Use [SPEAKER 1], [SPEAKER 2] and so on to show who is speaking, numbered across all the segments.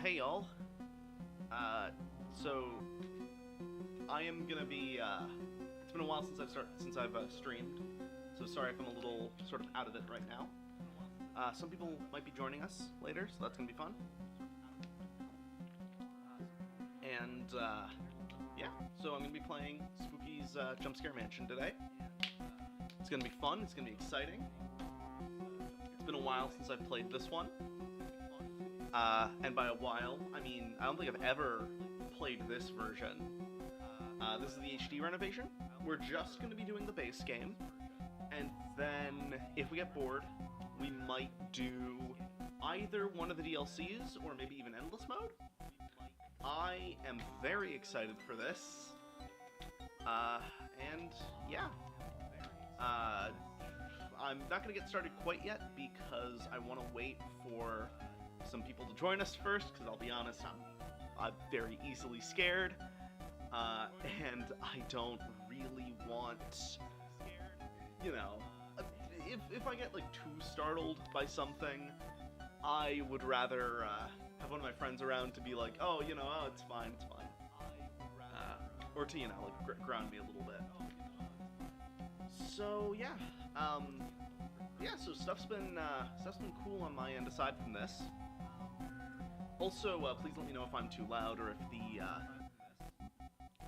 [SPEAKER 1] Hey y'all. So I am gonna be. It's been a while since I've streamed, so sorry if I'm a little sort of out of it right now. Some people might be joining us later, so that's gonna be fun. And yeah, so I'm gonna be playing Spooky's Jumpscare Mansion today. It's gonna be fun. It's gonna be exciting. It's been a while since I've played this one. And by a while, I mean, I don't think I've ever played this version. This is the HD renovation. We're just going to be doing the base game, and then if we get bored, we might do either one of the DLCs or maybe even Endless Mode. I am very excited for this, and yeah. I'm not going to get started quite yet because I want to wait for some people to join us first, because I'll be honest, I'm very easily scared, and I don't really want, you know, if I get like too startled by something, I would rather have one of my friends around to be like, oh, you know, oh, it's fine, or to, you know, like ground me a little bit. So yeah, so stuff's been cool on my end aside from this. Also, please let me know if I'm too loud or if the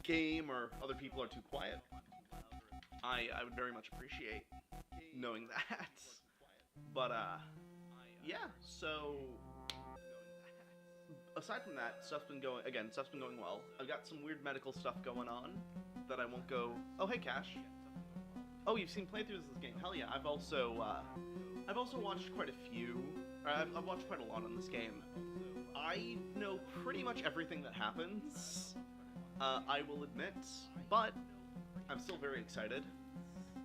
[SPEAKER 1] game or other people are too quiet. I would very much appreciate knowing that. But, yeah, so aside from that, stuff's been going well. I've got some weird medical stuff going on that I won't go... Oh, hey, Cash. Oh, you've seen playthroughs of this game. Hell yeah, I've also watched quite a few... I've watched quite a lot on this game. I know pretty much everything that happens, I will admit, but I'm still very excited,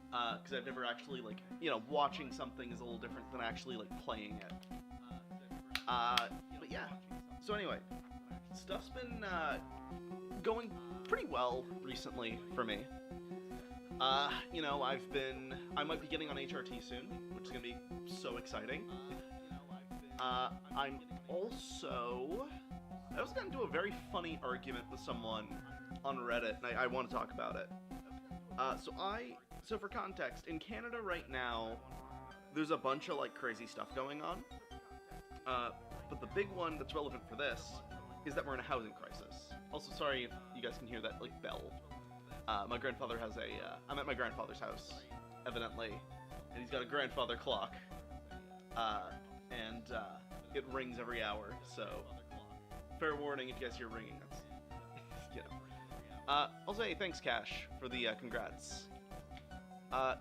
[SPEAKER 1] because I've never actually, like, you know, watching something is a little different than actually, like, playing it. But yeah, so anyway, stuff's been, going pretty well recently for me. You know, I might be getting on HRT soon, which is gonna be so exciting. I also got into a very funny argument with someone on Reddit, and I want to talk about it. So for context, in Canada right now, there's a bunch of, like, crazy stuff going on. But the big one that's relevant for this is that we're in a housing crisis. Also, sorry if you guys can hear that, like, bell. My grandfather has I'm at my grandfather's house, evidently, and he's got a grandfather clock. And it rings every hour, so fair warning if you guys hear ringing, that's, you know. Also, hey, thanks, Cash, for the congrats. God,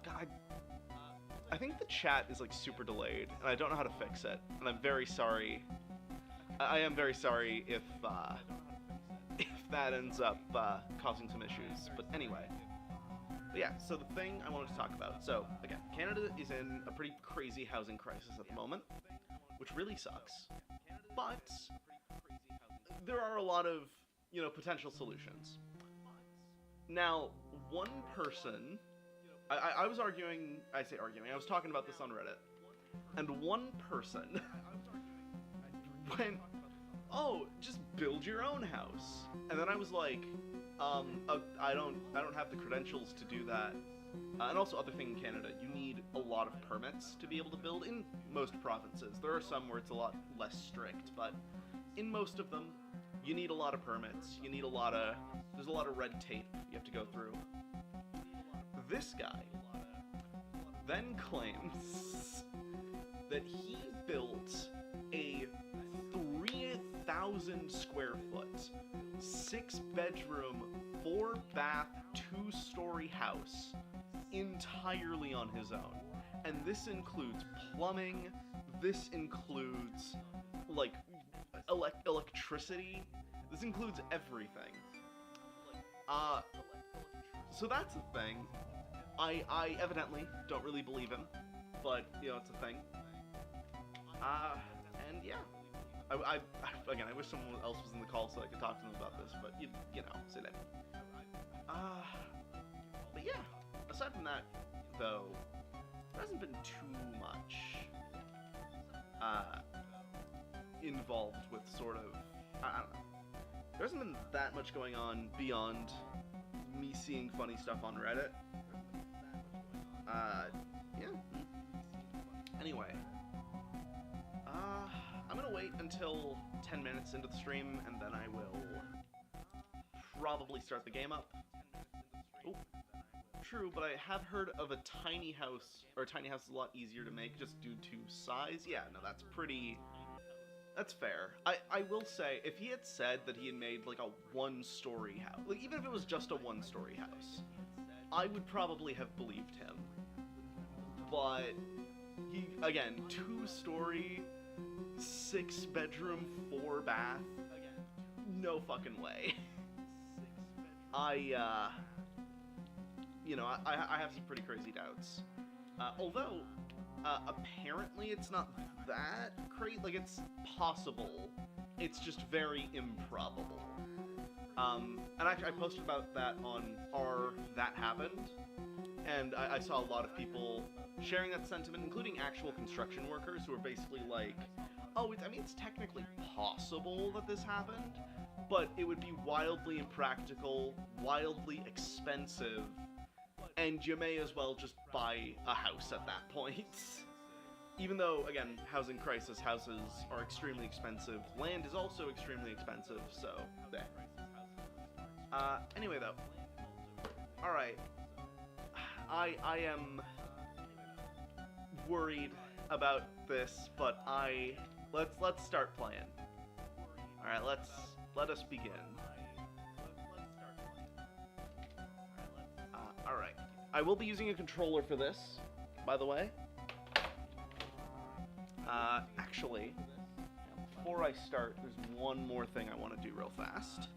[SPEAKER 1] I think the chat is, like, super delayed, and I don't know how to fix it, and I'm very sorry. I am very sorry if that ends up causing some issues, but anyway. But yeah, so the thing I wanted to talk about. So, again, Canada is in a pretty crazy housing crisis at the moment, which really sucks. But there are a lot of, you know, potential solutions. Now, one person... I was arguing... I was talking about this on Reddit. And one person went, oh, just build your own house. And then I was like... I don't have the credentials to do that. And also, other thing in Canada, you need a lot of permits to be able to build in most provinces. There are some where it's a lot less strict, but in most of them, you need a lot of permits. There's a lot of red tape you have to go through. This guy then claims that he built a 3,000 square foot, 6-bedroom, 4-bath, 2-story house entirely on his own. And this includes plumbing, this includes, like, electricity, this includes everything. So that's a thing. I evidently don't really believe him, but, you know, it's a thing. And yeah. Again, I wish someone else was in the call so I could talk to them about this, but, you know, say that. But yeah, aside from that, though, there hasn't been too much involved with sort of hasn't been that much going on beyond me seeing funny stuff on Reddit. Yeah. Anyway. I'm gonna wait until 10 minutes into the stream, and then I will probably start the game up. Oh, true, but I have heard of a tiny house, or a tiny house is a lot easier to make just due to size. Yeah, no, that's fair. I will say, if he had said that he had made, like, a one-story house, like, even if it was just a one-story house, I would probably have believed him. But, he, again, 2-story, 6-bedroom, 4-bath, no fucking way. I have some pretty crazy doubts. Although, apparently it's not that crazy. Like, it's possible. It's just very improbable. And actually, I posted about that on our That Happened, and I saw a lot of people sharing that sentiment, including actual construction workers who are basically like, oh, it's technically possible that this happened, but it would be wildly impractical, wildly expensive, and you may as well just buy a house at that point. Even though, again, housing crisis, houses are extremely expensive, land is also extremely expensive, so, there. Anyway, though. Alright. I am worried about this, but let's start playing. Alright, let us begin. Alright. I will be using a controller for this, by the way. Actually, before I start, there's one more thing I want to do real fast.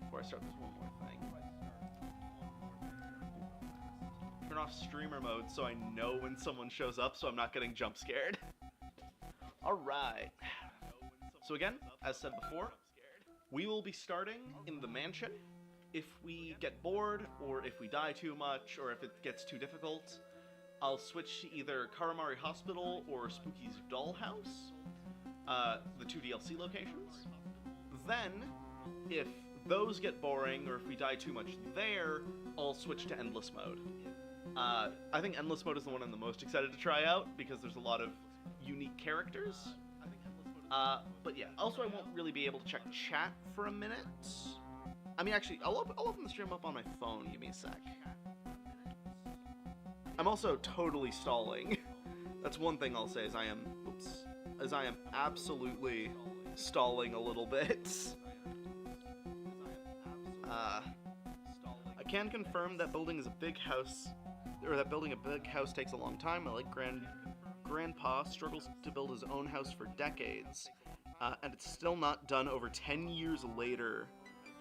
[SPEAKER 1] Before I start, there's one more thing. Turn off streamer mode so I know when someone shows up so I'm not getting jump scared. Alright. So again, as said before, we will be starting in the mansion. If we get bored, or if we die too much, or if it gets too difficult, I'll switch to either Karamari Hospital or Spooky's Dollhouse, the 2 DLC locations. Then, if those get boring, or if we die too much there, I'll switch to Endless Mode. I think Endless Mode is the one I'm the most excited to try out, because there's a lot of unique characters. But yeah, also I won't really be able to check chat for a minute. I mean, actually, I'll open the stream up on my phone. Give me a sec. I'm also totally stalling. That's one thing I'll say, is I am absolutely stalling a little bit. I can confirm that building a big house takes a long time. Like Grandpa struggles to build his own house for decades, and it's still not done over 10 years later,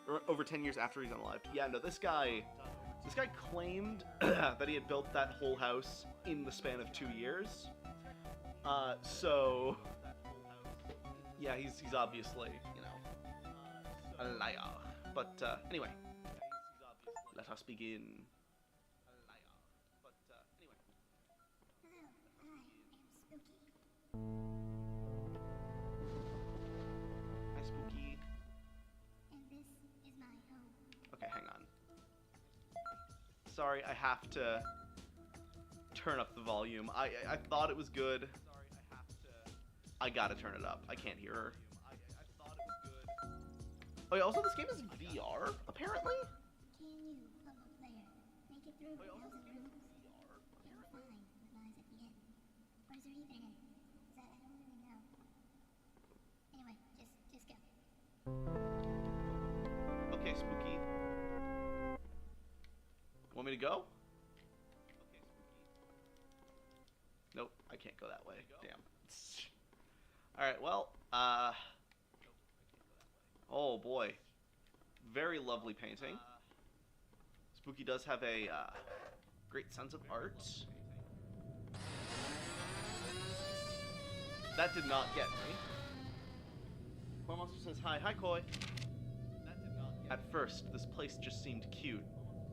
[SPEAKER 1] or over 10 years after he's unalived. Yeah, no, this guy claimed that he had built that whole house in the span of 2 years. So yeah, he's obviously, a liar. But anyway, let us begin. Hi, Spooky.
[SPEAKER 2] And this is my home.
[SPEAKER 1] Okay, hang on. Sorry, I have to turn up the volume. I thought it was good. I gotta turn it up. I can't hear her. Oh yeah, also this game is VR, apparently?
[SPEAKER 2] Can you, fellow player, make it through 1,000 rooms? You'll find what lies at the end. Or is there even an end? I don't really know. Anyway, just go.
[SPEAKER 1] Okay, Spooky. Want me to go? Nope, I can't go that way. Damn. Alright, well, oh boy. Very lovely painting. Spooky does have a great sense of art. That did not get me. Koi Monster says hi. Hi, Koi. At first, this place just seemed cute,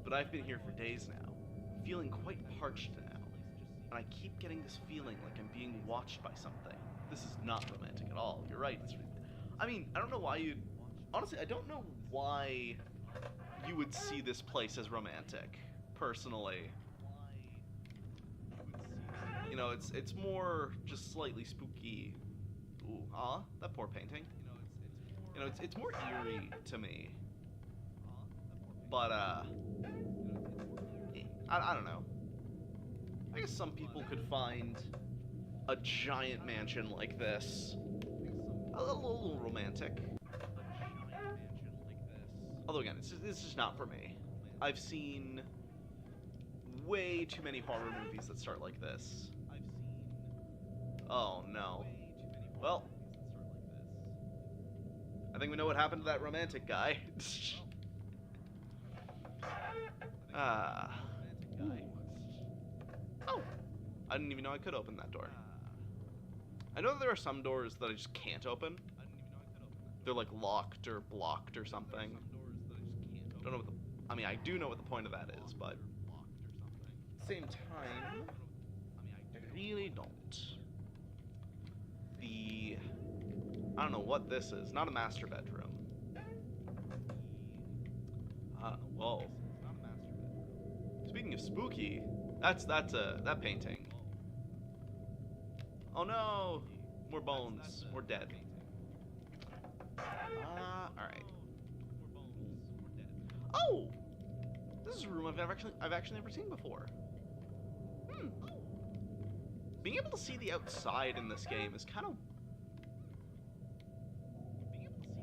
[SPEAKER 1] but I've been here for days now. I'm feeling quite parched now, and I keep getting this feeling like I'm being watched by something. This is not romantic at all. You're right. I mean, I don't know why you'd honestly, I don't know why you would see this place as romantic, personally. You know, it's more just slightly spooky. Ooh, that poor painting. You know, it's more eerie to me. But, I don't know. I guess some people could find a giant mansion like this a little romantic. Although again, it's just not for me. I've seen way too many horror movies that start like this. Oh no. Well, I think we know what happened to that romantic guy. Ooh. Oh, I didn't even know I could open that door. I know that there are some doors that I just can't open. They're like locked or blocked or something. Don't know what the... I mean, I do know what the point of that is, but... At the same time, I really don't. I don't know what this is. Not a master bedroom. Whoa. Speaking of spooky, that painting. Oh no! More bones. More dead. Alright. Oh! This is a room I've actually never seen before. Being able to see the outside in this game is kind of...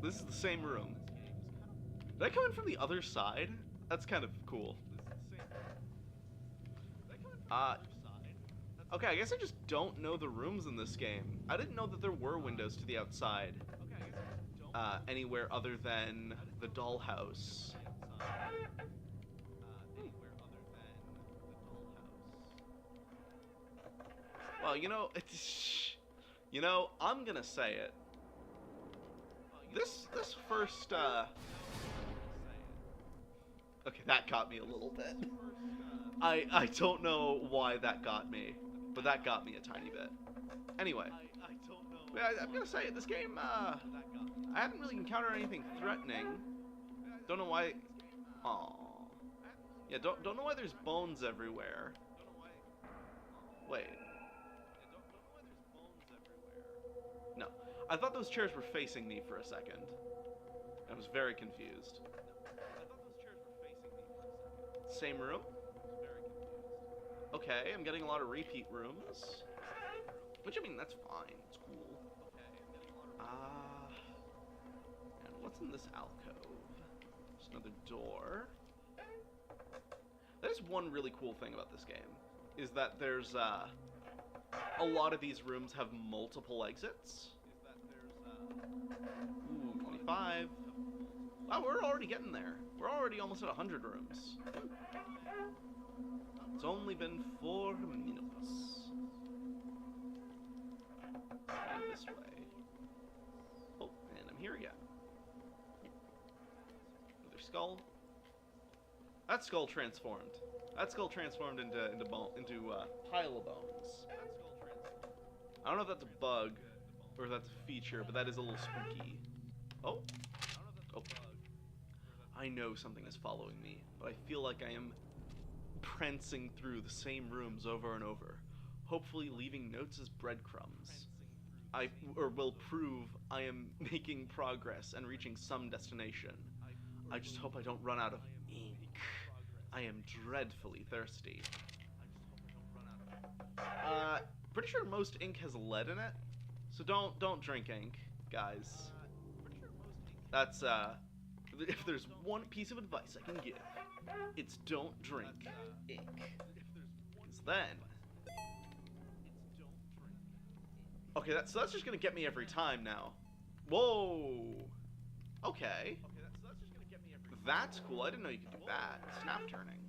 [SPEAKER 1] This is the same room. Did I come in from the other side? That's kind of cool. Okay, I guess I just don't know the rooms in this game. I didn't know that there were windows to the outside. Anywhere other than the dollhouse. Well, you know, I'm gonna say it. This first, okay, that got me a little bit. I don't know why that got me, but that got me a tiny bit. Anyway, I'm gonna say it, this game, I haven't really encountered anything threatening. Don't know why, yeah, don't know why there's bones everywhere. Wait. No. I thought those chairs were facing me for a second. I was very confused. Same room? Okay, I'm getting a lot of repeat rooms. Which, I mean, that's fine. It's cool. And what's in this alcove? There's another door. There's one really cool thing about this game. Is that there's, a lot of these rooms have multiple exits. Ooh, 25. Wow, we're already getting there. We're already almost at 100 rooms. It's only been 4 minutes. And this way. Oh, and I'm here again. Another skull. That skull transformed. That skull transformed into a pile of bones. I don't know if that's a bug or if that's a feature, but that is a little spooky. Oh. Oh. I know something is following me, but I feel like I am prancing through the same rooms over and over, hopefully leaving notes as breadcrumbs. Will prove I am making progress and reaching some destination. I just hope I don't run out of ink. I am dreadfully thirsty. Pretty sure most ink has lead in it, so don't drink ink, guys. That's if there's one piece of advice I can give, it's don't drink ink. 'Cause then, okay, so that's just gonna get me every time now. Whoa. Okay. That's cool. I didn't know you could do that. Snap turning.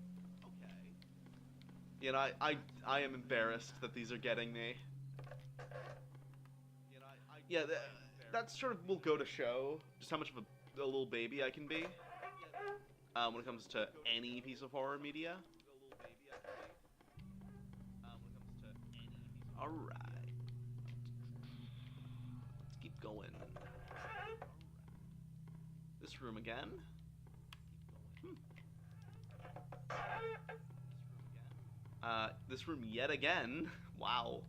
[SPEAKER 1] You know, I am embarrassed that these are getting me. Yeah, that sort of will go to show just how much of a little baby I can be when it comes to any piece of horror media. Alright. Let's keep going. This room again. This room yet again. Wow.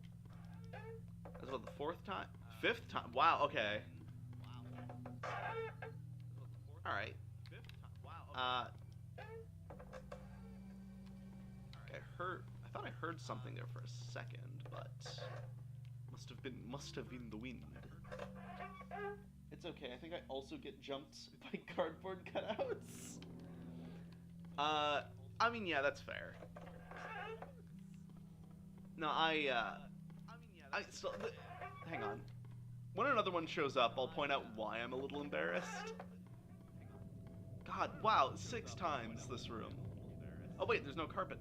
[SPEAKER 1] That's about the fourth time? Fifth time? Wow, okay. Alright. I thought I heard something there for a second, but must have been the wind. It's okay, I think I also get jumped by cardboard cutouts. I mean, yeah, that's fair. No, hang on. When another one shows up, I'll point out why I'm a little embarrassed. God, wow, 6 times this room. Oh wait, there's no carpet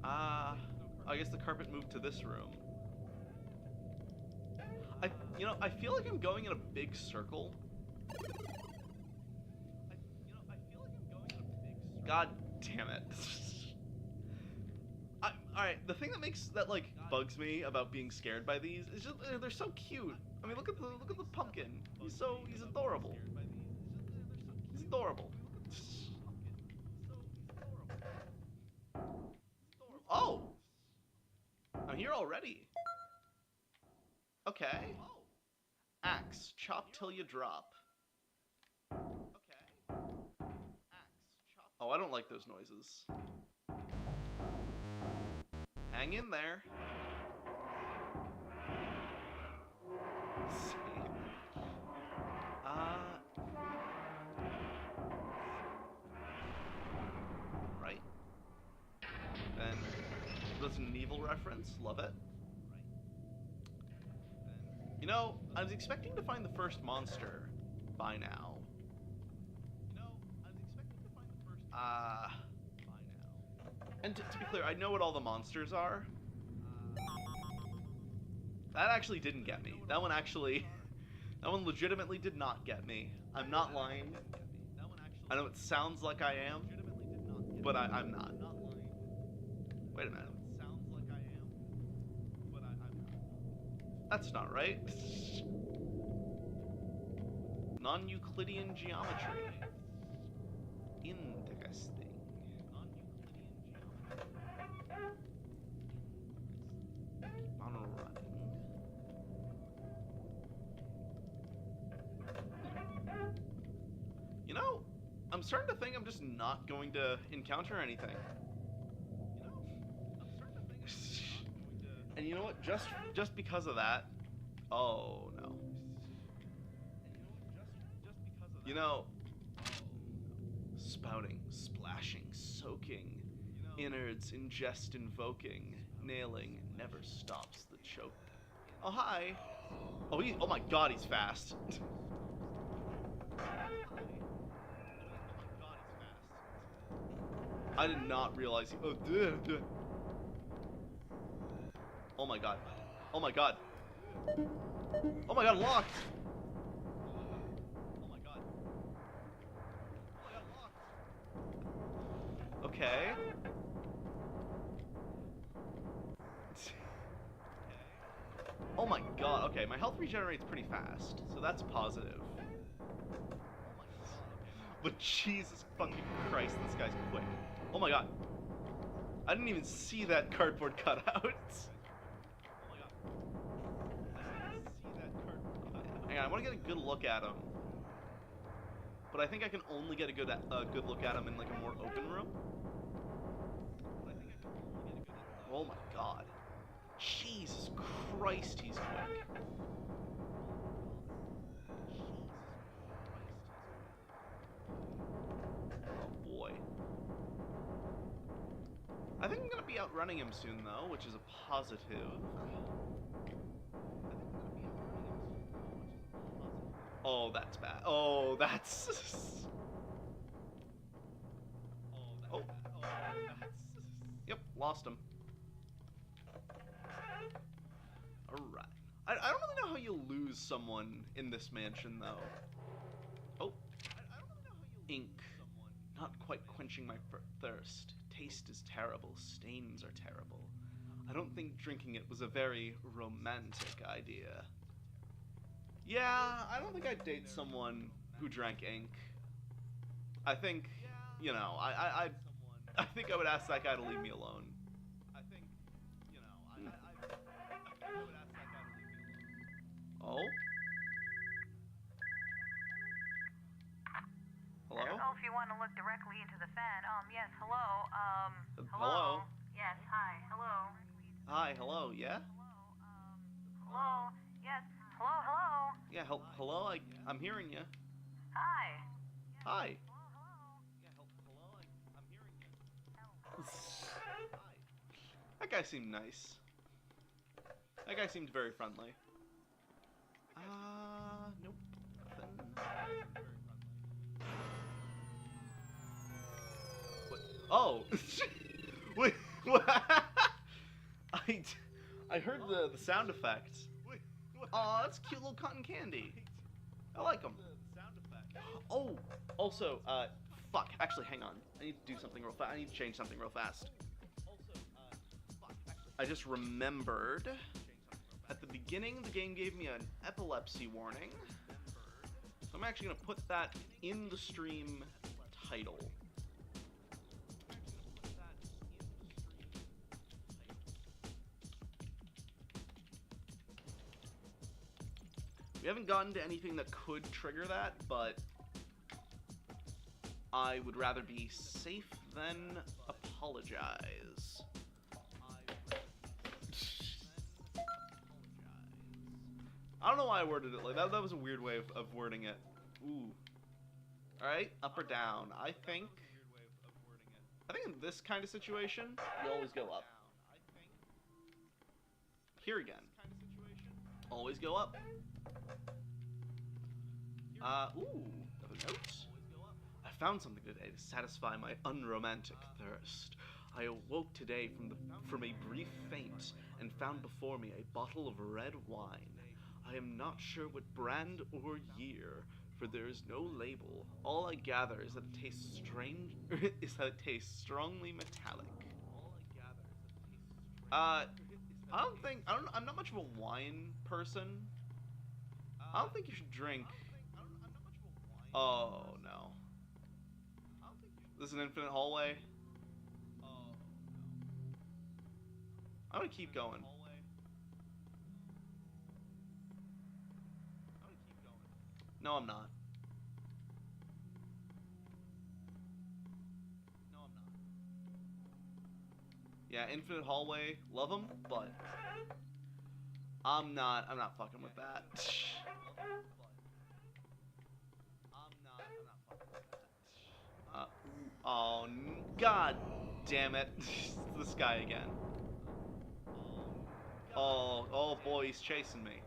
[SPEAKER 1] now. I guess the carpet moved to this room. I feel like I'm going in a big circle. God damn it. Alright, the thing that bugs me about being scared by these is just they're so cute. I mean, look at the pumpkin. He's adorable. He's adorable. Oh! I'm here already. Okay. Axe, chop till you drop. Oh, I don't like those noises. Hang in there. Right. Then, Resident Evil reference, love it. You know, I was expecting to find the first monster by now. And to be clear, I know what all the monsters are. That actually didn't get me. That one legitimately did not get me. I'm not lying. I know it sounds like I am, but I'm not. Wait a minute. That's not right. Non-Euclidean geometry. Interesting. On running. You know, I'm starting to think I'm just not going to encounter anything. And you know what? Just because of that. Oh no. You know, spouting, splashing, soaking, innards ingest invoking, nailing never stops the choke. Oh hi. Oh my god, he's fast. I did not realize he. Oh, duh. Oh my god. Oh my god. Oh my god, locked! Okay. Oh my god, okay, my health regenerates pretty fast, so that's positive. But Jesus fucking Christ, this guy's quick. Oh my god. I didn't even see that cardboard cutout. Hang on, I want to get a good look at him. But I think I can only get a good look at him in like a more open room. Oh my god. Jesus Christ, he's quick. Oh boy. I think I'm gonna be outrunning him soon though, which is a positive. Oh, that's bad. Oh, that's... Oh. Yep, lost him. Alright. I don't really know how you lose someone in this mansion, though. Oh. Ink. Not quite quenching my thirst. Taste is terrible. Stains are terrible. I don't think drinking it was a very romantic idea. Yeah, I don't think I'd date someone who drank ink. I think, you know, I think I would ask that guy to leave me alone. Hmm. Oh?
[SPEAKER 3] I don't
[SPEAKER 1] Hello?
[SPEAKER 3] know if you want to look directly into the fan. Yes, hello.
[SPEAKER 1] Hello?
[SPEAKER 3] Yes, hi, hello.
[SPEAKER 1] Hi, hello, yeah?
[SPEAKER 3] Hello? Yes, hello?
[SPEAKER 1] Yeah, hello, I'm hearing you.
[SPEAKER 3] Hi.
[SPEAKER 1] Hi. That guy seemed nice. That guy seemed very friendly. Nope. Nothing. What? Oh! Wait, what? I heard the sound effects. Aw, that's cute little cotton candy. I like them. Oh, also, fuck. Actually, hang on. I need to do something real fast. I need to change something real fast. I just remembered. At the beginning, the game gave me an epilepsy warning. So I'm actually going to put that in the stream title. We haven't gotten to anything that could trigger that, but I would rather be safe than apologize. I don't know why I worded it like that. That was a weird way of wording it. Ooh. Alright, up or down. I think in this kind of situation, you always go up. Here again. Always go up. Ooh. Another note. I found something today to satisfy my unromantic thirst. I awoke today from a brief faint and found before me a bottle of red wine. I am not sure what brand or year, for there is no label. All I gather is that it tastes strongly metallic. I'm not much of a wine person. I don't think you should drink. Oh no. This is an infinite hallway. I'm gonna keep going. No, I'm not. Yeah, infinite hallway, love them, but I'm not fucking with that. Oh, god damn it. This guy again. Oh boy, he's chasing me.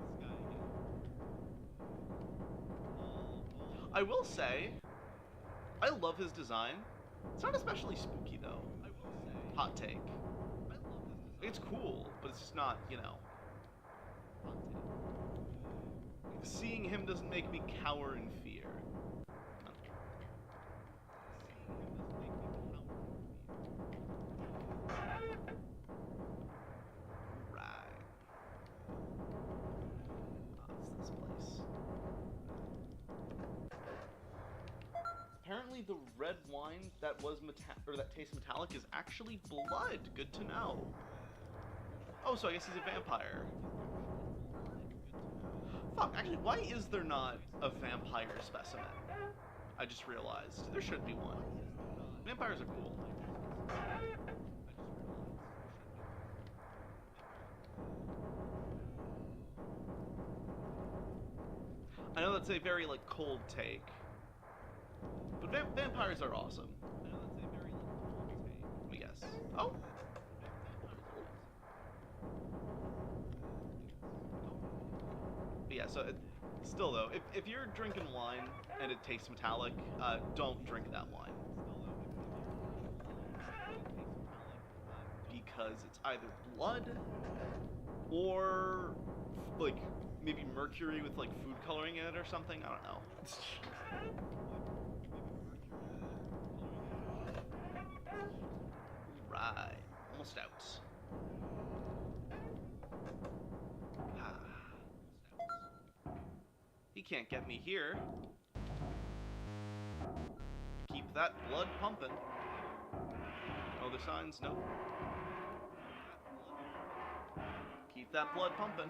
[SPEAKER 1] I will say, I love his design. It's not especially spooky though. Hot take. It's cool, but it's just not, you know. Seeing him doesn't make me cower in fear. Right. It's this place. Apparently the red wine that tastes metallic is actually blood. Good to know. Oh, so I guess he's a vampire. Fuck, actually, why is there not a vampire specimen? I just realized. There should be one. Vampires are cool. I know that's a very, like, cold take. But vampires are awesome. Let me guess. Oh! But yeah, so still though, if you're drinking wine and it tastes metallic, don't drink that wine. Because it's either blood or like maybe mercury with like food coloring in it or something. I don't know. Right, almost out. can't get me here. Keep that blood pumping. Other signs? Nope. Keep that blood pumping.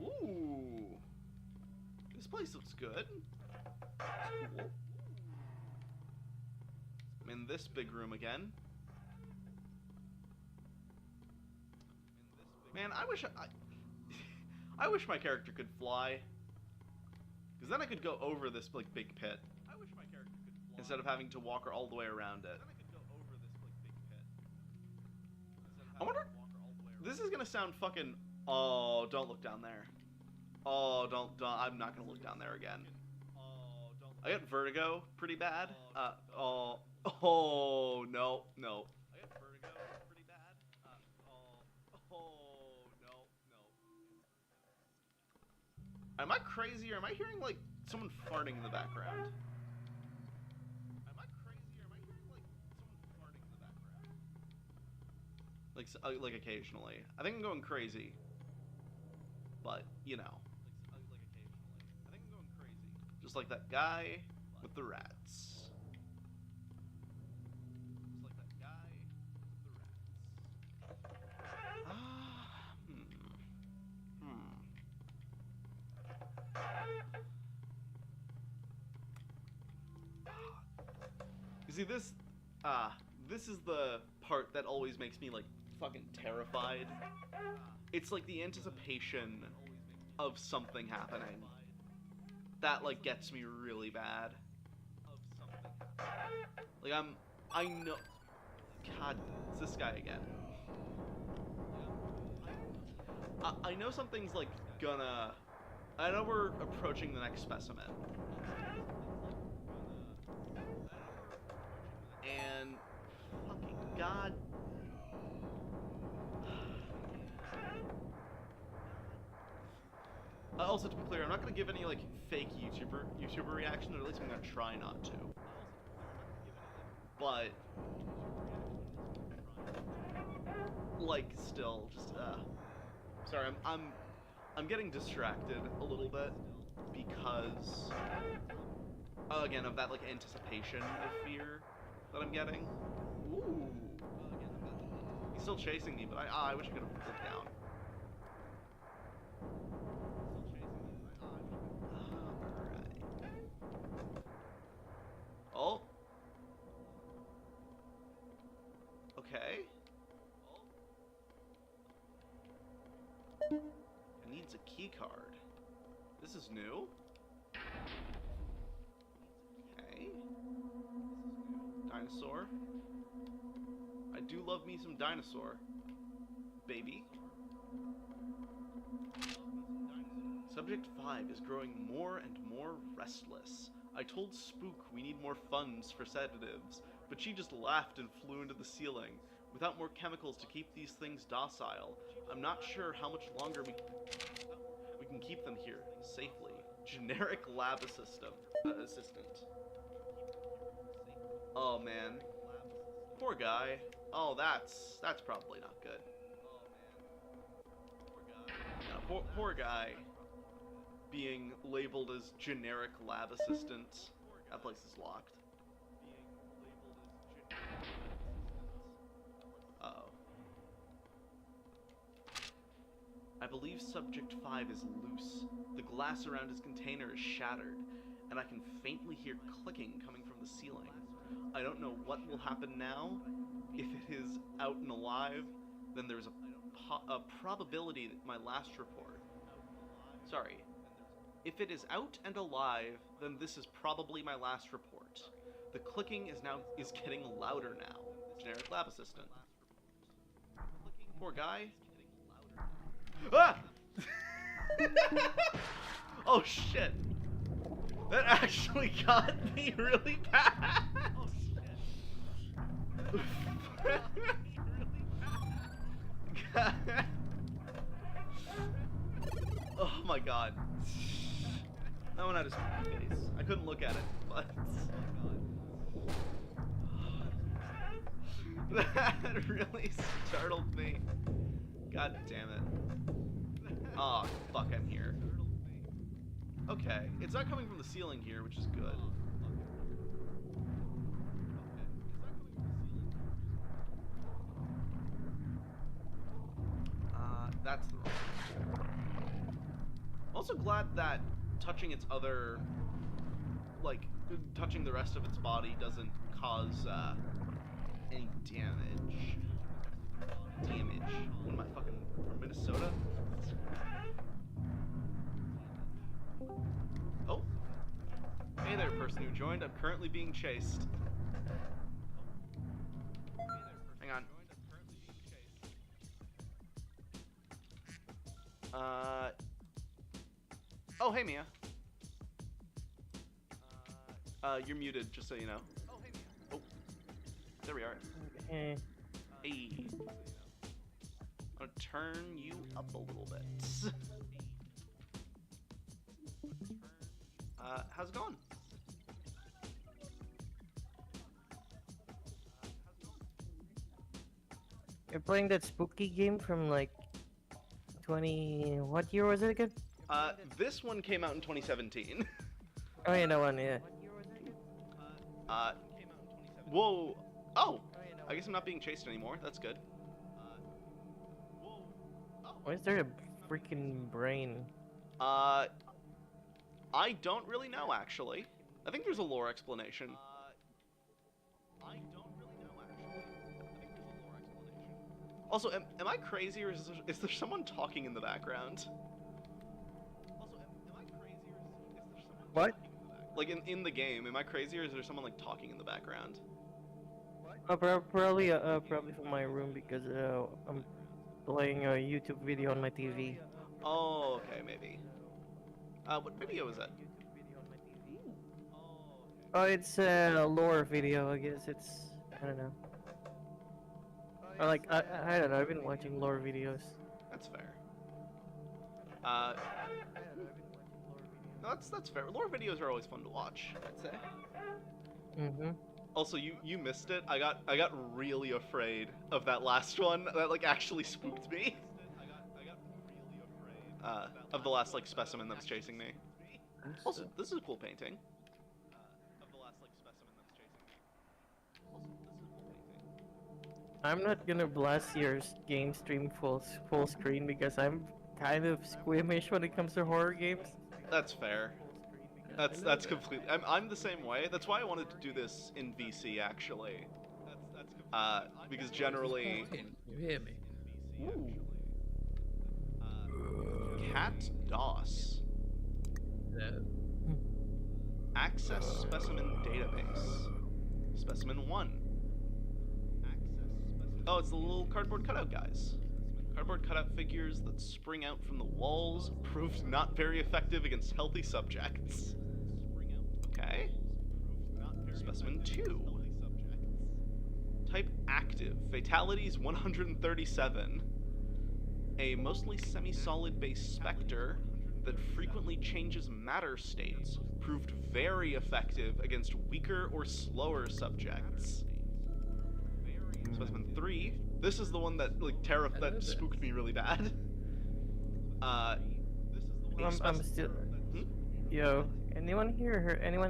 [SPEAKER 1] Ooh. This place looks good. Cool. I'm in this big room again. Man, I wish my character could fly. Because then I could go over this like big pit. Instead of having to walk all the way around it. I wonder... This is gonna sound fucking... Oh, don't look down there. Oh, don't I'm not gonna look down there again. I got vertigo pretty bad. No. Am I crazy or am I hearing like someone farting in the background? Like occasionally. I think I'm going crazy. But, you know. Just like that guy with the rats. You see, this is the part that always makes me, like, fucking terrified. It's like the anticipation of something happening. That, like, gets me really bad. Like, I know... God, it's this guy again. I know something's, like, gonna... I know we're approaching the next specimen. And... Fucking God... Also, to be clear, I'm not going to give any, like, fake YouTuber reactions, or at least I'm going to try not to. But... Like, still, just, Sorry, I'm getting distracted a little bit, because... again, of that, like, anticipation of fear that I'm getting. Ooh! He's still chasing me, but I wish I could have flipped down. Oh. Okay. It needs a key card. This is new. Okay. Dinosaur. I do love me some dinosaur. Baby. Subject 5 is growing more and more restless. I told Spook we need more funds for sedatives, but she just laughed and flew into the ceiling. Without more chemicals to keep these things docile, I'm not sure how much longer we can keep them here safely. Generic lab assistant. Oh man. Poor guy. Oh, that's probably not good. Yeah, poor guy. Being labeled as generic lab assistant. That place is locked. Uh-oh. I believe Subject 5 is loose. The glass around his container is shattered, and I can faintly hear clicking coming from the ceiling. I don't know what will happen now. If it is out and alive, then there's a probability that my last report... Sorry. If it is out and alive, then this is probably my last report. The clicking is getting louder now. Generic lab assistant. Poor guy. Ah! Oh shit. That actually got me really bad. Oh my god. That one had a spooky face. I couldn't look at it, but... That really startled me. God damn it. Oh, fuck, I'm here. Okay, it's not coming from the ceiling here, which is good. That's the wrong one. I'm also glad that touching its other, like, touching the rest of its body doesn't cause, any damage. What am I, fucking from Minnesota? Oh. Hey there, person who joined. I'm currently being chased. Hang on. Oh, hey, Mia. You're muted, just so you know. Oh, there we are.
[SPEAKER 4] Eh.
[SPEAKER 1] Hey. I'm gonna turn you up a little bit. How's it going?
[SPEAKER 4] You're playing that spooky game from like 20. What year was it again?
[SPEAKER 1] This one came out in 2017.
[SPEAKER 4] Oh, yeah, that one, yeah.
[SPEAKER 1] Whoa. Oh, I guess I'm not being chased anymore. That's good.
[SPEAKER 4] Why is there a freaking brain?
[SPEAKER 1] I don't really know, actually. I think there's a lore explanation. Also, am I crazy, or is there someone talking in the background?
[SPEAKER 4] What?
[SPEAKER 1] Like, in the game, am I crazy, or is there someone, like, talking in the background?
[SPEAKER 4] Oh, probably from my room because I'm playing a YouTube video on my TV.
[SPEAKER 1] Oh, okay, maybe. What video is that?
[SPEAKER 4] Oh, it's a lore video, I guess. I don't know. Or like, I don't know, I've been watching lore videos.
[SPEAKER 1] That's fair. That's fair. Lore videos are always fun to watch, I'd say.
[SPEAKER 4] Mm-hmm.
[SPEAKER 1] Also, you missed it. I got really afraid of that last one. That, like, actually spooked me. Of the last, like, specimen that was chasing me. Also, this is a cool painting.
[SPEAKER 4] I'm not gonna blast your game stream full screen because I'm kind of squeamish when it comes to horror games.
[SPEAKER 1] That's fair. That's completely. I'm the same way. That's why I wanted to do this in VC, actually. Because generally.
[SPEAKER 5] You hear me?
[SPEAKER 1] Ooh. Cat DOS.
[SPEAKER 5] No.
[SPEAKER 1] Access specimen database. Specimen 1. Oh, it's the little cardboard cutout guys. Cardboard cutout figures that spring out from the walls proved not very effective against healthy subjects. Okay. Specimen 2. Type active. Fatalities 137. A mostly semi-solid base specter that frequently changes matter states proved very effective against weaker or slower subjects. Specimen 3. This is the one that, like, that spooked me really bad.
[SPEAKER 4] I'm still.
[SPEAKER 1] Hmm?
[SPEAKER 4] Yo, anyone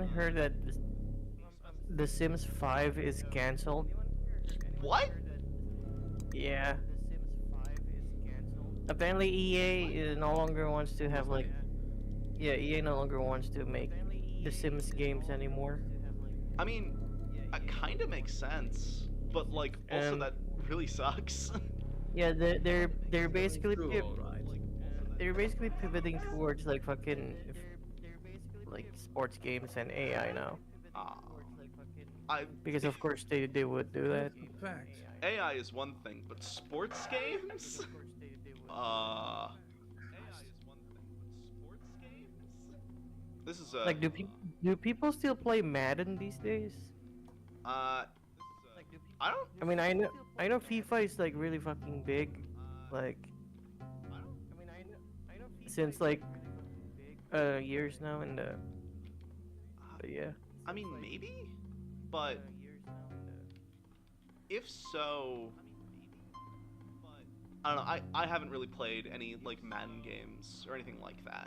[SPEAKER 4] heard that The Sims 5 is cancelled?
[SPEAKER 1] What?
[SPEAKER 4] Yeah. Apparently EA no longer wants to have like. Yeah, EA no longer wants to make The Sims games anymore.
[SPEAKER 1] I mean, it kind of makes sense, but, like, also that really sucks.
[SPEAKER 4] Yeah, they're basically
[SPEAKER 5] True, alright.
[SPEAKER 4] they're basically pivoting towards like fucking like sports games and AI now. Because of course they would do that.
[SPEAKER 5] Fact.
[SPEAKER 1] AI is one thing, but sports games? This is
[SPEAKER 4] Like, do people still play Madden these days?
[SPEAKER 1] I don't.
[SPEAKER 4] I mean, I know FIFA is like really fucking big, like since like years now, and but yeah.
[SPEAKER 1] I mean, maybe, but if so, I don't know. I haven't really played any like Madden games or anything like that.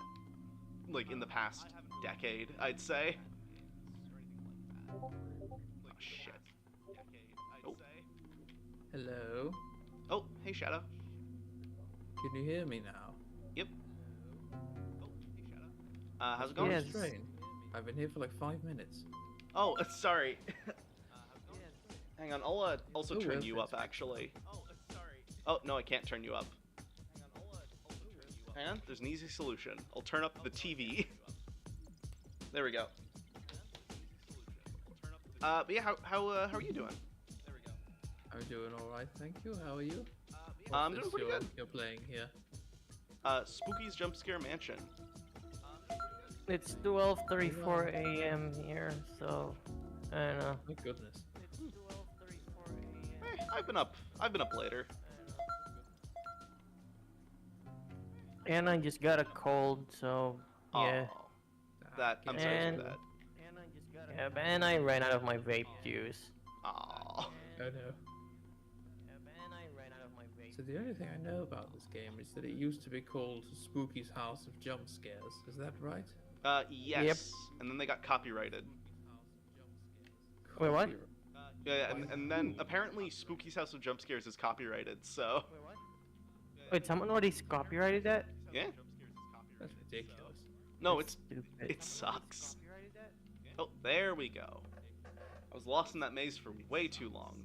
[SPEAKER 1] Like in the past decade, I'd say. Oh shit. Oh.
[SPEAKER 5] Hello?
[SPEAKER 1] Oh, hey Shadow.
[SPEAKER 5] Can you hear me now?
[SPEAKER 1] Yep. How's it going?
[SPEAKER 4] Yes.
[SPEAKER 5] Strange. I've been here for like 5 minutes.
[SPEAKER 1] Oh, sorry. Hang on, I'll also
[SPEAKER 5] Oh,
[SPEAKER 1] turn
[SPEAKER 5] well,
[SPEAKER 1] you up
[SPEAKER 5] that's-
[SPEAKER 1] actually. Oh, no, I can't turn you up. Hang on, there's an easy solution. I'll turn up the TV. There we go. But yeah, how are you doing?
[SPEAKER 5] I'm doing alright, thank you. How are you?
[SPEAKER 1] I'm
[SPEAKER 5] What's
[SPEAKER 1] doing
[SPEAKER 5] this
[SPEAKER 1] pretty good.
[SPEAKER 5] You're playing here.
[SPEAKER 1] Spooky's Jumpscare Mansion.
[SPEAKER 4] It's 12:34 a.m. here, so I don't know.
[SPEAKER 5] My goodness.
[SPEAKER 1] I've been up later.
[SPEAKER 4] And I just got a cold, so yeah.
[SPEAKER 1] Aw, that I'm sorry to
[SPEAKER 4] And-
[SPEAKER 1] hear that.
[SPEAKER 4] Yeah, and I ran out of my vape juice.
[SPEAKER 1] Aw.
[SPEAKER 5] Oh no. So the only thing I know about this game is that it used to be called Spooky's House of Jump Scares. Is that right?
[SPEAKER 1] Yes.
[SPEAKER 4] Yep.
[SPEAKER 1] And then they got copyrighted.
[SPEAKER 4] Wait, what?
[SPEAKER 1] Yeah, and then apparently Spooky's House of Jump Scares is copyrighted, so
[SPEAKER 4] Wait, someone already copyrighted that?
[SPEAKER 1] yeah.
[SPEAKER 5] That's ridiculous.
[SPEAKER 1] No, it's
[SPEAKER 4] Stupid.
[SPEAKER 1] it sucks. Oh, there we go. I was lost in that maze for way too long.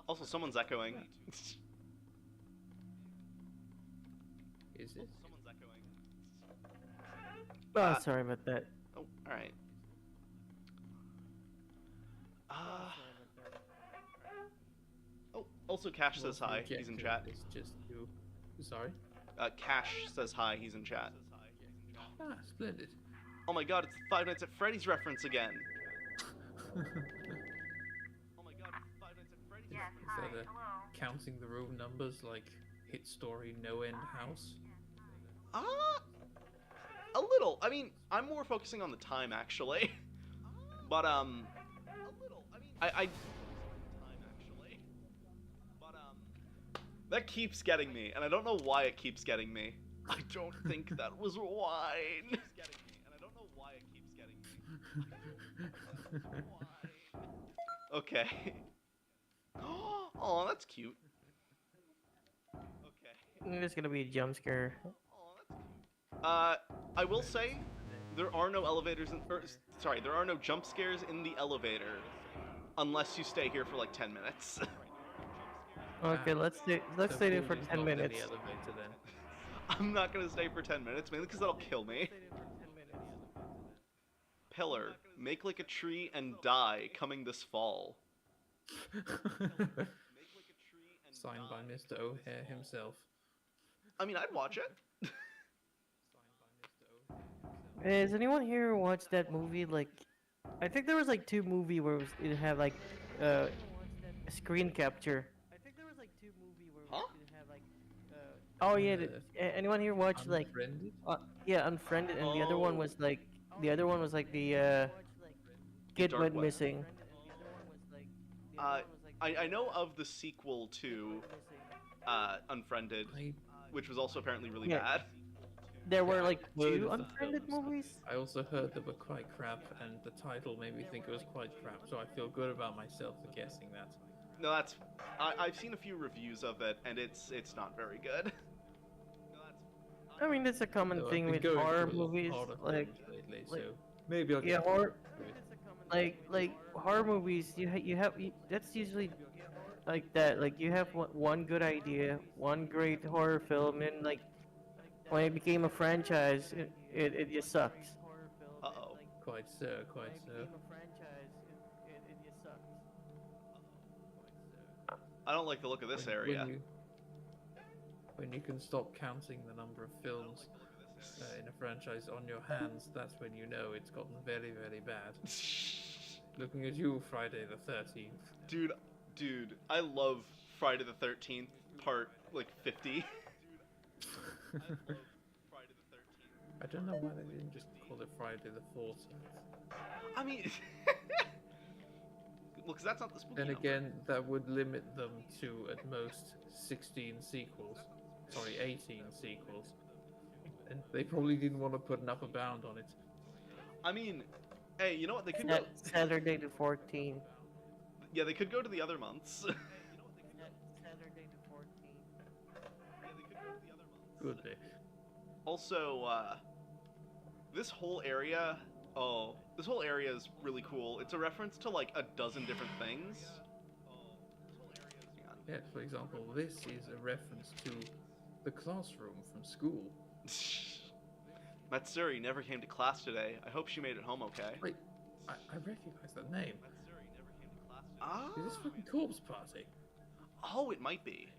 [SPEAKER 1] Also, someone's echoing.
[SPEAKER 5] Is it?
[SPEAKER 4] Oh, sorry about that.
[SPEAKER 1] Oh, alright. Oh, also Cash says hi. He's in chat.
[SPEAKER 5] It's just you. Sorry?
[SPEAKER 1] Cash says hi. He's in chat.
[SPEAKER 5] Ah, splendid.
[SPEAKER 1] Oh my god, it's the Five Nights at Freddy's reference again.
[SPEAKER 3] Yes,
[SPEAKER 5] Is
[SPEAKER 3] hi,
[SPEAKER 5] that
[SPEAKER 3] hello.
[SPEAKER 5] counting the room numbers like hit story No End House?
[SPEAKER 1] A little. I mean, I'm more focusing on the time actually. But I that keeps getting me, and I don't know why it keeps getting me. I don't think that was wine. Okay. Oh, that's cute. Okay.
[SPEAKER 4] It's gonna be a jump scare.
[SPEAKER 1] I will say, there are no elevators in, sorry, there are no jump scares in the elevator, unless you stay here for like 10 minutes.
[SPEAKER 4] Okay, let's stay there for 10 minutes.
[SPEAKER 5] The elevator then.
[SPEAKER 1] I'm not gonna stay for 10 minutes, mainly because that'll kill me. Pillar, make like a tree and die, coming this fall.
[SPEAKER 5] Signed by Mr. O'Hare himself.
[SPEAKER 1] I mean, I'd watch it.
[SPEAKER 4] Has anyone here watched that movie? Like, I think there was like two movie where it had like screen capture.
[SPEAKER 1] Huh?
[SPEAKER 4] Oh yeah, anyone here watch like
[SPEAKER 5] Unfriended?
[SPEAKER 4] yeah, Unfriended, and the other one
[SPEAKER 1] Oh.
[SPEAKER 4] was like the kid
[SPEAKER 1] Dark
[SPEAKER 4] went
[SPEAKER 1] Web.
[SPEAKER 4] missing.
[SPEAKER 1] I know of the sequel to Unfriended, which was also apparently really
[SPEAKER 4] Yeah.
[SPEAKER 1] bad.
[SPEAKER 4] There were
[SPEAKER 5] Yeah,
[SPEAKER 4] like
[SPEAKER 5] I've heard
[SPEAKER 4] two
[SPEAKER 5] of the
[SPEAKER 4] Unfriended
[SPEAKER 5] films.
[SPEAKER 4] movies.
[SPEAKER 5] I also heard they were quite crap, and the title made me think it was quite crap, so I feel good about myself for guessing that.
[SPEAKER 1] No, that's I've seen a few reviews of it, and it's not very good.
[SPEAKER 4] I mean, that's a common
[SPEAKER 5] So I've
[SPEAKER 4] thing
[SPEAKER 5] been
[SPEAKER 4] with
[SPEAKER 5] going
[SPEAKER 4] horror
[SPEAKER 5] through a lot of
[SPEAKER 4] movies.
[SPEAKER 5] horror
[SPEAKER 4] Like,
[SPEAKER 5] films lately,
[SPEAKER 4] like-
[SPEAKER 5] so maybe I'll
[SPEAKER 4] yeah,
[SPEAKER 5] get
[SPEAKER 4] horror.
[SPEAKER 5] to it.
[SPEAKER 4] Like horror movies, that's usually like that. Like you have one good idea, one great horror film, and like when it became a franchise, it just sucks.
[SPEAKER 1] Uh-oh.
[SPEAKER 5] Quite so, quite so.
[SPEAKER 1] I don't like the look of this area.
[SPEAKER 5] When you can stop counting the number of films in a franchise on your hands, that's when you know it's gotten very, very bad. Looking at you, Friday the 13th.
[SPEAKER 1] Dude, I love Friday the 13th, part, like, 50.
[SPEAKER 5] I don't know why they didn't just call it Friday the 14th.
[SPEAKER 1] I mean, Well, because that's not the spooky
[SPEAKER 5] Then
[SPEAKER 1] number.
[SPEAKER 5] again, that would limit them to at most 16 sequels. Sorry, 18 sequels. And they probably didn't want to put an upper bound on it.
[SPEAKER 1] I mean, hey, you know what? They could go.
[SPEAKER 4] Saturday the 14th.
[SPEAKER 1] Yeah, they could go to the other months.
[SPEAKER 4] Saturday the 14th.
[SPEAKER 5] Could they?
[SPEAKER 1] Also, this whole area. Oh, this whole area is really cool. It's a reference to like a dozen different things. Hang on.
[SPEAKER 5] Yeah, for example, this is a reference to the classroom from school.
[SPEAKER 1] Matsuri never came to class today. I hope she made it home okay.
[SPEAKER 5] Wait, I recognize that name.
[SPEAKER 1] Ah.
[SPEAKER 5] Is this fucking Corpse Party?
[SPEAKER 1] Oh, it might be.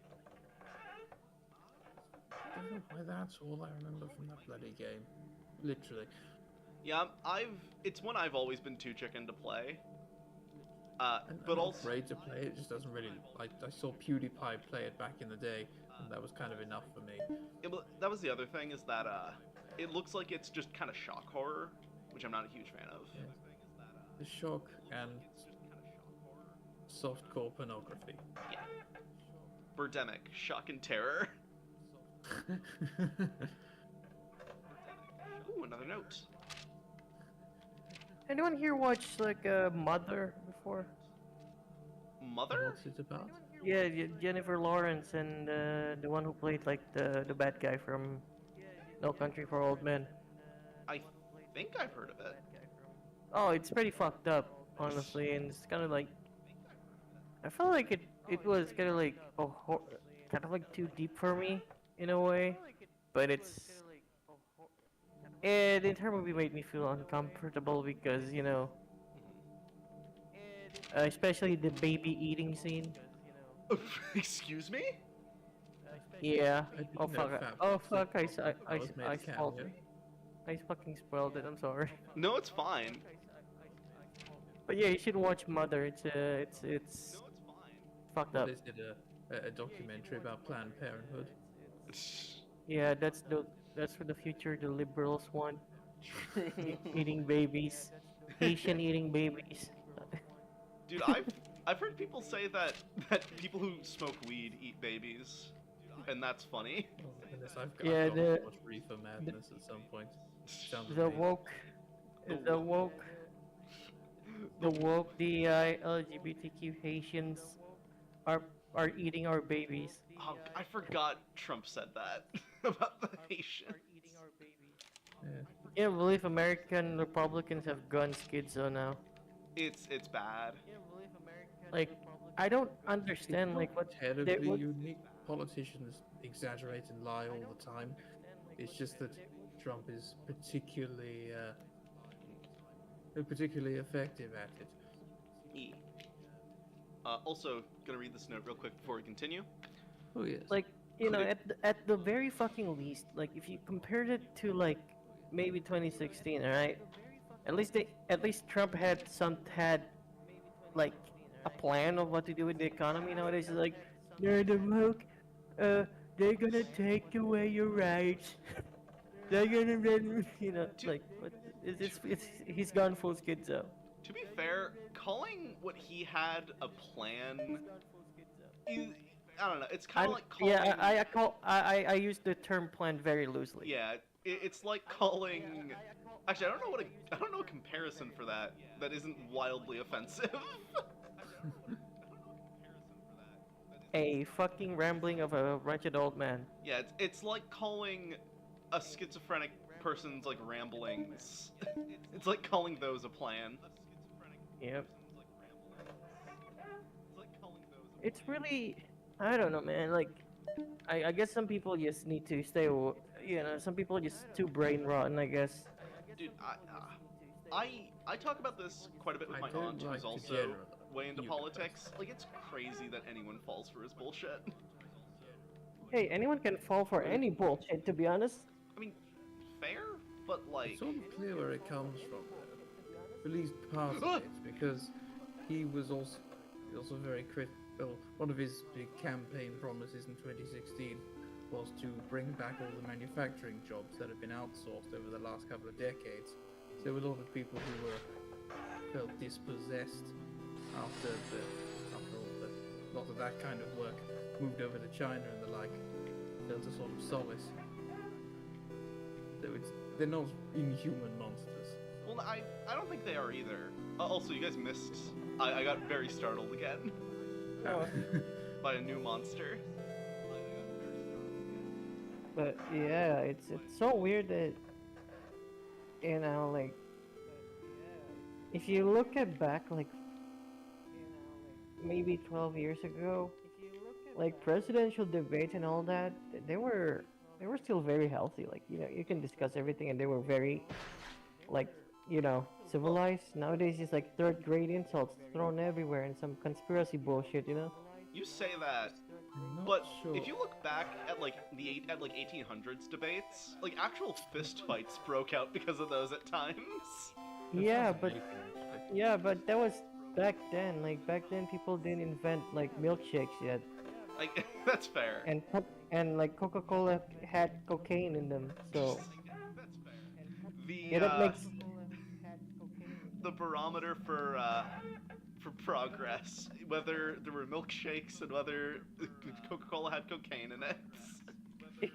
[SPEAKER 5] I don't know why that's all I remember from that bloody game. Literally.
[SPEAKER 1] Yeah, it's one I've always been too chicken to play.
[SPEAKER 5] And
[SPEAKER 1] But
[SPEAKER 5] I'm not
[SPEAKER 1] also,
[SPEAKER 5] afraid to play it, it just doesn't really... I saw PewDiePie play it back in the day, and that was kind of enough for me.
[SPEAKER 1] that was the other thing is that it looks like it's just kind of shock horror, which I'm not a huge fan of.
[SPEAKER 5] Yeah. The shock and softcore pornography.
[SPEAKER 1] Yeah. Birdemic, shock and terror. Ooh, another note.
[SPEAKER 4] Anyone here watched like Mother before?
[SPEAKER 1] Mother?
[SPEAKER 5] What's it about?
[SPEAKER 4] Yeah, Jennifer Lawrence and the one who played like the bad guy from No Country for Old Men.
[SPEAKER 1] I think I've heard of it.
[SPEAKER 4] Oh, it's pretty fucked up, honestly, and it's kind of like I felt like it was kind of like kind of like too deep for me in a way, but the entire movie made me feel uncomfortable because especially the baby eating scene.
[SPEAKER 1] Excuse me?
[SPEAKER 4] Yeah.
[SPEAKER 5] I didn't
[SPEAKER 4] Oh
[SPEAKER 5] know
[SPEAKER 4] fuck.
[SPEAKER 5] Fab
[SPEAKER 4] Oh
[SPEAKER 5] was
[SPEAKER 4] fuck. I
[SPEAKER 5] was made a
[SPEAKER 4] spoiled
[SPEAKER 5] cameo.
[SPEAKER 4] it. I fucking spoiled it. I'm sorry.
[SPEAKER 1] No, it's fine.
[SPEAKER 4] But yeah, you should watch Mother. It's fucked
[SPEAKER 5] What
[SPEAKER 4] up.
[SPEAKER 5] is it, a documentary about Planned Parenthood?
[SPEAKER 4] Yeah, that's for the future. The liberals want eating babies, Haitian eating babies.
[SPEAKER 1] Dude, I've heard people say that people who smoke weed eat babies, and that's funny.
[SPEAKER 5] Oh, goodness, I've
[SPEAKER 4] Yeah,
[SPEAKER 5] got to watch Reefer Madness at some point. Sounds
[SPEAKER 4] The
[SPEAKER 5] amazing.
[SPEAKER 4] woke DEI LGBTQ Haitians are eating our babies.
[SPEAKER 1] Oh, I forgot Trump said that about the Haitians.
[SPEAKER 5] Yeah.
[SPEAKER 4] Yeah, I believe American Republicans have gun schizo now.
[SPEAKER 1] It's bad.
[SPEAKER 4] Like, I don't understand like what
[SPEAKER 5] Terribly
[SPEAKER 4] what-
[SPEAKER 5] unique. Politicians exaggerate and lie all the time. It's just that Trump is particularly effective at it.
[SPEAKER 1] E. Also, gonna read this note real quick before we continue.
[SPEAKER 5] Oh yes.
[SPEAKER 4] like at the very fucking least, like if you compared it to like maybe 2016, alright? At least Trump had like a plan of what to do with the economy. Nowadays it's like they're the woke, they're gonna take away your rights. They're gonna like what he's gone full schizo.
[SPEAKER 1] To be fair, calling what he had a plan is, I don't know. It's kind of like calling.
[SPEAKER 4] Yeah, I use the term plan very loosely.
[SPEAKER 1] Yeah, it's like calling. Actually, I don't know a comparison for that isn't wildly offensive.
[SPEAKER 4] A fucking rambling of a wretched old man.
[SPEAKER 1] Yeah, it's like calling a schizophrenic person's like ramblings. It's like calling those a plan.
[SPEAKER 4] Yep. It's really, I don't know, man. Like, I guess some people just need to stay. Some people just too brain rotten. I guess.
[SPEAKER 1] Dude, I talk about this quite a bit with
[SPEAKER 5] I
[SPEAKER 1] my
[SPEAKER 5] don't
[SPEAKER 1] aunt,
[SPEAKER 5] like
[SPEAKER 1] who's
[SPEAKER 5] to
[SPEAKER 1] also
[SPEAKER 5] generalize
[SPEAKER 1] way into
[SPEAKER 5] either.
[SPEAKER 1] politics. Like, it's crazy that anyone falls for his bullshit.
[SPEAKER 4] Hey, anyone can fall for any bullshit, to be honest.
[SPEAKER 1] I mean, fair, but like,
[SPEAKER 5] It's sort of clear where it comes from, though. At least part of it, because he was also very critical. One of his big campaign promises in 2016 was to bring back all the manufacturing jobs that have been outsourced over the last couple of decades. There were a lot of people who felt dispossessed after all the lot of that kind of work moved over to China and the like, felt a sort of solace. So they're not inhuman monsters.
[SPEAKER 1] Well, I don't think they are either. Also, you guys missed. I got very startled again by a new monster.
[SPEAKER 4] But yeah, it's so weird that like if you look at back like maybe 12 years ago, like presidential debates and all that, they were still very healthy. Like you can discuss everything, and they were very like civilized. Nowadays, it's like third grade insults thrown everywhere and some conspiracy bullshit.
[SPEAKER 1] You say that,
[SPEAKER 5] Not
[SPEAKER 1] but
[SPEAKER 5] sure.
[SPEAKER 1] if you look back at like 1800s debates, like actual fist fights broke out because of those at times.
[SPEAKER 4] Yeah,
[SPEAKER 5] That's
[SPEAKER 4] but
[SPEAKER 5] amazing, actually.
[SPEAKER 4] yeah, but that was back then. Like back then, people didn't invent like milkshakes yet,
[SPEAKER 1] Like that's fair.
[SPEAKER 4] and like Coca-Cola had cocaine in them. So
[SPEAKER 1] The
[SPEAKER 4] yeah, that makes
[SPEAKER 1] the barometer for progress, whether there were milkshakes and whether Coca-Cola had cocaine in it.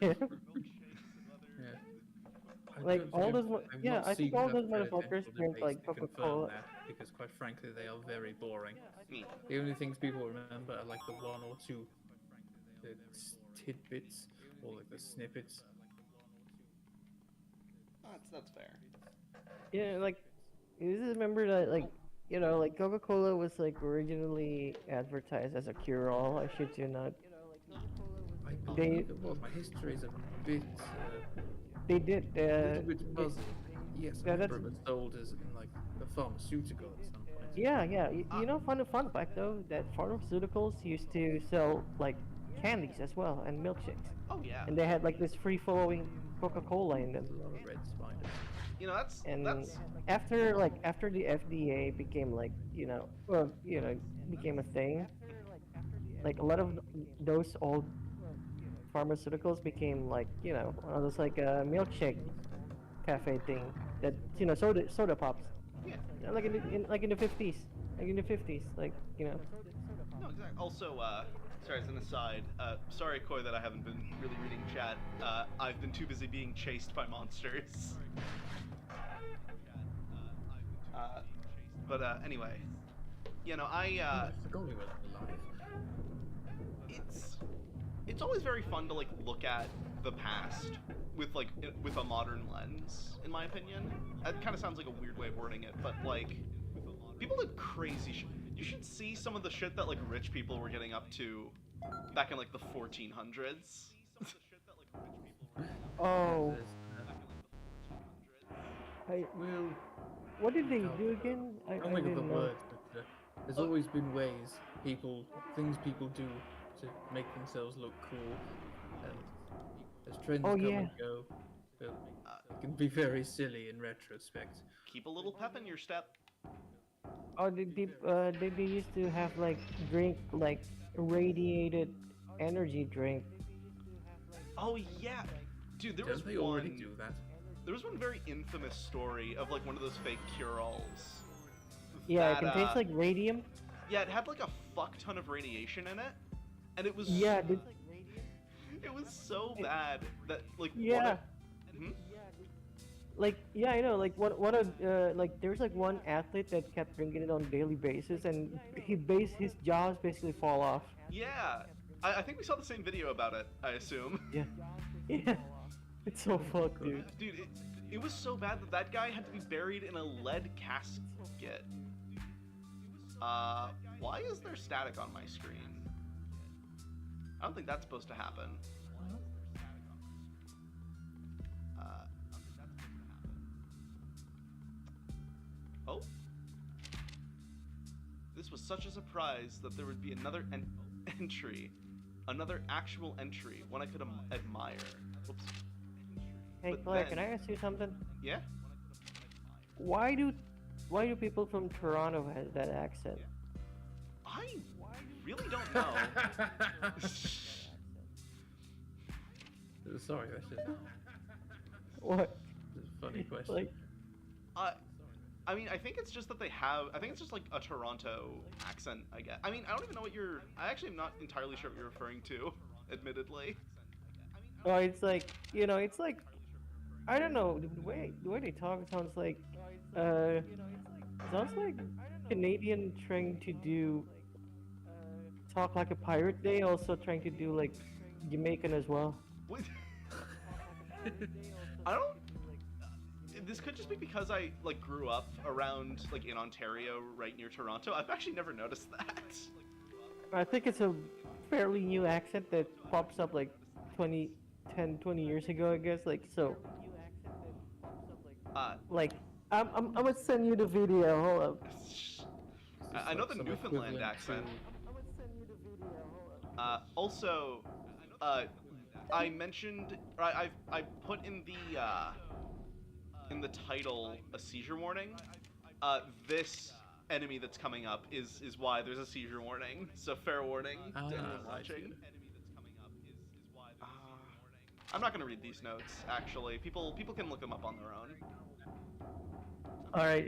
[SPEAKER 4] yeah.
[SPEAKER 5] Yeah. I
[SPEAKER 4] Like,
[SPEAKER 5] don't
[SPEAKER 4] all
[SPEAKER 5] think
[SPEAKER 4] those
[SPEAKER 5] I've-
[SPEAKER 4] mo-
[SPEAKER 5] I've
[SPEAKER 4] yeah,
[SPEAKER 5] not
[SPEAKER 4] I think
[SPEAKER 5] seen
[SPEAKER 4] all
[SPEAKER 5] enough
[SPEAKER 4] those motherfuckers
[SPEAKER 5] presidential
[SPEAKER 4] drink,
[SPEAKER 5] debates
[SPEAKER 4] like,
[SPEAKER 5] to confirm
[SPEAKER 4] Coca-Cola.
[SPEAKER 5] that, because quite frankly they are very boring.
[SPEAKER 1] Me.
[SPEAKER 5] The only things people remember are like the one or two tidbits or like the snippets.
[SPEAKER 1] That's fair.
[SPEAKER 4] Yeah, like you just remember that, like like Coca-Cola was like originally advertised as a cure-all. I shit you not.
[SPEAKER 5] I
[SPEAKER 4] They-
[SPEAKER 5] believe it was. My history is a bit,
[SPEAKER 4] They did.
[SPEAKER 5] little bit fuzzy. Yes,
[SPEAKER 4] yeah,
[SPEAKER 5] I
[SPEAKER 4] that's-
[SPEAKER 5] remember it was sold as in like a pharmaceutical at some point.
[SPEAKER 4] Yeah, yeah. Fun fact though, that pharmaceuticals used to sell like candies as well and milkshakes,
[SPEAKER 1] Oh yeah.
[SPEAKER 4] and they had like this free-flowing Coca-Cola in them.
[SPEAKER 5] A lot of red spiders.
[SPEAKER 1] You know that's
[SPEAKER 4] And
[SPEAKER 1] that's
[SPEAKER 4] after the FDA became like became a thing, like a lot of those old pharmaceuticals became like one of those like milkshake cafe thing that soda pops.
[SPEAKER 1] yeah.
[SPEAKER 4] Like in the 50s, like
[SPEAKER 1] No, exactly. Also, sorry, as an aside, sorry, Koi, that I haven't been really reading chat. I've been too busy being chased by monsters. But anyway,
[SPEAKER 5] I forgot we were alive.
[SPEAKER 1] it's always very fun to like look at the past with a modern lens, in my opinion. That kind of sounds like a weird way of wording it, but like people did crazy shit. You should see some of the shit that like rich people were getting up to back in like the 1400s.
[SPEAKER 4] oh,
[SPEAKER 5] There's,
[SPEAKER 4] I, what did they do again?
[SPEAKER 5] I don't think of the
[SPEAKER 4] didn't know.
[SPEAKER 5] word, but there's always been ways things people do to make themselves look cool, and as trends
[SPEAKER 4] Oh,
[SPEAKER 5] come
[SPEAKER 4] yeah.
[SPEAKER 5] and go, it can be very silly in retrospect.
[SPEAKER 1] Keep a little pep in your step.
[SPEAKER 4] Oh, they used to have like drink like radiated energy drink.
[SPEAKER 1] Oh yeah, dude, there was
[SPEAKER 5] Don't they
[SPEAKER 1] one.
[SPEAKER 5] already do that?
[SPEAKER 1] There was one very infamous story of like one of those fake cure-alls.
[SPEAKER 4] Yeah,
[SPEAKER 1] that,
[SPEAKER 4] it contains like radium.
[SPEAKER 1] Yeah, it had like a fuck ton of radiation in it, and it was
[SPEAKER 4] Yeah,
[SPEAKER 1] it was so bad that like
[SPEAKER 4] Yeah.
[SPEAKER 1] Hmm?
[SPEAKER 4] Like yeah, I know. Like what a like there's like one athlete that kept drinking it on a daily basis, and his jaws basically fall off.
[SPEAKER 1] Yeah, I think we saw the same video about it. I assume.
[SPEAKER 4] Yeah, yeah. It's so fucked, dude.
[SPEAKER 1] Dude, it was so bad that that guy had to be buried in a lead casket. Why is there static on my screen? I don't think that's supposed to happen. Oh. This was such a surprise that there would be another entry. Another actual entry, one I could admire. Whoops.
[SPEAKER 4] Hey
[SPEAKER 1] But
[SPEAKER 4] Claire,
[SPEAKER 1] then-
[SPEAKER 4] can I ask you something?
[SPEAKER 1] Yeah?
[SPEAKER 4] Why do people from Toronto have that accent?
[SPEAKER 1] I really don't know.
[SPEAKER 5] Sorry, that's just
[SPEAKER 4] What?
[SPEAKER 5] a funny question.
[SPEAKER 4] Like
[SPEAKER 1] I I mean, I think it's just that they have. I think it's just like a Toronto accent. I guess. I mean, I don't even know what you're. I actually am not entirely sure what you're referring to. Admittedly.
[SPEAKER 4] Oh, it's like, it's like, I don't know, the way they talk sounds like, uh, sounds like Canadian trying to do talk like a pirate. They also trying to do like Jamaican as well.
[SPEAKER 1] What? I don't. This could just be because I like grew up around like in Ontario, right near Toronto. I've actually never noticed that.
[SPEAKER 4] I think it's a fairly new accent that pops up like 20 years ago, I guess. Like, so,
[SPEAKER 1] Uh,
[SPEAKER 4] like, I'm gonna send you the video. Hold up.
[SPEAKER 1] I know the
[SPEAKER 5] Some
[SPEAKER 1] Newfoundland
[SPEAKER 5] equivalent
[SPEAKER 1] accent.
[SPEAKER 5] to-
[SPEAKER 1] Also, I mentioned, or I put in the title a seizure warning. This enemy that's coming up is why there's a seizure warning. So fair warning to anyone
[SPEAKER 5] I
[SPEAKER 1] watching.
[SPEAKER 5] see.
[SPEAKER 1] Uh, I'm not gonna read these notes. Actually, people can look them up on their own.
[SPEAKER 4] All right.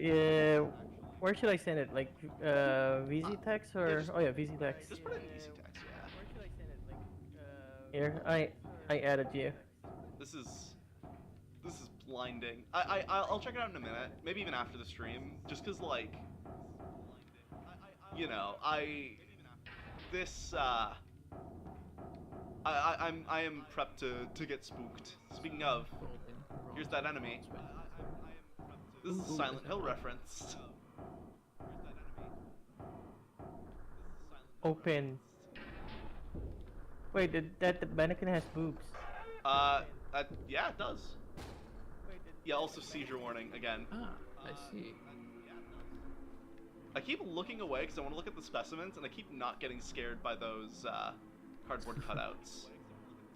[SPEAKER 4] Where should I send it? Like, VZ text or?
[SPEAKER 1] just-
[SPEAKER 4] Oh yeah, VZ text.
[SPEAKER 1] Just put it in easy text. Yeah.
[SPEAKER 4] Here, I added you.
[SPEAKER 1] This is blinding. I'll check it out in a minute. Maybe even after the stream, just cause like, you know, I am prepped to get spooked. Speaking of, here's that enemy. This is a Silent Hill reference.
[SPEAKER 4] Open. Wait, that the mannequin has boobs.
[SPEAKER 1] Yeah, it does. Yeah, also seizure warning again.
[SPEAKER 5] Ah, I see.
[SPEAKER 1] I keep looking away because I want to look at the specimens, and I keep not getting scared by those cardboard cutouts.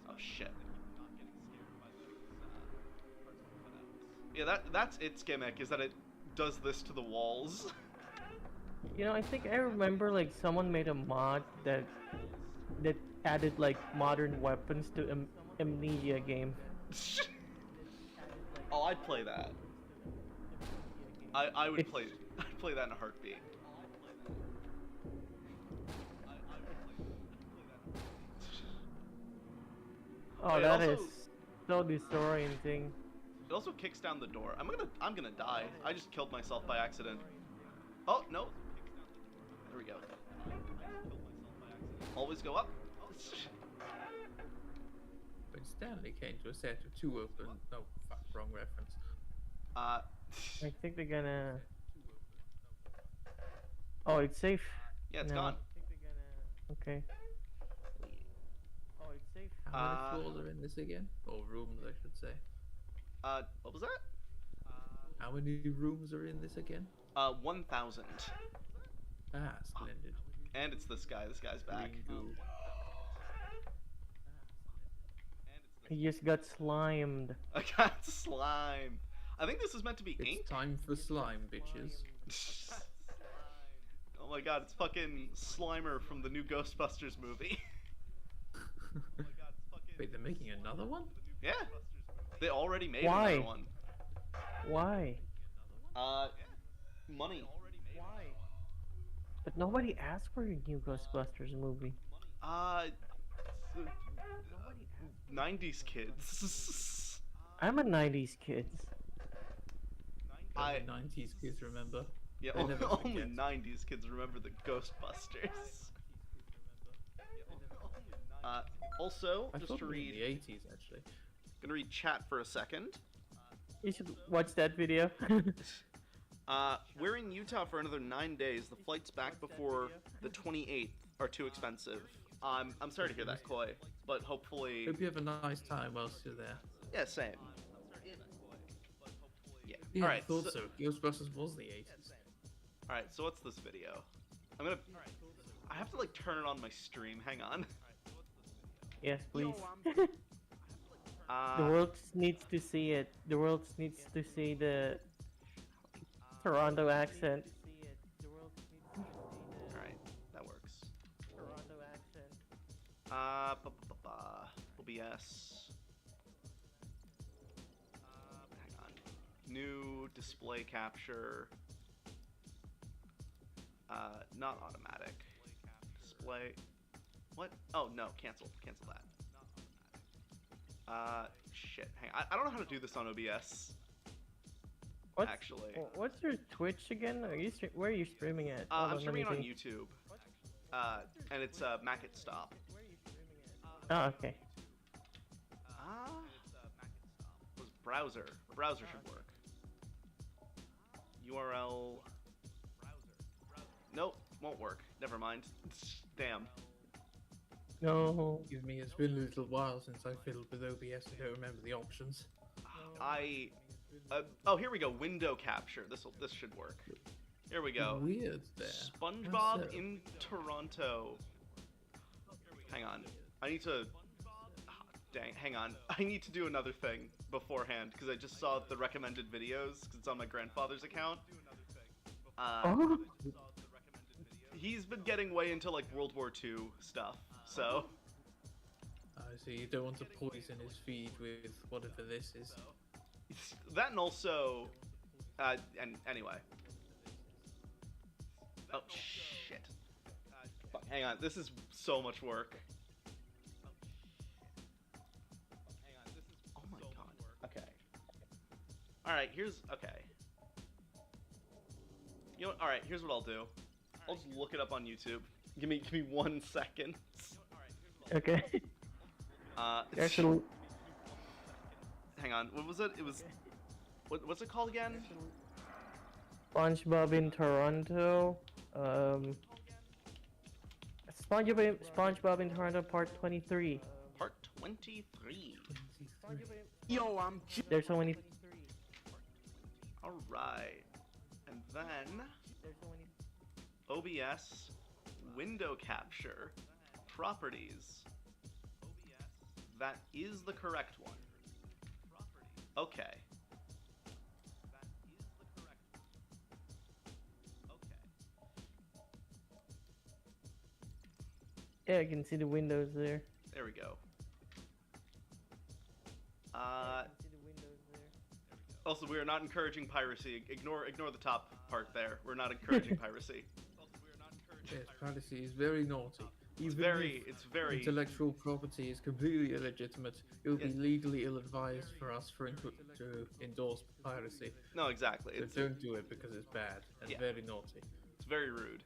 [SPEAKER 1] Oh shit. Yeah, that's its gimmick, is that it does this to the walls.
[SPEAKER 4] I think I remember like someone made a mod that added like modern weapons to Amnesia game.
[SPEAKER 1] Oh, I'd play that. I would play I'd play that in a heartbeat.
[SPEAKER 4] Oh,
[SPEAKER 1] It
[SPEAKER 4] that
[SPEAKER 1] also-
[SPEAKER 4] is so disorienting.
[SPEAKER 1] It also kicks down the door. I'm gonna die. I just killed myself by accident. Oh no. There we go. Always go up.
[SPEAKER 5] When Stanley came to a set of two open. No, fuck, wrong reference.
[SPEAKER 1] Uh,
[SPEAKER 4] I think they're gonna. Oh, it's safe.
[SPEAKER 1] yeah, it's
[SPEAKER 4] No.
[SPEAKER 1] gone.
[SPEAKER 4] Okay. Oh, it's safe.
[SPEAKER 5] How many floors are in this again? Or rooms, I should say.
[SPEAKER 1] What was that?
[SPEAKER 5] How many rooms are in this again?
[SPEAKER 1] 1,000.
[SPEAKER 5] Ah, splendid.
[SPEAKER 1] And it's this guy. This guy's back.
[SPEAKER 5] Green goo.
[SPEAKER 4] He just got slimed.
[SPEAKER 1] I got slime. I think this is meant to be ink.
[SPEAKER 5] It's time for slime, bitches.
[SPEAKER 1] Oh my god, it's fucking Slimer from the new Ghostbusters movie.
[SPEAKER 5] Wait, they're making another one?
[SPEAKER 1] Yeah. They already made
[SPEAKER 4] Why?
[SPEAKER 1] another one.
[SPEAKER 4] Why?
[SPEAKER 1] Money.
[SPEAKER 4] But nobody asked for a new Ghostbusters movie.
[SPEAKER 1] 90s kids.
[SPEAKER 4] I'm a 90s kid.
[SPEAKER 1] I-
[SPEAKER 5] 90s kids remember.
[SPEAKER 1] Yeah,
[SPEAKER 5] They never
[SPEAKER 1] only
[SPEAKER 5] forget.
[SPEAKER 1] 90s kids remember the Ghostbusters. Also,
[SPEAKER 5] I
[SPEAKER 1] just
[SPEAKER 5] thought
[SPEAKER 1] to
[SPEAKER 5] it was in
[SPEAKER 1] read,
[SPEAKER 5] the 80s actually.
[SPEAKER 1] gonna read chat for a second.
[SPEAKER 4] You should watch that video.
[SPEAKER 1] We're in Utah for another 9 days. The flights back before the 28th are too expensive. I'm sorry to hear that, Koi, but hopefully,
[SPEAKER 5] Hope you have a nice time whilst you're there.
[SPEAKER 1] yeah, same. Yeah.
[SPEAKER 5] Yeah,
[SPEAKER 1] All right.
[SPEAKER 5] I thought so. Ghostbusters was the 80s.
[SPEAKER 1] All right. So what's this video? I have to like turn it on my stream. Hang on.
[SPEAKER 4] Yes, please.
[SPEAKER 1] Uh,
[SPEAKER 4] The world needs to see it. The world needs to see the Toronto accent.
[SPEAKER 1] All right. That works.
[SPEAKER 4] Toronto accent.
[SPEAKER 1] OBS. Hang on. New display capture. Not automatic. Display. What? Oh, no, cancel. Cancel that. Shit. Hang on. I don't know how to do this on OBS.
[SPEAKER 4] What's,
[SPEAKER 1] Actually.
[SPEAKER 4] What's your Twitch again? Where are you streaming at? Hold
[SPEAKER 1] I'm
[SPEAKER 4] on, let
[SPEAKER 1] streaming
[SPEAKER 4] me
[SPEAKER 1] it on
[SPEAKER 4] see.
[SPEAKER 1] YouTube. And it's, Makitstop.
[SPEAKER 4] Oh, okay.
[SPEAKER 1] Was browser. Browser should work. URL. Nope, won't work. Never mind. Damn.
[SPEAKER 4] No.
[SPEAKER 5] Give me, it's been a little while since I fiddled with OBS. I don't remember the options. Oh, here we go. Window capture. This should work. Here we go. Weird there.
[SPEAKER 1] SpongeBob
[SPEAKER 5] How so?
[SPEAKER 1] in Toronto. Hang on. I need to. Dang. Hang on. I need to do another thing beforehand because I just saw the recommended videos because it's on my grandfather's account.
[SPEAKER 4] Oh.
[SPEAKER 1] He's been getting way into like World War II stuff, so.
[SPEAKER 5] I see. You don't want to poison his feed with whatever this is.
[SPEAKER 1] That and also, and anyway. Oh shit! Fuck, hang on. This is so much work. Oh my god. Okay. All right. Okay. You know what? All right. Here's what I'll do. I'll just look it up on YouTube. Give me 1 second.
[SPEAKER 4] Okay. There's a
[SPEAKER 1] Hang on. What was it? It was. What's it called again?
[SPEAKER 4] SpongeBob in Toronto. SpongeBob in Toronto Part 23.
[SPEAKER 1] Part 23.
[SPEAKER 6] Yo, I'm
[SPEAKER 4] There's so many.
[SPEAKER 1] All right. And then OBS window capture properties. That is the correct one. Okay.
[SPEAKER 4] Yeah, I can see the windows there.
[SPEAKER 1] There we go. Also, we are not encouraging piracy. Ignore the top part there. We're not encouraging piracy.
[SPEAKER 5] Yes, piracy is very naughty.
[SPEAKER 1] It's
[SPEAKER 5] Even
[SPEAKER 1] very
[SPEAKER 5] if intellectual property is completely illegitimate, it would be legally ill-advised for us to endorse piracy.
[SPEAKER 1] No, exactly.
[SPEAKER 5] So
[SPEAKER 1] It's
[SPEAKER 5] don't do it because it's bad and
[SPEAKER 1] Yeah.
[SPEAKER 5] very naughty.
[SPEAKER 1] very rude.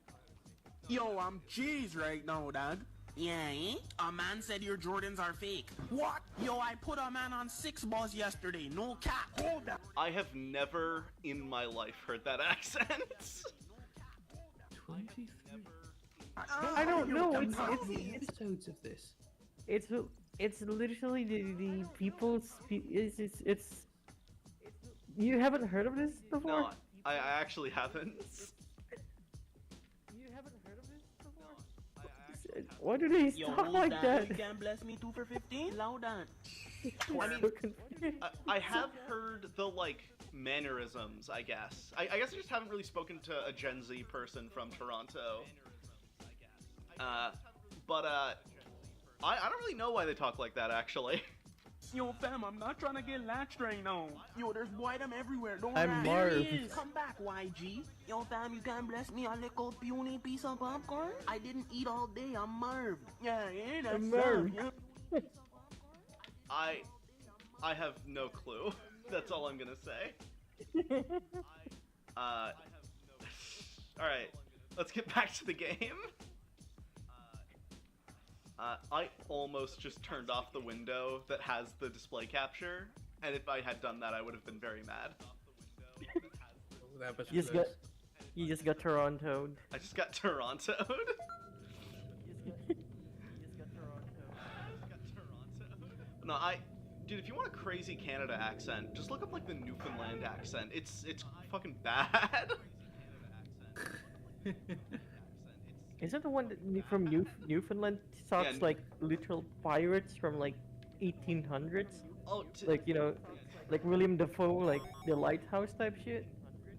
[SPEAKER 6] Yo, I'm cheese right now, dog. Yeah, eh? A man said your Jordans are fake. What? Yo, I put a man on 6 balls yesterday. No cap. Hold that.
[SPEAKER 1] I have never in my life heard that accent.
[SPEAKER 5] 23
[SPEAKER 4] I don't know. It's
[SPEAKER 5] episodes of this.
[SPEAKER 4] it's literally the people's. It's. You haven't heard of this before?
[SPEAKER 1] No, I actually haven't.
[SPEAKER 4] You haven't heard of this before? Why do they
[SPEAKER 6] Yo,
[SPEAKER 4] talk like that?
[SPEAKER 6] You can bless me 2 for 15? Loud on.
[SPEAKER 1] I have heard the like mannerisms. I guess. I guess I just haven't really spoken to a Gen Z person from Toronto. But I don't really know why they talk like that actually.
[SPEAKER 6] Yo, fam, I'm not trying to get latched right now. Yo, there's them everywhere. Don't
[SPEAKER 4] I'm
[SPEAKER 6] There he
[SPEAKER 4] Marv.
[SPEAKER 6] is. Come back, YG. Yo, fam, you can bless me a little puny piece of popcorn? I didn't eat all day. I'm Marv. Yeah, that's
[SPEAKER 4] I'm Marv.
[SPEAKER 6] Yeah.
[SPEAKER 1] I have no clue. That's all I'm gonna say. All right, let's get back to the game. I almost just turned off the window that has the display capture, and if I had done that, I would have been very mad.
[SPEAKER 5] That was
[SPEAKER 4] You just
[SPEAKER 5] close.
[SPEAKER 4] got. You just got Toronto'd.
[SPEAKER 1] I just got Toronto'd. No, dude, if you want a crazy Canada accent, just look up like the Newfoundland accent. It's fucking bad.
[SPEAKER 4] Isn't the one from Newfoundland talks
[SPEAKER 1] Yeah,
[SPEAKER 4] like literal pirates from like 1800s?
[SPEAKER 1] Oh,
[SPEAKER 4] Like, you know, like William Dafoe, like the lighthouse type shit?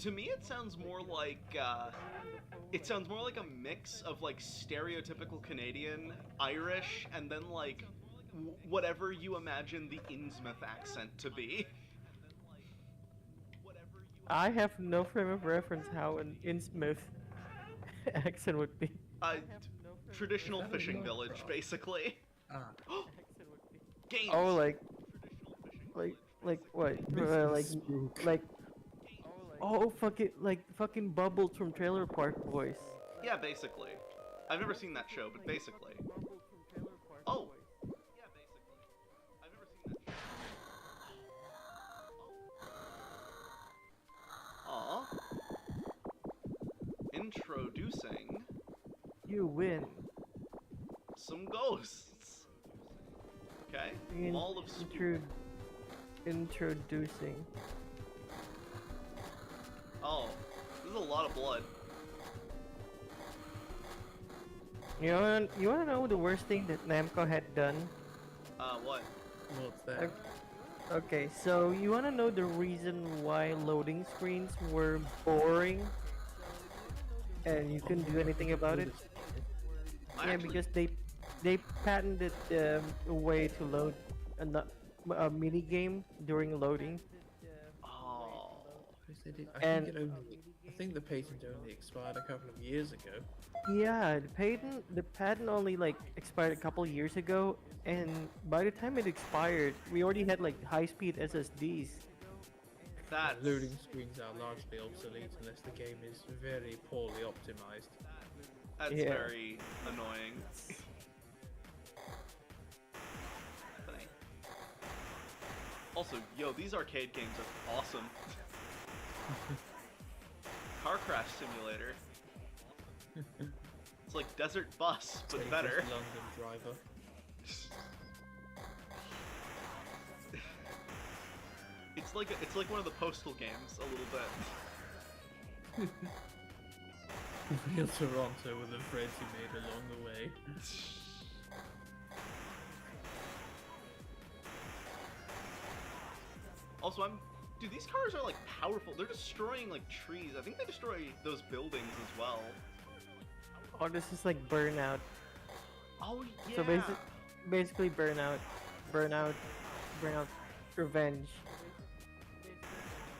[SPEAKER 1] to me it sounds more like a mix of like stereotypical Canadian, Irish, and then like whatever you imagine the Innsmouth accent to be.
[SPEAKER 4] I have no frame of reference how in Innsmouth. accent would be?
[SPEAKER 1] A traditional fishing village, basically.
[SPEAKER 5] Ah,
[SPEAKER 1] Games.
[SPEAKER 4] Oh, like what? Like
[SPEAKER 5] spook.
[SPEAKER 4] like oh fuck it, like fucking Bubbles from Trailer Park Boys.
[SPEAKER 1] Yeah, basically. I've never seen that show, but basically. Oh. Yeah, basically. I've never seen that show. Aw. Introducing
[SPEAKER 4] You win.
[SPEAKER 1] some ghosts. Okay.
[SPEAKER 4] In-
[SPEAKER 1] Mall of Spook.
[SPEAKER 4] Introducing.
[SPEAKER 1] Oh, this is a lot of blood.
[SPEAKER 4] You wanna know the worst thing that Namco had done?
[SPEAKER 1] What?
[SPEAKER 5] What's that?
[SPEAKER 4] Okay, so you wanna know the reason why loading screens were boring? And you couldn't do anything about it? Yeah, because they patented a way to load a mini game during loading.
[SPEAKER 1] Oh.
[SPEAKER 5] Yes, they did.
[SPEAKER 4] And-
[SPEAKER 5] I think the patent only expired a couple of years ago.
[SPEAKER 4] Yeah, the patent only like expired a couple years ago, and by the time it expired, we already had like high-speed SSDs.
[SPEAKER 1] That's
[SPEAKER 5] Loading screens are largely obsolete unless the game is very poorly optimized.
[SPEAKER 1] That's
[SPEAKER 4] Yeah.
[SPEAKER 1] very annoying. Funny. Also, yo, these arcade games are awesome. Car crash simulator. It's like Desert Bus, but
[SPEAKER 5] Safest
[SPEAKER 1] better.
[SPEAKER 5] London driver.
[SPEAKER 1] It's like one of the Postal games a little bit.
[SPEAKER 5] Real Toronto with the friends you made along the way.
[SPEAKER 1] Also, dude, these cars are like powerful. They're destroying like trees. I think they destroy those buildings as well.
[SPEAKER 4] Oh, this is like Burnout.
[SPEAKER 1] Oh yeah.
[SPEAKER 4] So basically Burnout Revenge.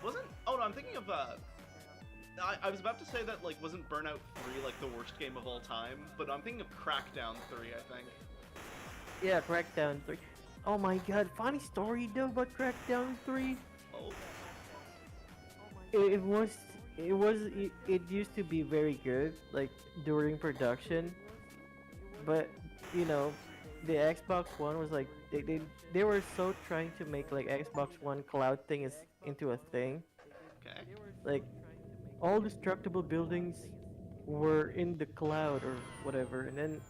[SPEAKER 1] Wasn't? Oh no, I'm thinking of I was about to say that like wasn't Burnout 3 like the worst game of all time, but I'm thinking of Crackdown 3. I think.
[SPEAKER 4] Yeah, Crackdown 3. Oh my god, funny story though about Crackdown 3.
[SPEAKER 1] Oh.
[SPEAKER 4] It used to be very good, like during production, but you know, the Xbox One was like they were so trying to make like Xbox One cloud thing into a thing.
[SPEAKER 1] Okay.
[SPEAKER 4] Like all destructible buildings were in the cloud or whatever, and then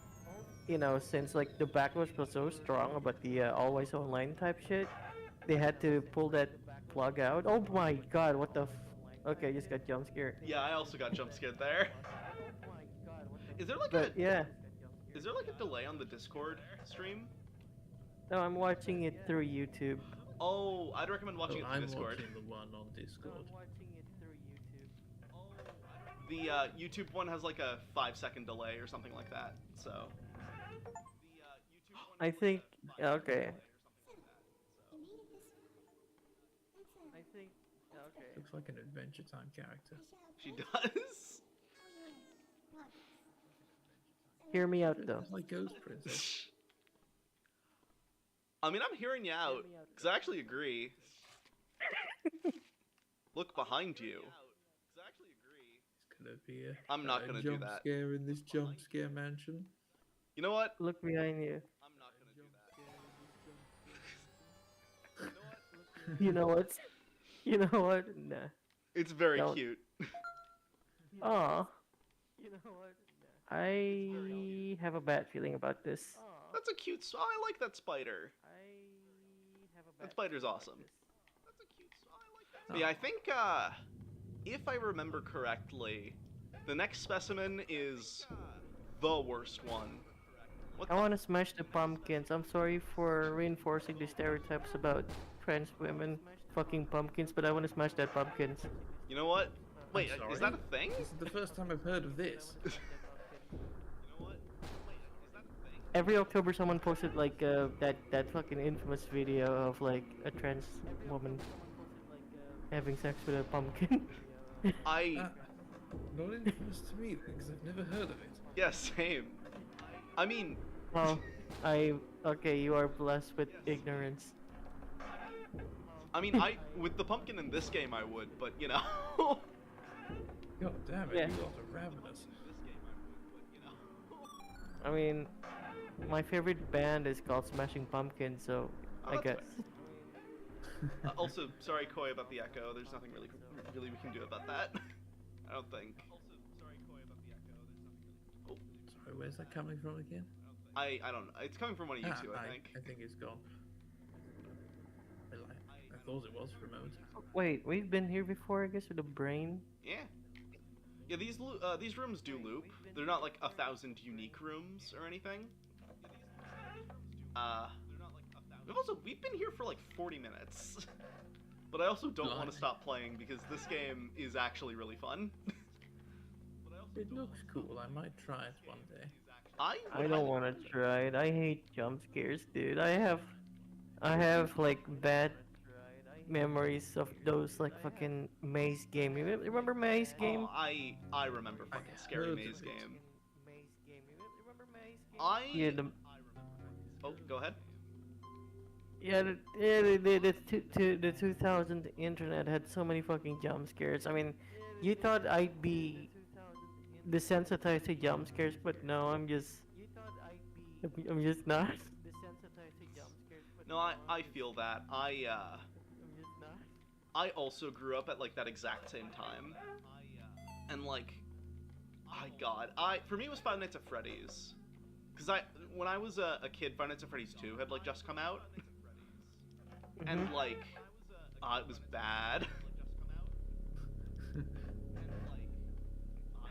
[SPEAKER 4] you know, since like the backlash was so strong about the always online type shit, they had to pull that plug out. Oh my god, what the okay, I just got jump scared.
[SPEAKER 1] Yeah, I also got jump scared there. Is there like
[SPEAKER 4] But yeah,
[SPEAKER 1] is there like a delay on the Discord stream?
[SPEAKER 4] no, I'm watching it through YouTube.
[SPEAKER 1] Oh, I'd recommend watching it
[SPEAKER 5] Oh,
[SPEAKER 1] through
[SPEAKER 5] I'm
[SPEAKER 1] Discord.
[SPEAKER 5] watching the one on Discord.
[SPEAKER 1] The YouTube one has like a 5-second delay or something like that. So.
[SPEAKER 4] I think okay.
[SPEAKER 2] You made it this far. That's
[SPEAKER 4] I think okay.
[SPEAKER 5] Looks like an Adventure Time character.
[SPEAKER 1] She does.
[SPEAKER 2] Oh yeah, progress.
[SPEAKER 4] Hear me out though.
[SPEAKER 5] It's like Ghost Princess.
[SPEAKER 1] I mean, I'm hearing you out because I actually agree. Look behind you.
[SPEAKER 5] It's gonna be a
[SPEAKER 1] I'm not gonna do
[SPEAKER 5] jump
[SPEAKER 1] that.
[SPEAKER 5] scare in this jump scare mansion.
[SPEAKER 1] You know what?
[SPEAKER 4] Look behind you.
[SPEAKER 1] I'm not gonna do that.
[SPEAKER 4] You know what? You know what? Nah.
[SPEAKER 1] It's very
[SPEAKER 4] Don't.
[SPEAKER 1] cute.
[SPEAKER 4] Aw. You know what? I have a bad feeling about this.
[SPEAKER 1] That's a cute. I like that spider. That spider's awesome. That's a cute. I like that. Yeah, I think if I remember correctly, the next specimen is the worst one. What
[SPEAKER 4] I
[SPEAKER 1] the?
[SPEAKER 4] want to smash the pumpkins. I'm sorry for reinforcing the stereotypes about trans women fucking pumpkins, but I want to smash that pumpkins.
[SPEAKER 1] You know what? Wait,
[SPEAKER 5] sorry?
[SPEAKER 1] is that a thing?
[SPEAKER 5] This is the first time I've heard of this.
[SPEAKER 4] Every October, someone posted like that fucking infamous video of like a trans woman having sex with a pumpkin.
[SPEAKER 1] I
[SPEAKER 5] Not interest to me, because I've never heard of it.
[SPEAKER 1] Yeah, same. I mean,
[SPEAKER 4] Well, okay, you are blessed with ignorance.
[SPEAKER 1] with the pumpkin in this game I would, but you know.
[SPEAKER 5] God damn it,
[SPEAKER 4] Yeah.
[SPEAKER 5] you lot are ravenous.
[SPEAKER 4] I mean, my favorite band is called Smashing Pumpkins, so
[SPEAKER 1] Oh,
[SPEAKER 4] I
[SPEAKER 1] that's
[SPEAKER 4] guess.
[SPEAKER 1] fair. Also, sorry, Koi, about the echo. There's nothing really we can do about that. I don't think. Oh,
[SPEAKER 5] Sorry, where's that coming from again?
[SPEAKER 1] I don't know. It's coming from one of you two, I think.
[SPEAKER 5] I think it's gone. I thought it was for a moment.
[SPEAKER 4] Wait, we've been here before, I guess, with the brain.
[SPEAKER 1] Yeah. Yeah, these rooms do loop. They're not like 1,000 unique rooms or anything. We've been here for like 40 minutes. But I also don't want to stop playing because this game is actually really fun.
[SPEAKER 5] It looks cool, I might try it one day.
[SPEAKER 4] I don't want to try it. I hate jump scares, dude. I have like bad memories of those like fucking maze game. You remember maze game?
[SPEAKER 1] Oh, I remember fucking scary
[SPEAKER 5] heard
[SPEAKER 1] maze
[SPEAKER 5] of it.
[SPEAKER 1] game.
[SPEAKER 4] Yeah,
[SPEAKER 1] Oh, go ahead.
[SPEAKER 4] the 2000 internet had so many fucking jump scares. I mean, you thought I'd be desensitized to jump scares, but no, I'm just not.
[SPEAKER 1] No, I feel that. I also grew up at like that exact same time. And like, my god, for me it was Five Nights at Freddy's. Cause when I was a kid, Five Nights at Freddy's 2 had like just come out. And like, it was bad.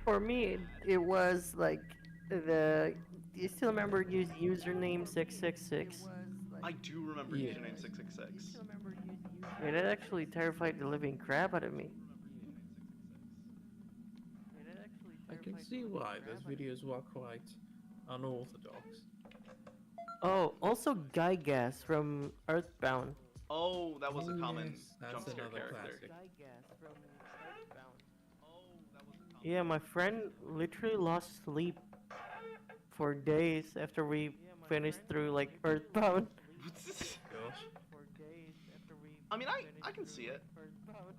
[SPEAKER 4] For me, it was like you still remember username 666?
[SPEAKER 1] I do remember username 666.
[SPEAKER 4] Man, it actually terrified the living crap out of me.
[SPEAKER 5] I can see why those videos were quite unorthodox.
[SPEAKER 4] Oh, also Gygas from Earthbound.
[SPEAKER 1] Oh, that was a common
[SPEAKER 5] yes, that's
[SPEAKER 1] jump scare
[SPEAKER 5] another
[SPEAKER 1] character.
[SPEAKER 5] classic.
[SPEAKER 4] Yeah, my friend literally lost sleep for days after we finished through like Earthbound.
[SPEAKER 5] Gosh.
[SPEAKER 1] I mean, I can see it.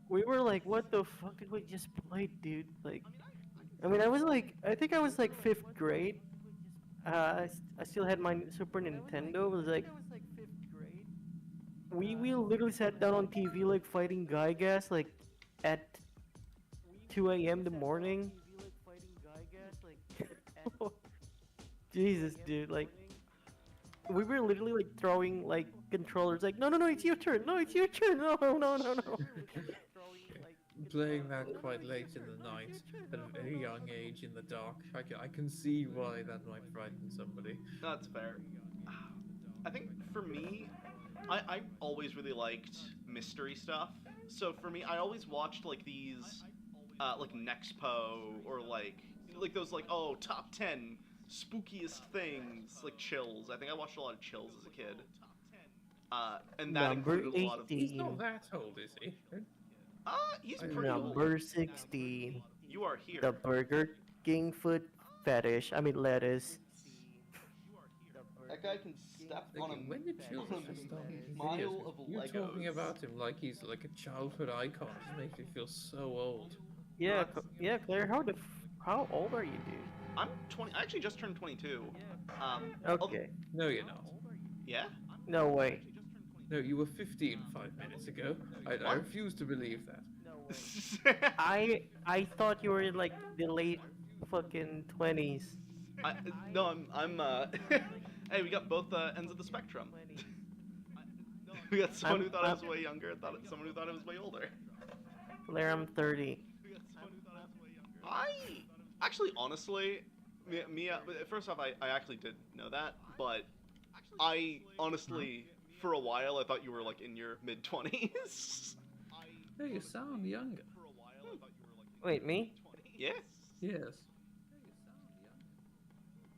[SPEAKER 4] We were like, what the fuck did we just play, dude? Like, I mean, I think I was like 5th grade. I still had my Super Nintendo. It was like, we literally sat down on TV like fighting Gygas like at 2 a.m. in the morning. Jesus, dude, like, we were literally like throwing like controllers like, no, it's your turn, no, it's your turn, no.
[SPEAKER 5] Playing that quite late in the night at a very young age in the dark, I can see why that might frighten somebody.
[SPEAKER 1] That's fair. I think for me, I always really liked mystery stuff. So for me, I always watched like these, like Nexpo or like those like, oh, top 10 spookiest things, like Chills. I think I watched a lot of Chills as a kid. And that
[SPEAKER 4] Number
[SPEAKER 1] included a lot of.
[SPEAKER 4] 18.
[SPEAKER 5] He's not that old, is he?
[SPEAKER 1] He's pretty old.
[SPEAKER 4] Number 16.
[SPEAKER 1] You are here.
[SPEAKER 4] The Burger King food fetish. I mean lettuce.
[SPEAKER 1] That guy can step on a,
[SPEAKER 5] When did Chills
[SPEAKER 1] on
[SPEAKER 5] just start making
[SPEAKER 1] mile
[SPEAKER 5] videos?
[SPEAKER 1] of
[SPEAKER 5] You're
[SPEAKER 1] Legos.
[SPEAKER 5] talking about him like he's like a childhood icon. It just makes me feel so old.
[SPEAKER 4] Yeah, Claire, how old are you, dude?
[SPEAKER 1] I'm 20. I actually just turned 22.
[SPEAKER 4] Okay.
[SPEAKER 5] No, you're not.
[SPEAKER 1] Yeah.
[SPEAKER 4] No way.
[SPEAKER 5] No, you were 15 5 minutes ago. I
[SPEAKER 1] What?
[SPEAKER 5] refuse to believe that.
[SPEAKER 4] I thought you were in like the late fucking 20s.
[SPEAKER 1] No, I'm. Hey, we got both ends of the spectrum. We got someone who thought I was way younger, someone who thought I was way older.
[SPEAKER 4] Claire, I'm 30.
[SPEAKER 1] I actually, honestly, first off, I actually did know that, but I honestly, for a while, I thought you were like in your mid-20s.
[SPEAKER 5] No, you sound younger.
[SPEAKER 4] Wait, me?
[SPEAKER 1] Yeah.
[SPEAKER 5] Yes.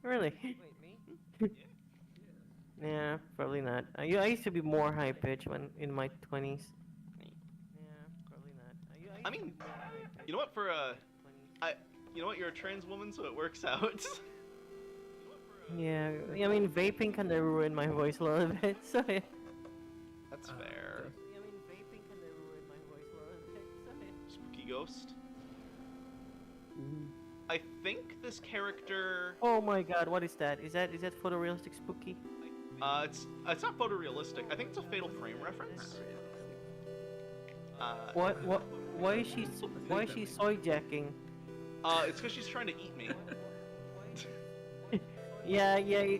[SPEAKER 4] Really? Yeah, probably not. I used to be more high pitched when in my 20s.
[SPEAKER 1] I mean, you know what? For You know what? You're a trans woman, so it works out.
[SPEAKER 4] Yeah, I mean, vaping kind of ruined my voice a little bit, so yeah.
[SPEAKER 1] That's fair.
[SPEAKER 4] I mean, vaping kind of ruined my voice a little bit, so yeah.
[SPEAKER 1] Spooky ghost.
[SPEAKER 5] Ooh.
[SPEAKER 1] I think this character.
[SPEAKER 4] Oh my god, what is that? Is that photorealistic spooky?
[SPEAKER 1] It's not photorealistic. I think it's a Fatal Frame reference.
[SPEAKER 4] What why is she soy jacking?
[SPEAKER 1] It's because she's trying to eat me.
[SPEAKER 4] Yeah, you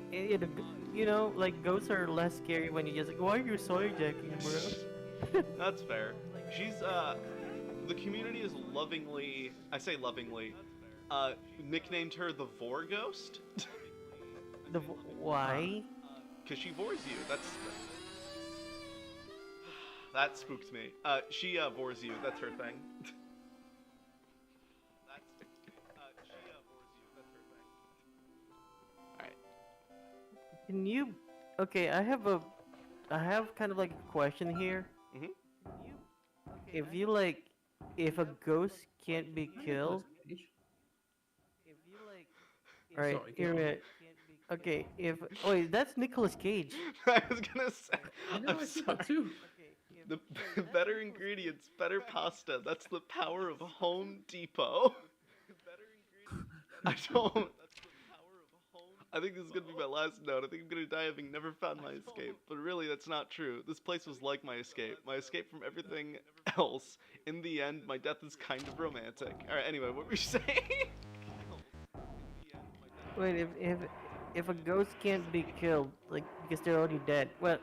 [SPEAKER 4] know, like ghosts are less scary when you just like, why are you soy jacking, bro?
[SPEAKER 1] That's fair. She's the community is lovingly, I say lovingly, nicknamed her the Vor Ghost.
[SPEAKER 4] Why?
[SPEAKER 1] Cause she vores you. That spooked me. She vores you. That's her thing. Alright.
[SPEAKER 4] Can you? Okay, I have kind of like a question here.
[SPEAKER 1] Mhm.
[SPEAKER 4] If a ghost can't be killed, alright,
[SPEAKER 5] Sorry,
[SPEAKER 4] hear
[SPEAKER 5] go on.
[SPEAKER 4] me. Okay, wait, that's Nicolas Cage.
[SPEAKER 1] I was gonna say.
[SPEAKER 5] I know,
[SPEAKER 1] I'm
[SPEAKER 5] I see
[SPEAKER 1] sorry.
[SPEAKER 5] that too.
[SPEAKER 1] The better ingredients, better pasta. That's the power of Home Depot. I don't. I think this is gonna be my last note. I think I'm gonna die having never found my escape. But really, that's not true. This place was like my escape. My escape from everything else. In the end, my death is kind of romantic. Alright, anyway, what were you saying?
[SPEAKER 4] Wait, if a ghost can't be killed, like because they're already dead. Well,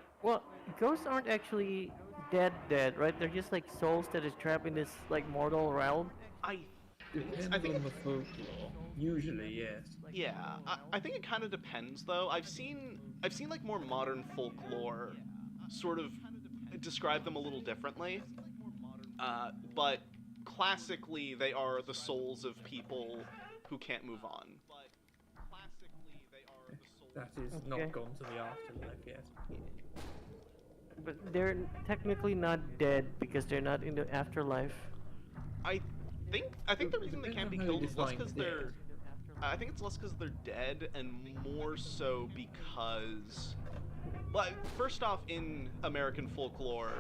[SPEAKER 4] ghosts aren't actually dead, right? They're just like souls that is trapped in this like mortal realm.
[SPEAKER 1] I
[SPEAKER 5] Depends
[SPEAKER 1] think
[SPEAKER 5] on the folklore. Usually, yes.
[SPEAKER 1] yeah, I think it kind of depends though. I've seen like more modern folklore sort of describe them a little differently. But classically they are the souls of people who can't move on.
[SPEAKER 5] That is
[SPEAKER 4] Okay.
[SPEAKER 5] not gone to the afterlife yet.
[SPEAKER 4] But they're technically not dead because they're not in the afterlife.
[SPEAKER 1] I think the reason they
[SPEAKER 5] Depends
[SPEAKER 1] can't be
[SPEAKER 5] on how you
[SPEAKER 1] killed is less
[SPEAKER 5] define
[SPEAKER 1] because
[SPEAKER 5] dead.
[SPEAKER 1] they're. I think it's less because they're dead and more so because. Well, first off, in American folklore,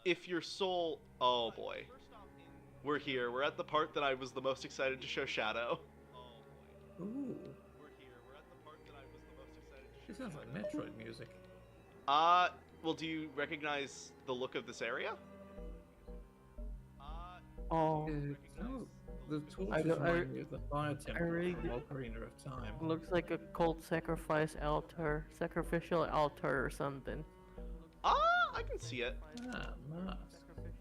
[SPEAKER 1] if your soul. Oh boy. We're here. We're at the part that I was the most excited to show Shadow.
[SPEAKER 5] Ooh. This sounds like Metroid music.
[SPEAKER 1] Well, do you recognize the look of this area?
[SPEAKER 4] Oh,
[SPEAKER 5] No, the
[SPEAKER 4] I
[SPEAKER 5] torches
[SPEAKER 4] don't- I-
[SPEAKER 5] remind me of the fire temple
[SPEAKER 4] really
[SPEAKER 5] from
[SPEAKER 4] did-
[SPEAKER 5] Ocarina of Time.
[SPEAKER 4] looks like a cult sacrificial altar or something.
[SPEAKER 1] I can see it.
[SPEAKER 5] Ah, nice.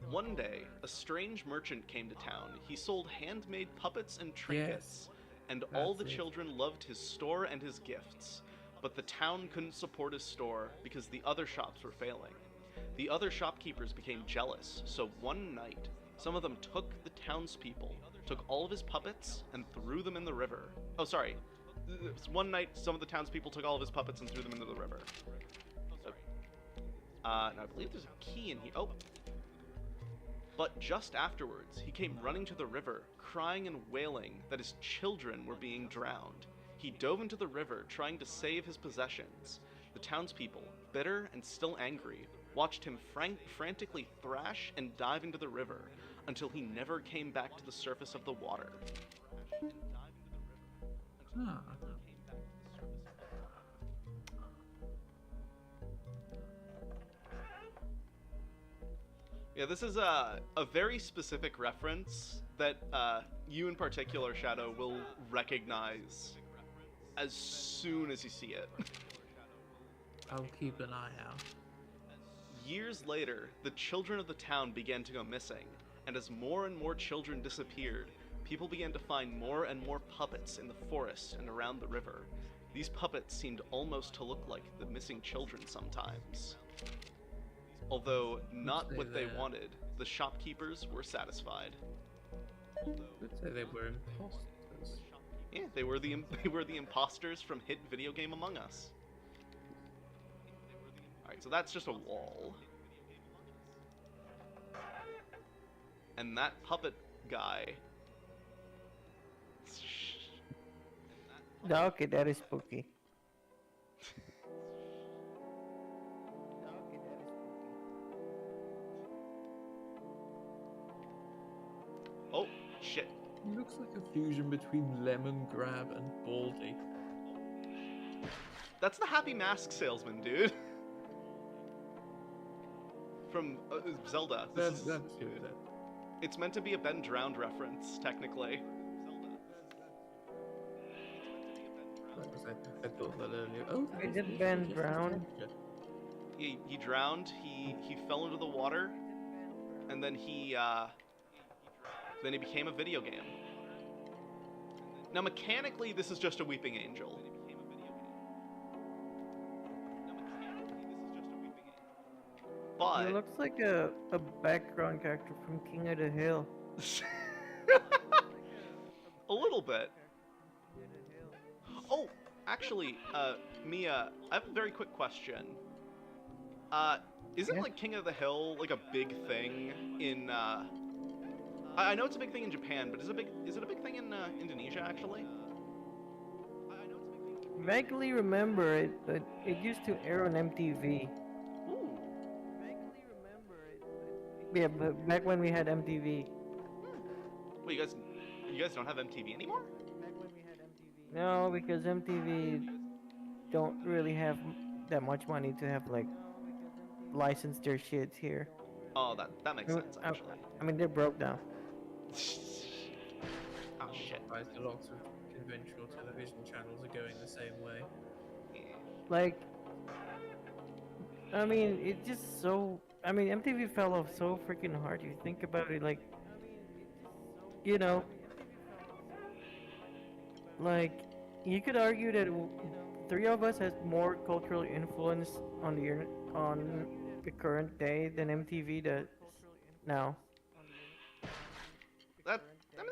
[SPEAKER 1] One day, a strange merchant came to town. He sold handmade puppets and trinkets, and all the
[SPEAKER 5] that's it.
[SPEAKER 1] children loved his store and his gifts. But the town couldn't support his store because the other shops were failing. The other shopkeepers became jealous, so one night, some of them took the townspeople, took all of his puppets, and threw them in the river. Oh, sorry. One night, some of the townspeople took all of his puppets and threw them into the river. Now I believe there's a key in here. Oh. But just afterwards, he came running to the river, crying and wailing that his children were being drowned. He dove into the river, trying to save his possessions. The townspeople, bitter and still angry, watched him frantically thrash and dive into the river until he never came back to the surface of the water.
[SPEAKER 5] Ah.
[SPEAKER 1] Yeah, this is a very specific reference that you in particular, Shadow, will recognize as soon as you see it.
[SPEAKER 5] I'll keep an eye out.
[SPEAKER 1] Years later, the children of the town began to go missing, and as more and more children disappeared, people began to find more and more puppets in the forest and around the river. These puppets seemed almost to look like the missing children sometimes. Although not
[SPEAKER 5] stay
[SPEAKER 1] what they
[SPEAKER 5] there.
[SPEAKER 1] wanted, the shopkeepers were satisfied.
[SPEAKER 5] Let's say they were imposters.
[SPEAKER 1] Yeah, they were the imposters from hit video game Among Us. Alright, so that's just a wall. And that puppet guy
[SPEAKER 4] Okay, that is spooky.
[SPEAKER 1] Oh, shit.
[SPEAKER 5] He looks like a fusion between Lemongrab and Baldy.
[SPEAKER 1] That's the Happy Mask salesman, dude. From Zelda.
[SPEAKER 5] That's who that.
[SPEAKER 1] It's meant to be a Ben Drowned reference, technically.
[SPEAKER 5] I thought that earlier. Oh,
[SPEAKER 4] Is it Ben Brown?
[SPEAKER 1] He drowned. He fell into the water, and then he became a video game. Now, mechanically, this is just a weeping angel. But
[SPEAKER 4] He looks like a background character from King of the Hill.
[SPEAKER 1] a little bit. Oh, actually, Mia, I have a very quick question. Isn't
[SPEAKER 4] Yeah?
[SPEAKER 1] like King of the Hill like a big thing in? I know it's a big thing in Japan, but is it a big thing in Indonesia actually?
[SPEAKER 4] Vaguely remember it, but it used to air on MTV.
[SPEAKER 1] Ooh.
[SPEAKER 4] Yeah, but back when we had MTV.
[SPEAKER 1] Wait, you guys don't have MTV anymore?
[SPEAKER 4] No, because MTV don't really have that much money to have like license their shit here.
[SPEAKER 1] Oh, that makes sense actually.
[SPEAKER 4] I mean, they're broke now.
[SPEAKER 1] Oh shit.
[SPEAKER 5] Surprised a lot of conventional television channels are going the same way.
[SPEAKER 4] Like, I mean, it's just so. I mean, MTV fell off so freaking hard. You think about it, like, you know, like, you could argue that three of us has more cultural influence on the current day than MTV does now.
[SPEAKER 1] That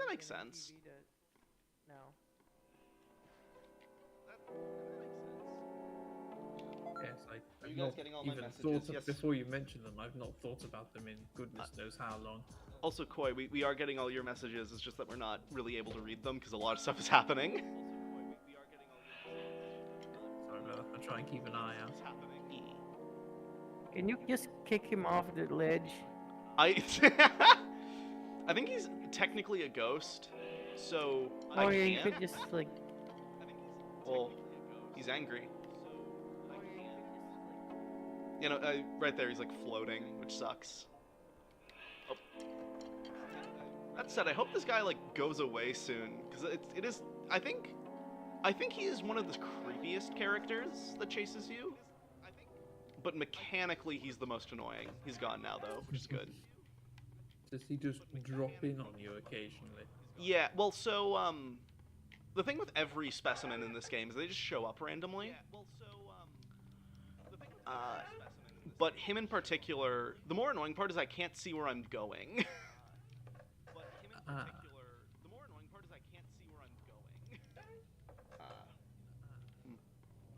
[SPEAKER 1] makes sense.
[SPEAKER 5] Yes,
[SPEAKER 1] Are you
[SPEAKER 5] I've
[SPEAKER 1] guys
[SPEAKER 5] not
[SPEAKER 1] getting all my
[SPEAKER 5] even
[SPEAKER 1] messages?
[SPEAKER 5] thought of,
[SPEAKER 1] Yes.
[SPEAKER 5] before you mentioned them. I've not thought about them in goodness knows how long.
[SPEAKER 1] Also, Koi, we are getting all your messages. It's just that we're not really able to read them because a lot of stuff is happening.
[SPEAKER 5] Sorry about that. I'll try and keep an eye out.
[SPEAKER 4] Can you just kick him off the ledge?
[SPEAKER 1] I I think he's technically a ghost, so
[SPEAKER 4] Oh
[SPEAKER 1] I
[SPEAKER 4] yeah, you
[SPEAKER 1] can't.
[SPEAKER 4] could just like.
[SPEAKER 1] Well, he's angry. You know, right there, he's like floating, which sucks. Oh. That said, I hope this guy like goes away soon, because it is. I think he is one of the creepiest characters that chases you. But mechanically, he's the most annoying. He's gone now though, which is good.
[SPEAKER 5] Does he just drop in on you occasionally?
[SPEAKER 1] Yeah. Well, so the thing with every specimen in this game is they just show up randomly. But him in particular, the more annoying part is I can't see where I'm going.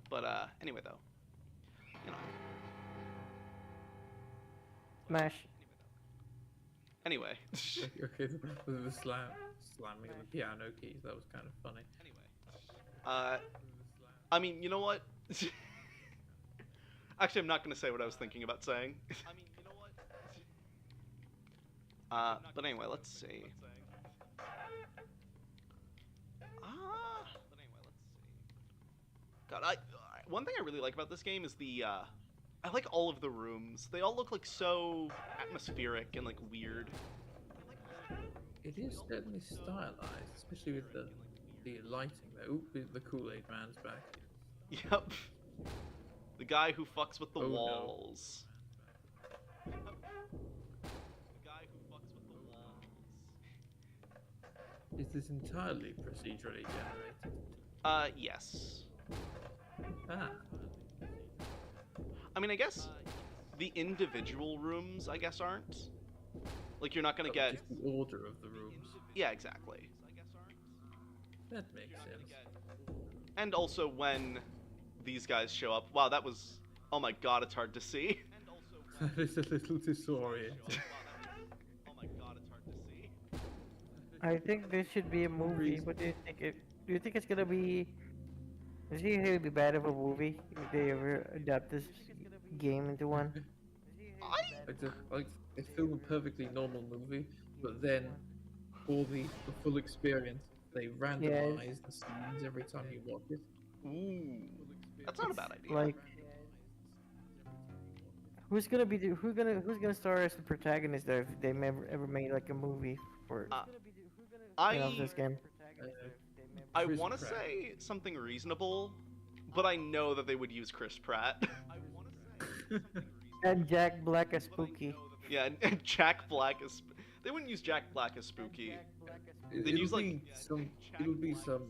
[SPEAKER 1] But anyway though, you know.
[SPEAKER 4] Smash.
[SPEAKER 1] Anyway.
[SPEAKER 5] Okay, the slamming of the piano keys, that was kind of funny.
[SPEAKER 1] I mean, you know what? Actually, I'm not going to say what I was thinking about saying. But anyway, let's see. God, one thing I really like about this game is I like all of the rooms. They all look like so atmospheric and like weird.
[SPEAKER 5] It is certainly stylized, especially with the lighting there. Ooh, the Kool-Aid man's back.
[SPEAKER 1] Yep. The guy who fucks with the
[SPEAKER 5] Oh, no.
[SPEAKER 1] walls.
[SPEAKER 5] Is this entirely procedurally generated?
[SPEAKER 1] Yes.
[SPEAKER 5] Ah,
[SPEAKER 1] I mean, I guess the individual rooms, I guess, aren't. Like, you're not gonna get...
[SPEAKER 5] just the order of the rooms.
[SPEAKER 1] Yeah, exactly.
[SPEAKER 5] That makes sense.
[SPEAKER 1] And also when these guys show up... Wow, that was... Oh my god, it's hard to see.
[SPEAKER 5] That is a little disorienting.
[SPEAKER 4] I think this should be a movie. What do you think? Do you think it's gonna be Is it gonna be bad of a movie if they ever adapt this game into one?
[SPEAKER 1] I
[SPEAKER 5] Like they film a perfectly normal movie, but then for the full experience, they
[SPEAKER 4] Yes,
[SPEAKER 5] randomize the scenes every time you watch it.
[SPEAKER 1] ooh, that's not a
[SPEAKER 4] it's
[SPEAKER 1] bad idea.
[SPEAKER 4] like who's gonna star as the protagonist there if they ever made like a movie for
[SPEAKER 1] Uh,
[SPEAKER 4] this
[SPEAKER 1] I
[SPEAKER 4] game?
[SPEAKER 5] Uh,
[SPEAKER 1] I
[SPEAKER 5] Chris
[SPEAKER 1] want to
[SPEAKER 5] Pratt.
[SPEAKER 1] say something reasonable, but I know that they would use Chris Pratt.
[SPEAKER 4] And Jack Black as Spooky.
[SPEAKER 1] Yeah, and Jack Black is. They wouldn't use Jack Black as Spooky. They'd use like.
[SPEAKER 5] It'll be some.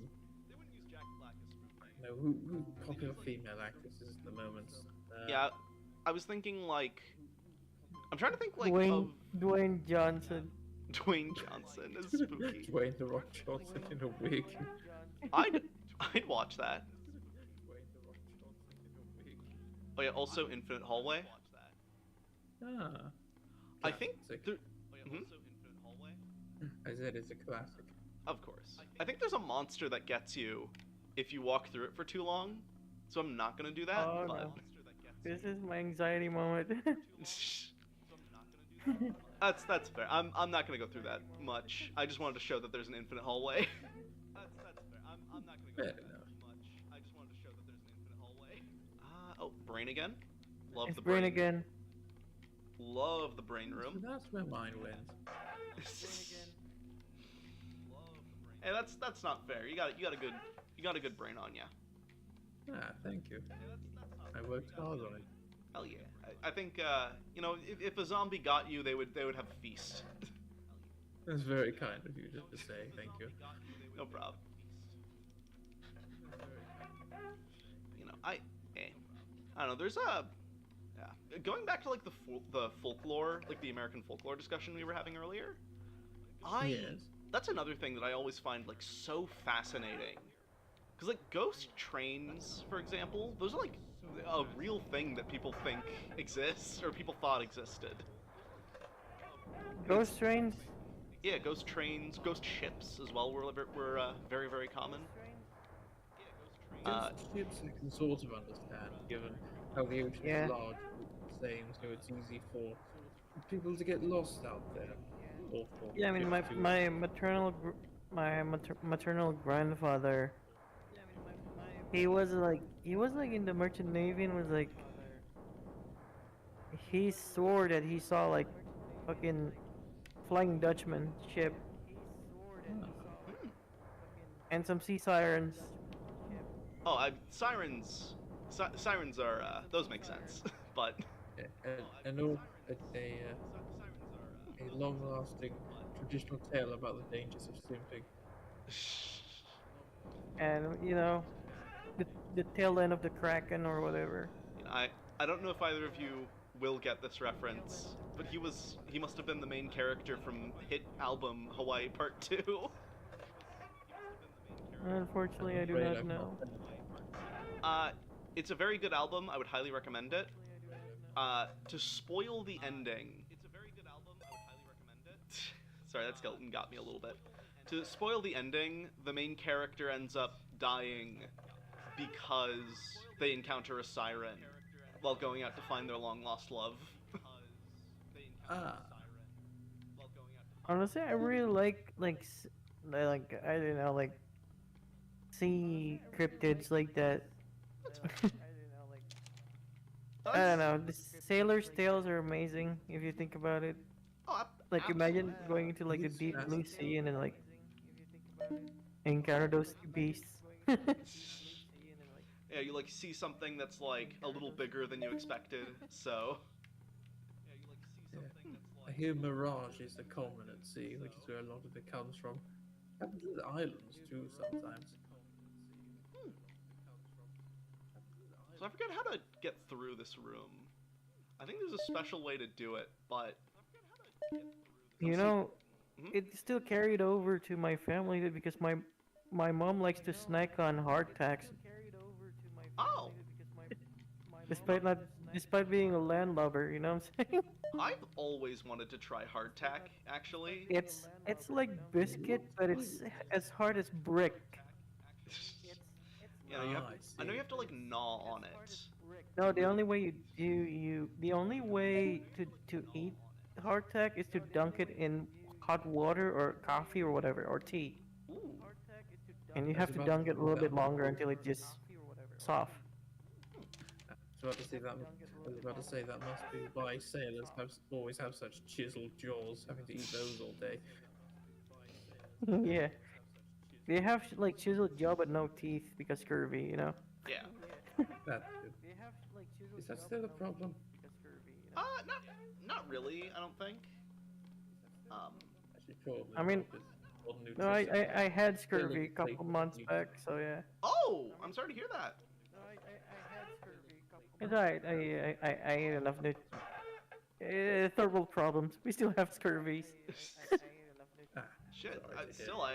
[SPEAKER 5] You know, who popular female actresses at the moment?
[SPEAKER 1] Yeah, I was thinking like. I'm trying to think like
[SPEAKER 4] Dwayne Johnson.
[SPEAKER 1] Dwayne Johnson as Spooky.
[SPEAKER 5] Dwayne the Rock Johnson in a wig.
[SPEAKER 1] I'd watch that. Oh yeah, also Infinite Hallway.
[SPEAKER 5] Ah,
[SPEAKER 1] I think
[SPEAKER 5] classic.
[SPEAKER 1] there. Mhm.
[SPEAKER 5] I said it's a classic.
[SPEAKER 1] Of course. I think there's a monster that gets you if you walk through it for too long. So I'm not gonna do that.
[SPEAKER 4] Oh,
[SPEAKER 1] but...
[SPEAKER 4] no. This is my anxiety moment.
[SPEAKER 1] That's fair. I'm not gonna go through that much. I just wanted to show that there's an infinite hallway. That's fair. I'm not gonna go
[SPEAKER 5] Fair
[SPEAKER 1] through that
[SPEAKER 5] enough.
[SPEAKER 1] much. I just wanted to show that there's an infinite hallway. Oh, brain again. Love
[SPEAKER 4] It's
[SPEAKER 1] the
[SPEAKER 4] brain again.
[SPEAKER 1] Love the brain
[SPEAKER 5] So
[SPEAKER 1] room.
[SPEAKER 5] that's where mine went.
[SPEAKER 1] Hey, that's not fair. You got a good brain on ya.
[SPEAKER 5] Ah, thank you. I worked hard on it.
[SPEAKER 1] Hell yeah. I think you know if a zombie got you, they would have a feast.
[SPEAKER 5] That's very kind of you just to say thank you.
[SPEAKER 1] No problem. You know I don't know. There's a going back to like the folklore, like the American folklore discussion we were having earlier.
[SPEAKER 5] Yes.
[SPEAKER 1] That's another thing that I always find like so fascinating. Cause like ghost trains, for example, those are like a real thing that people think exists or people thought existed.
[SPEAKER 4] Ghost trains.
[SPEAKER 1] Yeah, ghost trains, ghost ships as well were very very common.
[SPEAKER 5] Ships I can sort of understand, given how the ocean
[SPEAKER 4] Yeah.
[SPEAKER 5] is large, same, so it's easy for people to get lost out there. Or for
[SPEAKER 4] Yeah, I mean
[SPEAKER 5] ships to-
[SPEAKER 4] my maternal grandfather. He was like in the merchant navy and was like he swore that he saw like fucking Flying Dutchman ship and some sea sirens.
[SPEAKER 1] Oh, sirens. Sirens are those make sense, but
[SPEAKER 5] and all a long-lasting traditional tale about the dangers of simping.
[SPEAKER 4] And you know, the tail end of the Kraken or whatever.
[SPEAKER 1] I don't know if either of you will get this reference, but he must have been the main character from hit album Hawaii Part 2.
[SPEAKER 4] Unfortunately, I do
[SPEAKER 5] Afraid
[SPEAKER 4] not
[SPEAKER 5] I'm
[SPEAKER 4] know.
[SPEAKER 1] It's a very good album. I would highly recommend it. To spoil the ending. Sorry, that skeleton got me a little bit. To spoil the ending, the main character ends up dying because they encounter a siren while going out to find their long lost love.
[SPEAKER 5] Ah,
[SPEAKER 4] Honestly, I really like I don't know like sea cryptids like that. I don't know. The sailors' tales are amazing if you think about it.
[SPEAKER 1] Oh,
[SPEAKER 4] Like imagine
[SPEAKER 1] absolutely.
[SPEAKER 4] going into like the deep blue sea and then like encounter those beasts.
[SPEAKER 1] Yeah, you like see something that's like a little bigger than you expected. So
[SPEAKER 5] yeah. I hear mirage is the common at sea, which is where a lot of it comes from. Happens to the islands too sometimes.
[SPEAKER 1] So I forget how to get through this room. I think there's a special way to do it, but
[SPEAKER 4] You know,
[SPEAKER 1] Mhm.
[SPEAKER 4] it still carried over to my family because my mom likes to snack on hardtacks
[SPEAKER 1] oh,
[SPEAKER 4] despite being a landlubber. You know what I'm saying?
[SPEAKER 1] I've always wanted to try hardtack. Actually,
[SPEAKER 4] It's like biscuit, but it's as hard as brick.
[SPEAKER 1] You know,
[SPEAKER 5] I
[SPEAKER 1] I know
[SPEAKER 5] see.
[SPEAKER 1] you have to like gnaw on it.
[SPEAKER 4] No, the only way the only way to eat hardtack is to dunk it in hot water or coffee or whatever or tea,
[SPEAKER 1] Ooh.
[SPEAKER 4] and you
[SPEAKER 5] I was
[SPEAKER 4] have to
[SPEAKER 5] about to
[SPEAKER 4] dunk it a
[SPEAKER 5] say
[SPEAKER 4] little
[SPEAKER 5] that.
[SPEAKER 4] bit longer until it just soft.
[SPEAKER 5] I was about to say that. I was about to say that must be why sailors always have such chiseled jaws, having to eat those all day.
[SPEAKER 4] Yeah, they have like chiseled jaw but no teeth because scurvy, you know.
[SPEAKER 1] Yeah.
[SPEAKER 5] That too. Is that still a problem?
[SPEAKER 1] Not really. I don't think.
[SPEAKER 5] I should probably
[SPEAKER 4] I mean,
[SPEAKER 5] know, 'cause modern
[SPEAKER 4] no,
[SPEAKER 5] nutrition
[SPEAKER 4] I had
[SPEAKER 5] still
[SPEAKER 4] scurvy a
[SPEAKER 5] isn't safe
[SPEAKER 4] couple
[SPEAKER 5] for
[SPEAKER 4] months
[SPEAKER 5] humans.
[SPEAKER 4] back, so yeah.
[SPEAKER 1] Oh, I'm sorry to hear that.
[SPEAKER 4] It's alright. I ate enough third world problems. We still have scurvies.
[SPEAKER 5] Ah,
[SPEAKER 1] Shit.
[SPEAKER 5] sorry to hear.
[SPEAKER 1] Still,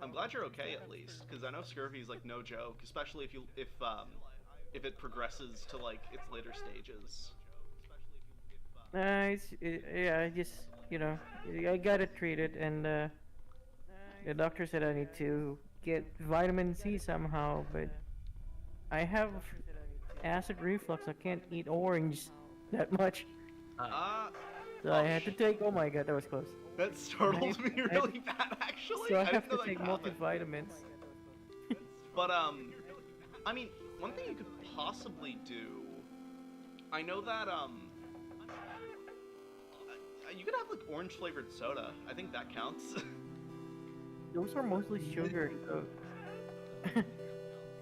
[SPEAKER 1] I'm glad you're okay at least, because I know scurvy is like no joke, especially if it progresses to like its later stages.
[SPEAKER 4] Yeah, I just, you know, I got it treated, and the doctor said I need to get vitamin C somehow, but I have acid reflux. I can't eat orange that much,
[SPEAKER 1] Uh,
[SPEAKER 4] so I had to take. Oh my god, that was close.
[SPEAKER 1] that startled me
[SPEAKER 4] I-
[SPEAKER 1] really bad, actually.
[SPEAKER 4] So I
[SPEAKER 1] I
[SPEAKER 4] have
[SPEAKER 1] didn't know
[SPEAKER 4] to
[SPEAKER 1] that
[SPEAKER 4] take
[SPEAKER 1] could happen.
[SPEAKER 4] multivitamins.
[SPEAKER 1] But I mean, one thing you could possibly do. I know that you could have like orange flavored soda. I think that counts.
[SPEAKER 4] Those are mostly sugar, so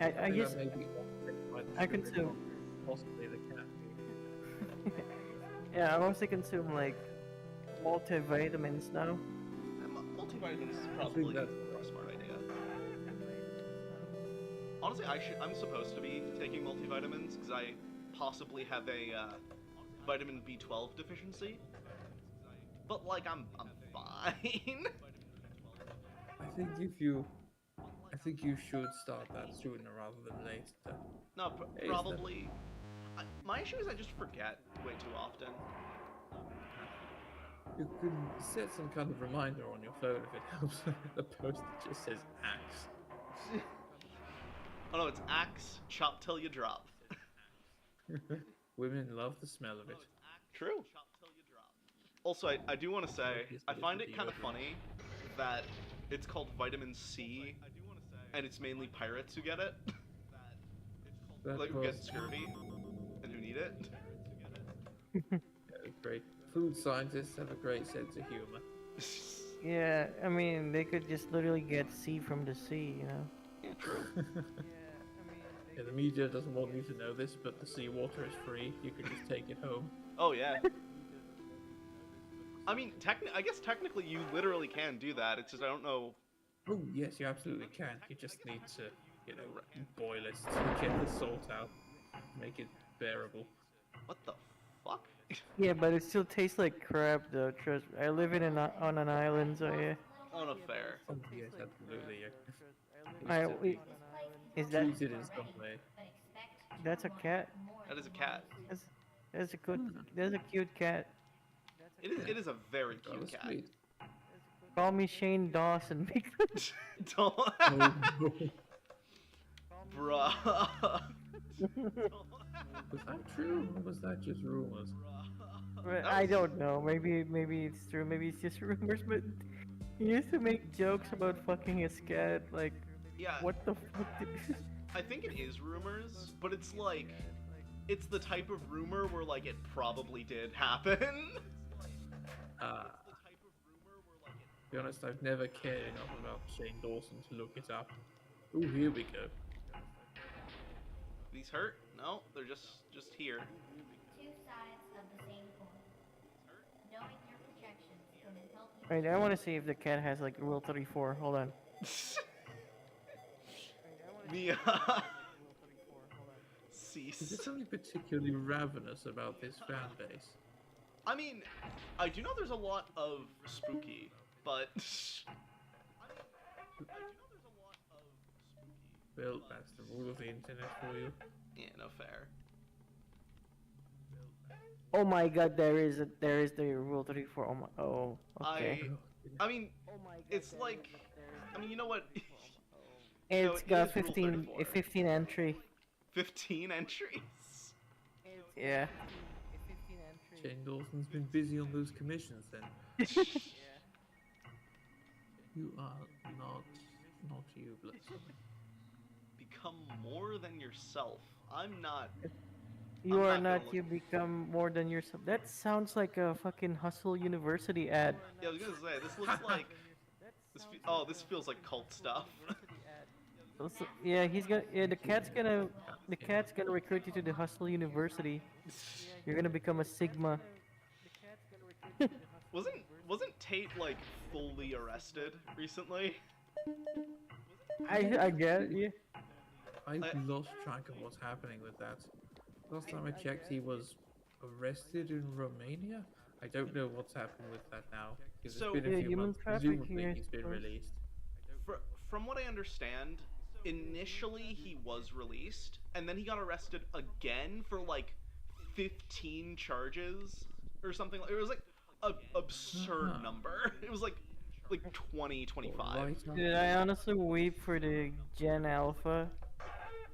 [SPEAKER 4] I
[SPEAKER 5] think
[SPEAKER 4] just
[SPEAKER 5] that may be offset by the
[SPEAKER 4] I
[SPEAKER 5] sugar
[SPEAKER 4] consume.
[SPEAKER 5] possibly the caffeine.
[SPEAKER 4] Yeah, I mostly consume like multivitamins now.
[SPEAKER 1] Multivitamins is
[SPEAKER 5] I
[SPEAKER 1] probably
[SPEAKER 5] think that's
[SPEAKER 1] a smart idea. Honestly, I'm supposed to be taking multivitamins because I possibly have a vitamin B12 deficiency. But like I'm fine.
[SPEAKER 5] I think you should start that sooner rather than later.
[SPEAKER 1] No,
[SPEAKER 5] Is that-
[SPEAKER 1] probably. My issue is I just forget way too often.
[SPEAKER 5] You can set some kind of reminder on your phone if it helps. The post that just says axe.
[SPEAKER 1] Oh no, it's Axe chop till you drop.
[SPEAKER 5] Women love the smell of it.
[SPEAKER 1] True. Also, I do want to say, I find it kind of funny that it's called vitamin C, and it's mainly pirates who get it.
[SPEAKER 5] That
[SPEAKER 1] Like, who get
[SPEAKER 5] was
[SPEAKER 1] scurvy, and who need it.
[SPEAKER 5] great. Food scientists have a great sense of humor.
[SPEAKER 4] Yeah, I mean they could just literally get C from the sea, you know.
[SPEAKER 1] Yeah, true.
[SPEAKER 5] Yeah, the media doesn't want you to know this, but the seawater is free. You can just take it home.
[SPEAKER 1] Oh, yeah. I mean, I guess technically you literally can do that, it's just I don't know.
[SPEAKER 5] Oh yes, you absolutely can. You just need to, you know, boil it to get the salt out, make it bearable.
[SPEAKER 1] What the fuck?
[SPEAKER 4] Yeah, but it still tastes like crap though. Trust me. I live on an island, so yeah.
[SPEAKER 1] Oh, no, fair.
[SPEAKER 5] Oh, yes, absolutely.
[SPEAKER 4] Is that
[SPEAKER 5] Treat it in some way.
[SPEAKER 4] that's a cat?
[SPEAKER 1] That is a cat.
[SPEAKER 4] That's a good. That's a cute cat.
[SPEAKER 1] It is a very
[SPEAKER 5] Oh,
[SPEAKER 1] cute cat.
[SPEAKER 5] sweet.
[SPEAKER 4] Call me Shane Dawson because
[SPEAKER 1] Don't.
[SPEAKER 5] Oh, no.
[SPEAKER 1] Bruh.
[SPEAKER 5] Was that true, or was that just rumors?
[SPEAKER 4] I don't know. Maybe it's true. Maybe it's just rumors. But he used to make jokes about fucking his cat. Like,
[SPEAKER 1] Yeah,
[SPEAKER 4] what the fuck?
[SPEAKER 1] I think it is rumors, but it's like, it's the type of rumor where like it probably did happen.
[SPEAKER 5] To be honest, I've never cared enough about Shane Dawson to look it up. Oh, here we go.
[SPEAKER 1] These hurt? No, they're just here.
[SPEAKER 2] Two sides of the same coin. Knowing your projections can help you.
[SPEAKER 4] Right, I want to see if the cat has like Rule 34. Hold on.
[SPEAKER 1] The
[SPEAKER 5] Is
[SPEAKER 1] cease.
[SPEAKER 5] there something particularly ravenous about this fan base?
[SPEAKER 1] I mean, I do know there's a lot of spooky, but
[SPEAKER 5] Well, that's the rule of the internet for you.
[SPEAKER 1] yeah, no fair.
[SPEAKER 4] Oh my God, there is the Rule 34. Oh my. Oh. Okay.
[SPEAKER 1] I mean, it's like, I mean, you know what?
[SPEAKER 4] It's
[SPEAKER 1] it
[SPEAKER 4] got
[SPEAKER 1] is Rule
[SPEAKER 4] 15
[SPEAKER 1] 34.
[SPEAKER 4] a 15 entry.
[SPEAKER 1] 15 entries.
[SPEAKER 4] Yeah.
[SPEAKER 5] Jane Dawson's been busy on those commissions then. You are not you, Blitzen.
[SPEAKER 1] Become more than yourself. I'm not.
[SPEAKER 4] You
[SPEAKER 1] I'm
[SPEAKER 4] are
[SPEAKER 1] not gonna
[SPEAKER 4] not
[SPEAKER 1] look.
[SPEAKER 4] you become more than yourself. That sounds like a fucking Hustle University ad.
[SPEAKER 1] Yeah, I was gonna say this looks like. This feels like cult stuff.
[SPEAKER 4] Yeah, the cat's gonna recruit you to the Hustle University. You're gonna become a Sigma.
[SPEAKER 1] Wasn't Tate like fully arrested recently?
[SPEAKER 4] I get yeah.
[SPEAKER 5] I've
[SPEAKER 1] I-
[SPEAKER 5] lost track of what's happening with that. Last time I checked, he was arrested in Romania. I don't know what's happened with that now. Because
[SPEAKER 1] So-
[SPEAKER 5] it's been
[SPEAKER 4] Yeah,
[SPEAKER 5] a few
[SPEAKER 4] human
[SPEAKER 5] months.
[SPEAKER 4] trafficking,
[SPEAKER 5] Presumably,
[SPEAKER 4] I
[SPEAKER 5] he's been
[SPEAKER 4] suppose.
[SPEAKER 5] released.
[SPEAKER 1] From what I understand, initially he was released, and then he got arrested again for like 15 charges or something. It was like an absurd
[SPEAKER 5] Uh-huh.
[SPEAKER 1] number. It was like 20, 25.
[SPEAKER 5] Right on.
[SPEAKER 4] Dude, I honestly weep for the Gen Alpha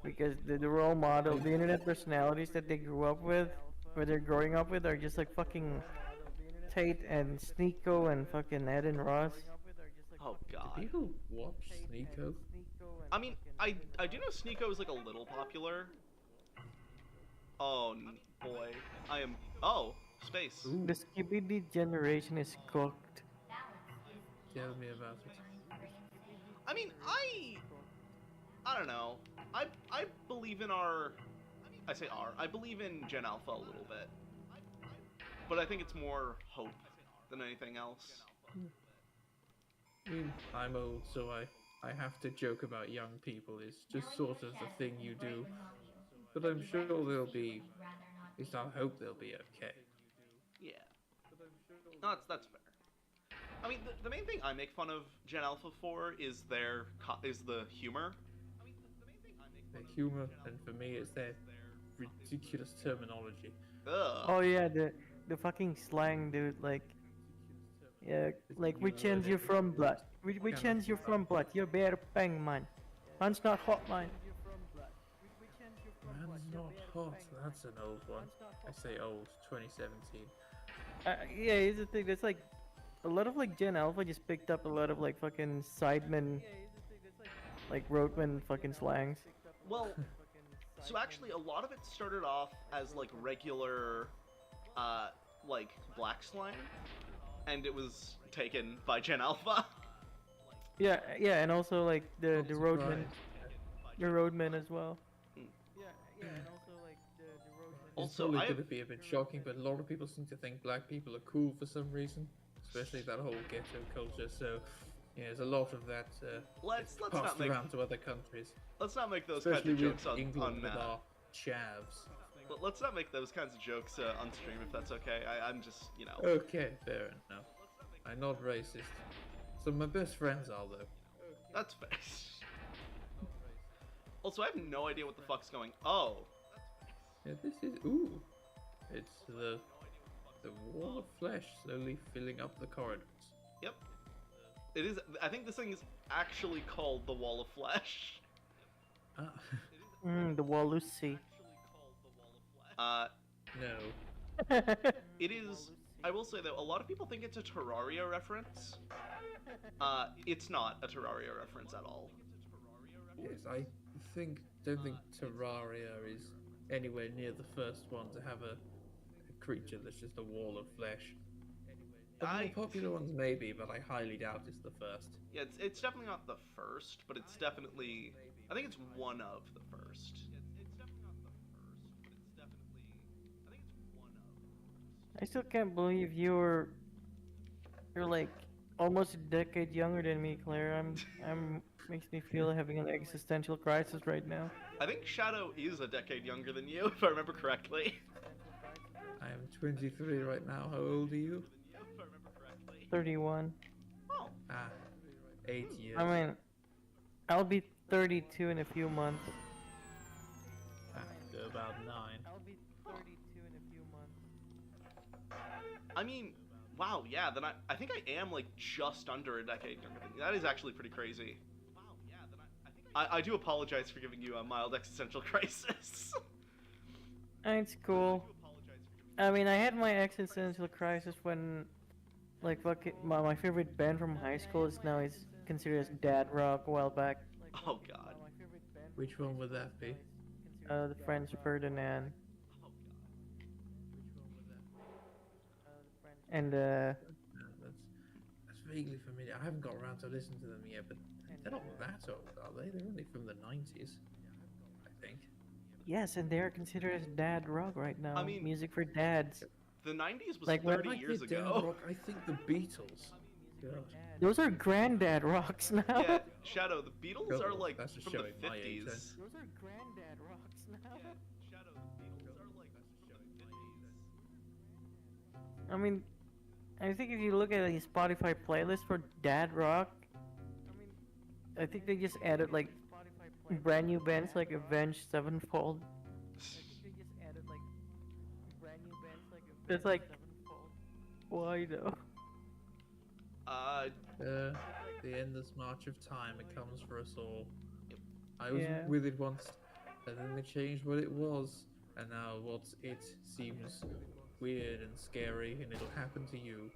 [SPEAKER 4] because the role model, the internet personalities that they grew up with, or they're growing up with, are just like fucking Tate and Sneeko and fucking Ed and Ross.
[SPEAKER 1] Oh
[SPEAKER 5] Do
[SPEAKER 1] god.
[SPEAKER 5] people watch Sneeko?
[SPEAKER 1] I mean, I do know Sneeko is like a little popular. Oh boy, I am. Oh, space.
[SPEAKER 5] Ooh,
[SPEAKER 4] The Skibidi generation is cooked.
[SPEAKER 5] tell me about it.
[SPEAKER 1] I mean, I don't know. I believe in our. I say our. I believe in Gen Alpha a little bit, but I think it's more hope than anything else.
[SPEAKER 5] I mean, I'm old, so I have to joke about young people. It's just sort of the thing you do. But I'm sure they'll be. At least I hope they'll be okay.
[SPEAKER 1] Yeah. No, that's fair. I mean, the main thing I make fun of Gen Alpha for is is the humor.
[SPEAKER 5] Their humor, and for me, it's their ridiculous terminology.
[SPEAKER 1] Ugh.
[SPEAKER 4] Oh yeah, the fucking slang, dude. Like, yeah, like we change you from blood. We change you from blood. You're better bang man. Man's not hot man.
[SPEAKER 5] Man's not hot. That's an old one. I say old. 2017.
[SPEAKER 4] Yeah, here's the thing. That's like a lot of like Gen Alpha just picked up a lot of like fucking sidemen, like roadman fucking slangs.
[SPEAKER 1] Well, so actually, a lot of it started off as like regular, like black slang, and it was taken by Gen Alpha.
[SPEAKER 4] Yeah, yeah, and also like the
[SPEAKER 5] Not
[SPEAKER 4] roadmen,
[SPEAKER 5] surprised.
[SPEAKER 4] the roadmen as well.
[SPEAKER 1] Mm.
[SPEAKER 4] Yeah, and also like the roadmen.
[SPEAKER 5] It's
[SPEAKER 1] Also,
[SPEAKER 5] probably
[SPEAKER 1] I
[SPEAKER 5] going
[SPEAKER 1] have-
[SPEAKER 5] to be a bit shocking, but a lot of people seem to think black people are cool for some reason, especially that whole ghetto culture. So, yeah, there's a lot of that
[SPEAKER 1] Let's
[SPEAKER 5] passed
[SPEAKER 1] not make
[SPEAKER 5] around to other countries,
[SPEAKER 1] let's not make those
[SPEAKER 5] especially
[SPEAKER 1] kinds of
[SPEAKER 5] with
[SPEAKER 1] jokes on
[SPEAKER 5] England with our chavs.
[SPEAKER 1] let's not make those kinds of jokes on stream if that's okay. I'm just
[SPEAKER 5] Okay, fair enough. I'm not racist. Some of my best friends are though.
[SPEAKER 1] that's fair. Also, I have no idea what the fuck's going. Oh,
[SPEAKER 5] Yeah, this is it's the wall of flesh slowly filling up the corridors.
[SPEAKER 1] yep. It is. I think this thing is actually called the Wall of Flesh.
[SPEAKER 5] Ah,
[SPEAKER 4] The Walusi.
[SPEAKER 5] no.
[SPEAKER 1] It is. I will say though, a lot of people think it's a Terraria reference. It's not a Terraria reference at all.
[SPEAKER 5] Yes, I don't think Terraria is anywhere near the first one to have a creature that's just a wall of flesh. The more popular ones maybe, but I highly doubt it's the first.
[SPEAKER 1] Yeah, it's definitely not the first, but it's definitely. I think it's one of the first.
[SPEAKER 4] I still can't believe you're like almost a decade younger than me, Claire. I'm makes me feel having an existential crisis right now.
[SPEAKER 1] I think Shadow is a decade younger than you, if I remember correctly.
[SPEAKER 5] I am 23 right now. How old are you?
[SPEAKER 4] 31.
[SPEAKER 1] Oh,
[SPEAKER 5] Ah, 8 years.
[SPEAKER 4] I mean, I'll be 32 in a few months.
[SPEAKER 5] Ah, so about 9.
[SPEAKER 4] I'll be 32 in a few months.
[SPEAKER 1] I mean, wow, yeah. Then I think I am like just under a decade younger than you. That is actually pretty crazy. I do apologize for giving you a mild existential crisis.
[SPEAKER 4] It's cool. I mean, I had my existential crisis when, like, my favorite band from high school is considered as dad rock a while back.
[SPEAKER 1] Oh god.
[SPEAKER 5] Which one would that be?
[SPEAKER 4] The French Ferdinand. And
[SPEAKER 5] That's vaguely familiar. I haven't got around to listen to them yet, but they're not that old, are they? They're only from the 90s, I think.
[SPEAKER 4] yes, and they're considered as dad rock right now.
[SPEAKER 1] I mean-
[SPEAKER 4] Music for dads.
[SPEAKER 1] The 90s was
[SPEAKER 4] Like, when
[SPEAKER 1] 30
[SPEAKER 5] Like
[SPEAKER 1] years
[SPEAKER 5] the dad
[SPEAKER 1] ago.
[SPEAKER 5] rock, I think the Beatles. God.
[SPEAKER 4] Those are granddad rocks now.
[SPEAKER 1] Yeah, Shadow, the Beatles
[SPEAKER 5] God,
[SPEAKER 1] are like
[SPEAKER 5] that's just
[SPEAKER 1] from the
[SPEAKER 5] showing my age,
[SPEAKER 1] 50s.
[SPEAKER 5] then.
[SPEAKER 4] Those are granddad rocks now.
[SPEAKER 1] Shadow, the Beatles are like from the 50s.
[SPEAKER 4] I mean, I think if you look at a Spotify playlist for dad rock, I think they just added like brand new bands like Avenged Sevenfold. It's like, why though?
[SPEAKER 5] The endless march of time, it comes for us all. I was
[SPEAKER 4] Yeah.
[SPEAKER 5] with it once, and then they changed what it was, and now what's it seems weird and scary, and it'll happen to you.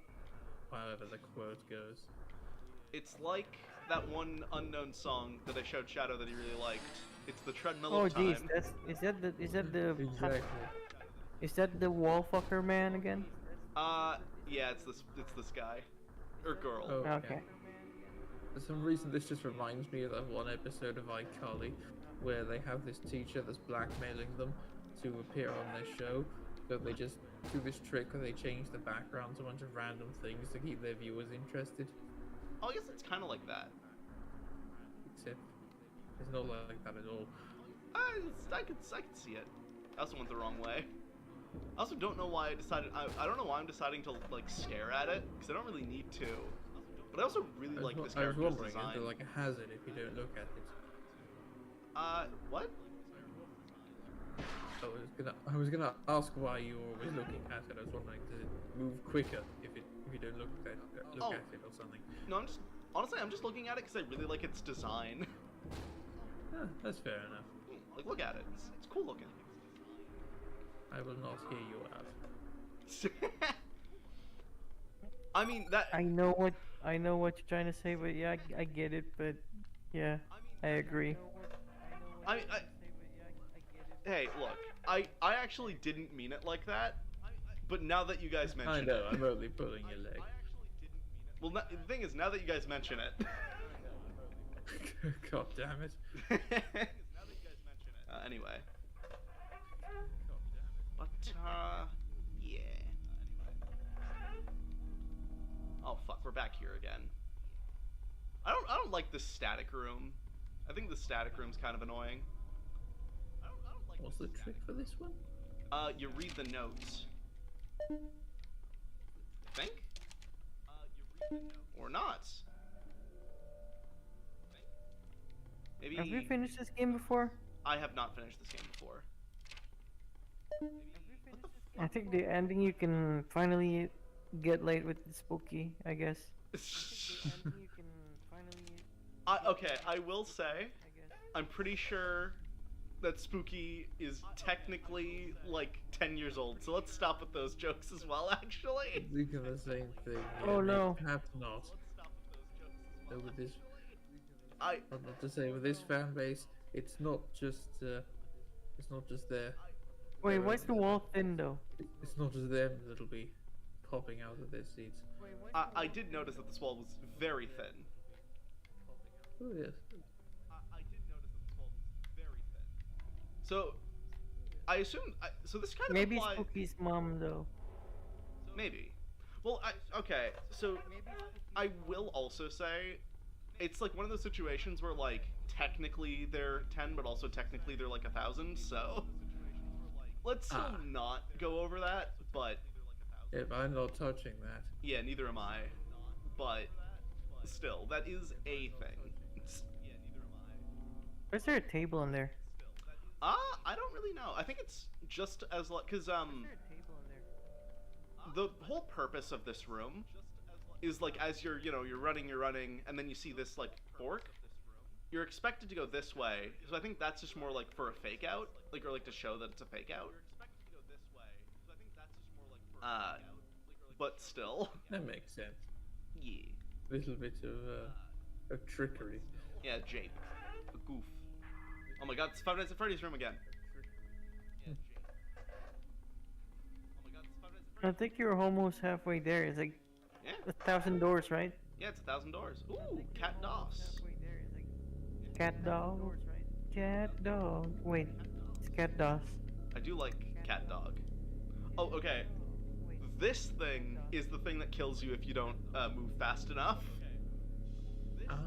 [SPEAKER 5] However the quote goes.
[SPEAKER 1] It's like that one unknown song that I showed Shadow that he really liked. It's the treadmill
[SPEAKER 4] Oh
[SPEAKER 1] of time.
[SPEAKER 4] jeez, is that the
[SPEAKER 5] Exactly.
[SPEAKER 4] is that the wallfucker man again?
[SPEAKER 1] Yeah, it's this guy or girl.
[SPEAKER 5] Oh,
[SPEAKER 4] Okay.
[SPEAKER 5] For some reason, this just reminds me of that one episode of iCarly, where they have this teacher that's blackmailing them to appear on their show. So they just do this trick where they change the background to a bunch of random things to keep their viewers interested.
[SPEAKER 1] Oh, I guess it's kind of like that.
[SPEAKER 5] Except it's not like that at all.
[SPEAKER 1] I could see it. I also went the wrong way. I also don't know why I decided. I don't know why I'm deciding to like stare at it because I don't really need to. But I also really like this
[SPEAKER 5] I was
[SPEAKER 1] character's
[SPEAKER 5] wondering,
[SPEAKER 1] design.
[SPEAKER 5] is there like a hazard if you don't look at it?
[SPEAKER 1] What?
[SPEAKER 5] I was gonna ask why you were always looking at it. I was wondering, does it move quicker if you don't look at it or something?
[SPEAKER 1] No, I'm just looking at it because I really like its design.
[SPEAKER 5] That's fair enough.
[SPEAKER 1] Like, look at it. It's cool looking.
[SPEAKER 5] I will not hear you out.
[SPEAKER 1] I mean that.
[SPEAKER 4] I know what you're trying to say, but yeah, I get it, but yeah, I agree.
[SPEAKER 1] Hey, look. I actually didn't mean it like that. But now that you guys
[SPEAKER 5] I
[SPEAKER 1] mention
[SPEAKER 5] know,
[SPEAKER 1] it.
[SPEAKER 5] I'm only pulling your leg.
[SPEAKER 1] Well, the thing is, now that you guys mention it.
[SPEAKER 5] God damn it.
[SPEAKER 1] Anyway. But, yeah. Oh, fuck, we're back here again. I don't like the static room. I think the static room's kind of annoying.
[SPEAKER 5] What's the trick for this one?
[SPEAKER 1] You read the notes. I think? Or not. Maybe...
[SPEAKER 4] Have we finished this game before?
[SPEAKER 1] I have not finished this game before. What the
[SPEAKER 4] I think the ending you can finally get laid with the spooky, I guess.
[SPEAKER 1] Okay, I will say, I'm pretty sure that Spooky is technically like 10 years old, so let's stop with those jokes as well, actually.
[SPEAKER 5] Thinking the same thing.
[SPEAKER 4] Oh, no.
[SPEAKER 5] Perhaps not. So with this,
[SPEAKER 1] I
[SPEAKER 5] not to say with this fan base, it's not just there.
[SPEAKER 4] Wait, why's the wall thin though?
[SPEAKER 5] It's not just them that'll be popping out of their seats.
[SPEAKER 1] I did notice that this wall was very thin.
[SPEAKER 5] Oh yes.
[SPEAKER 1] I did notice that this wall was very thin. So, I assume. So this kind of
[SPEAKER 4] Maybe
[SPEAKER 1] implies.
[SPEAKER 4] Spooky's mom though.
[SPEAKER 1] Maybe. Well, okay. So, I will also say, it's like one of those situations where like technically they're 10, but also technically they're like 1,000. So, let's still not go over that. But
[SPEAKER 5] If I'm not touching that.
[SPEAKER 1] yeah, neither am I. But still, that is a thing.
[SPEAKER 4] Why is there a table in there?
[SPEAKER 1] I don't really know. I think it's just as like, cause the whole purpose of this room is like as you're running, and then you see this like fork, you're expected to go this way, so I think that's just more like for a fake out, like or like to show that it's a fake out. But still,
[SPEAKER 5] That makes sense.
[SPEAKER 1] yeah,
[SPEAKER 5] Little bit of trickery.
[SPEAKER 1] yeah, Jake, a goof. Oh my God, it's Five Nights at Freddy's room again.
[SPEAKER 4] I think you're almost halfway there. It's like
[SPEAKER 1] Yeah,
[SPEAKER 4] 1,000 doors, right?
[SPEAKER 1] yeah, it's 1,000 doors. Ooh, cat DOS.
[SPEAKER 4] Cat dog. Cat dog. Wait, it's cat DOS.
[SPEAKER 1] I do like cat dog. Oh, okay. This thing is the thing that kills you if you don't move fast enough.
[SPEAKER 5] Ah.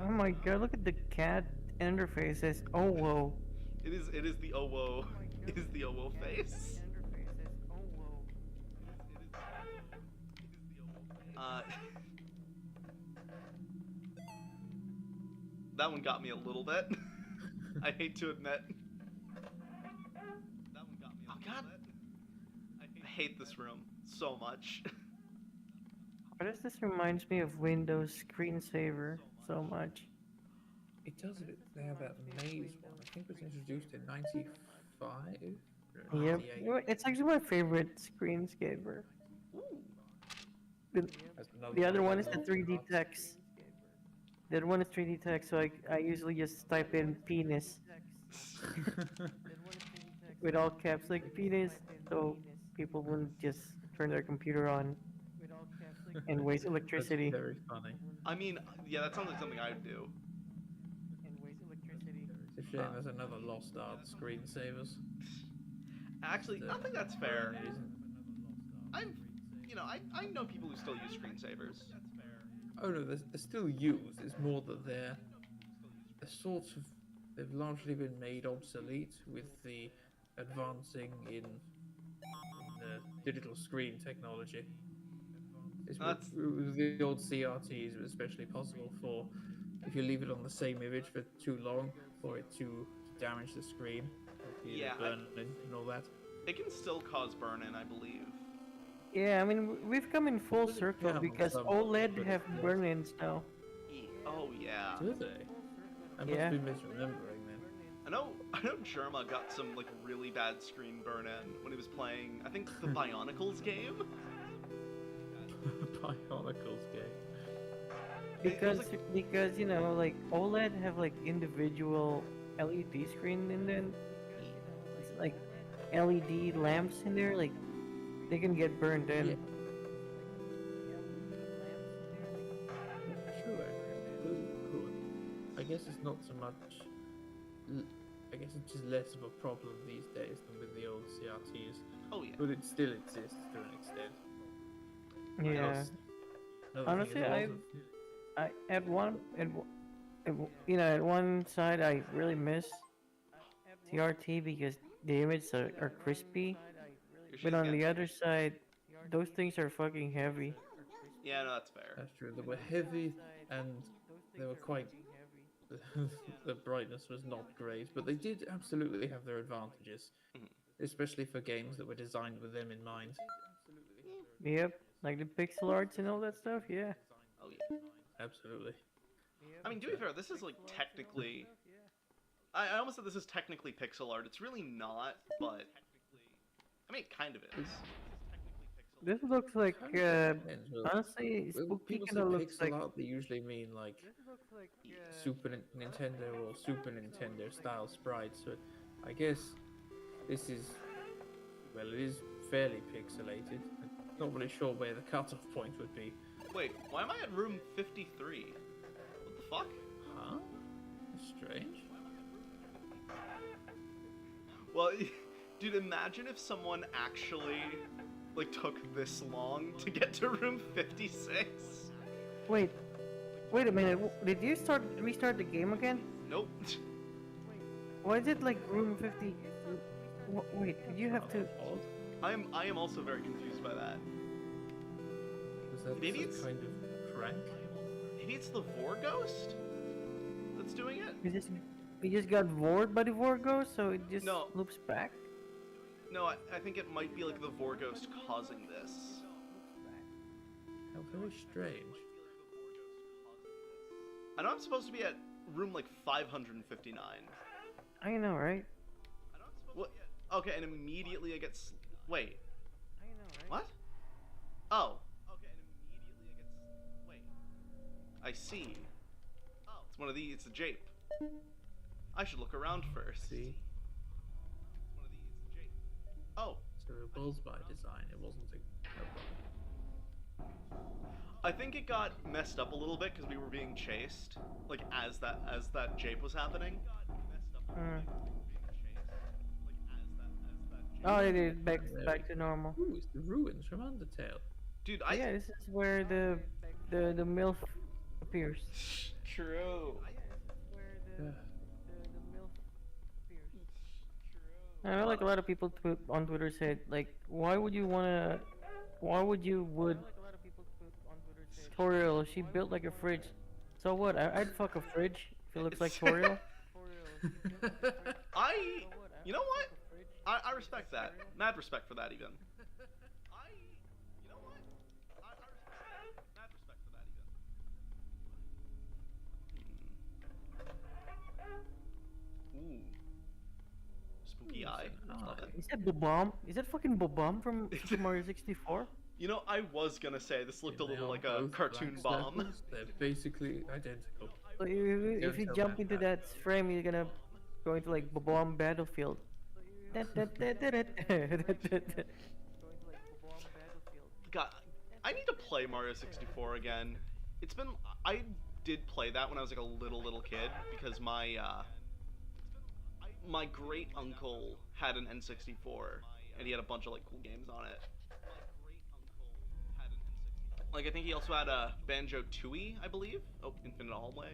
[SPEAKER 4] Oh my god, look at the cat interface. It says, oh whoa.
[SPEAKER 1] It is the owo. It is the owo face. That one got me a little bit. I hate to admit. Oh God. I hate this room so much.
[SPEAKER 4] Why does this reminds me of Windows screensaver so much?
[SPEAKER 5] It does a bit. They have that maze one. I think it was introduced in '95.
[SPEAKER 4] Yep. You know, it's actually my favorite screensaver. The other one is the 3D text. The other one is 3D text, so I usually just type in penis with all caps, like penis, so people wouldn't just turn their computer on and waste electricity.
[SPEAKER 5] That's very funny.
[SPEAKER 1] I mean, yeah, that sounds like something I'd do.
[SPEAKER 5] It's a shame there's another lost art screensavers.
[SPEAKER 1] Actually, I think that's fair.
[SPEAKER 5] It isn't.
[SPEAKER 1] I know people who still use screensavers.
[SPEAKER 5] Oh no, they're still used. It's more that they're they've largely been made obsolete with the advancing in digital screen technology. With the old CRTs, it was especially possible for if you leave it on the same image for too long, for it to damage the screen,
[SPEAKER 1] Yeah,
[SPEAKER 5] burn and all that.
[SPEAKER 1] It can still cause burn-in, I believe.
[SPEAKER 4] Yeah, I mean, we've come in full circle
[SPEAKER 5] Yeah,
[SPEAKER 4] because
[SPEAKER 5] somewhat,
[SPEAKER 4] OLED
[SPEAKER 5] but
[SPEAKER 4] have
[SPEAKER 5] yes.
[SPEAKER 4] burn-ins now.
[SPEAKER 1] Oh yeah.
[SPEAKER 5] Do they? I
[SPEAKER 4] Yeah.
[SPEAKER 5] must be misremembering then.
[SPEAKER 1] I know Germa got some like really bad screen burn-in when he was playing, I think, the Bionicles game.
[SPEAKER 5] Bionicles game.
[SPEAKER 4] Because you know, like OLED have like individual LED screen in them. It's like LED lamps in there, like they can get burned in.
[SPEAKER 5] Yeah. Sure, absolutely could. I guess it's not so much. I guess it's just less of a problem these days than with the old CRTs.
[SPEAKER 1] Oh yeah.
[SPEAKER 5] But it still exists to an extent.
[SPEAKER 4] Yeah.
[SPEAKER 5] Another
[SPEAKER 4] Honestly,
[SPEAKER 5] thing is
[SPEAKER 4] at one side I really miss CRT because the images are crispy, but on the other side, those things are fucking heavy.
[SPEAKER 1] Yeah, no, that's fair.
[SPEAKER 5] That's true. They were heavy and they were quite. The brightness was not great, but they did absolutely have their advantages, especially for games that were designed with them in mind.
[SPEAKER 4] Yep, like the pixel arts and all that stuff. Yeah.
[SPEAKER 1] Oh yeah.
[SPEAKER 5] Absolutely.
[SPEAKER 1] I mean, to be fair, this is like technically. I almost said this is technically pixel art. It's really not, but I mean, it kind of is.
[SPEAKER 4] This looks like
[SPEAKER 5] Depends, well,
[SPEAKER 4] honestly,
[SPEAKER 5] when
[SPEAKER 4] Spooky
[SPEAKER 5] people say
[SPEAKER 4] kind of looks
[SPEAKER 5] pixel
[SPEAKER 4] like.
[SPEAKER 5] art, they usually mean like Nintendo or Super Nintendo style sprites. So I guess this is, well, it is fairly pixelated. I'm not really sure where the cutoff point would be.
[SPEAKER 1] Wait, why am I at room 53? What the fuck?
[SPEAKER 5] Huh? That's strange.
[SPEAKER 1] Well, dude, imagine if someone actually like took this long to get to room 56.
[SPEAKER 4] Wait a minute. Did you restart the game again?
[SPEAKER 1] Nope.
[SPEAKER 4] Why is it like room 50? Wait, did you have to?
[SPEAKER 5] Odd.
[SPEAKER 1] I am also very confused by that.
[SPEAKER 5] Was that
[SPEAKER 1] Maybe
[SPEAKER 5] some
[SPEAKER 1] it's-
[SPEAKER 5] kind of prank?
[SPEAKER 1] Maybe it's the Vor Ghost that's doing it?
[SPEAKER 4] We just got vored by the Vorgo, so it just
[SPEAKER 1] No.
[SPEAKER 4] loops back.
[SPEAKER 1] No, I think it might be like the Vor Ghost causing this.
[SPEAKER 5] How very strange.
[SPEAKER 1] I know I'm supposed to be at room like 559.
[SPEAKER 4] I know, right?
[SPEAKER 1] What? Okay, and immediately I get. Wait.
[SPEAKER 4] I know, right?
[SPEAKER 1] What? Oh. Okay, and immediately I get. Wait. I see. Oh. It's one of these. It's a jape. I should look around first.
[SPEAKER 5] See?
[SPEAKER 1] One of these. It's a jape. Oh.
[SPEAKER 5] So it was by design, it wasn't a bug.
[SPEAKER 1] I think it got messed up a little bit because we were being chased, like as that jape was happening.
[SPEAKER 4] Oh, it is back to normal.
[SPEAKER 5] Ooh, it's the ruins from Undertale.
[SPEAKER 1] Dude,
[SPEAKER 4] Yeah, this is where the MILF appears.
[SPEAKER 1] True.
[SPEAKER 5] Yeah.
[SPEAKER 4] I know, like a lot of people on Twitter said, like, why would you would Toriel? She built like a fridge. So what? I'd fuck a fridge if it looks like Toriel.
[SPEAKER 1] You know what? I respect that. Mad respect for that even. You know what? I respect that. Mad respect for that even. Ooh. Spooky eye. Love it.
[SPEAKER 4] Is that Bobomb? Is that fucking Bobomb from Super Mario 64?
[SPEAKER 1] You know, I was gonna say this looked a
[SPEAKER 5] They
[SPEAKER 1] little
[SPEAKER 5] are
[SPEAKER 1] like a
[SPEAKER 5] both
[SPEAKER 1] cartoon
[SPEAKER 5] black
[SPEAKER 1] bomb.
[SPEAKER 5] circles. They're basically identical.
[SPEAKER 4] So if you
[SPEAKER 5] tell
[SPEAKER 4] jump
[SPEAKER 5] me
[SPEAKER 4] into
[SPEAKER 5] that.
[SPEAKER 4] that frame, you're gonna go into like Bobomb battlefield.
[SPEAKER 1] God, I need to play Mario 64 again. I did play that when I was like a little kid because my great uncle had an N64 and he had a bunch of like cool games on it. Like I think he also had a Banjo-Tooie, I believe. Oh, Infinite Hallway.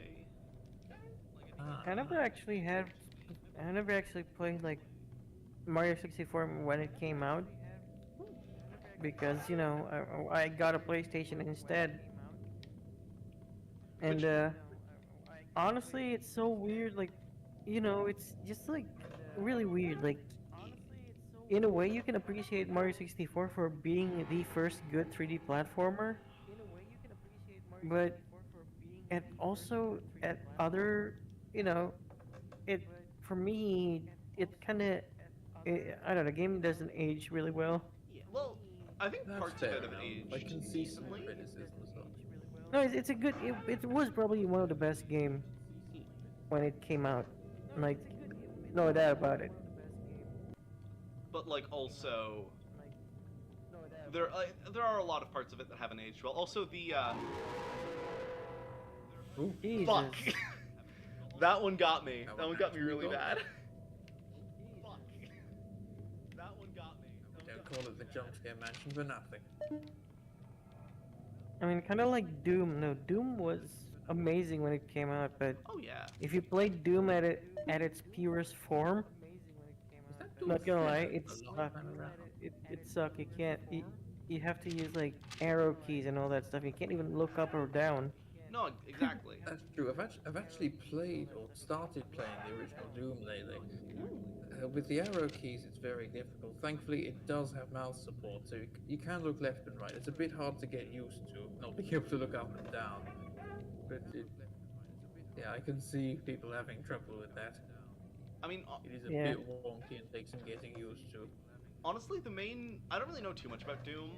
[SPEAKER 4] I never actually played like Mario 64 when it came out because you know I got a PlayStation instead, and honestly it's so weird, like you know it's just like really weird, like in a way you can appreciate Mario 64 for being the first good 3D platformer, but and also at other, you know, it for me it kind of I don't know, game doesn't age really well.
[SPEAKER 1] Yeah, well, I think
[SPEAKER 5] That's
[SPEAKER 1] parts of
[SPEAKER 5] fair
[SPEAKER 1] it have
[SPEAKER 5] enough.
[SPEAKER 1] aged
[SPEAKER 5] I can see some
[SPEAKER 1] decently.
[SPEAKER 5] criticisms of it.
[SPEAKER 4] No, it's a good. It was probably one of the best game when it came out. Like, no doubt about it.
[SPEAKER 1] But like also there are a lot of parts of it that haven't aged well. Also the
[SPEAKER 5] Ooh,
[SPEAKER 4] Jesus.
[SPEAKER 1] fuck. That one got me.
[SPEAKER 5] That
[SPEAKER 1] That
[SPEAKER 5] one
[SPEAKER 1] one got me
[SPEAKER 5] actually
[SPEAKER 1] really
[SPEAKER 5] got
[SPEAKER 1] bad. Fuck. That one got me.
[SPEAKER 5] don't call it the jumpscare mansion for nothing.
[SPEAKER 4] I mean, kind of like Doom. No, Doom was amazing when it came out, but
[SPEAKER 1] Oh yeah.
[SPEAKER 4] if you played Doom at its purest form,
[SPEAKER 5] Is that
[SPEAKER 4] not gonna lie,
[SPEAKER 5] Doomsday?
[SPEAKER 4] it
[SPEAKER 5] A long
[SPEAKER 4] sucked.
[SPEAKER 5] time around.
[SPEAKER 4] It sucked. You can't. You have to use like arrow keys and all that stuff. You can't even look up or down.
[SPEAKER 1] No, exactly.
[SPEAKER 5] That's true. I've actually played or started playing the original Doom lately. With the arrow keys, it's very difficult. Thankfully, it does have mouse support, so you can look left and right. It's a bit hard to get used to, not being able to look up and down. But yeah, I can see people having trouble with that.
[SPEAKER 1] I mean,
[SPEAKER 5] It is a
[SPEAKER 4] Yeah.
[SPEAKER 5] bit wonky and takes some getting used to.
[SPEAKER 1] honestly, I don't really know too much about Doom.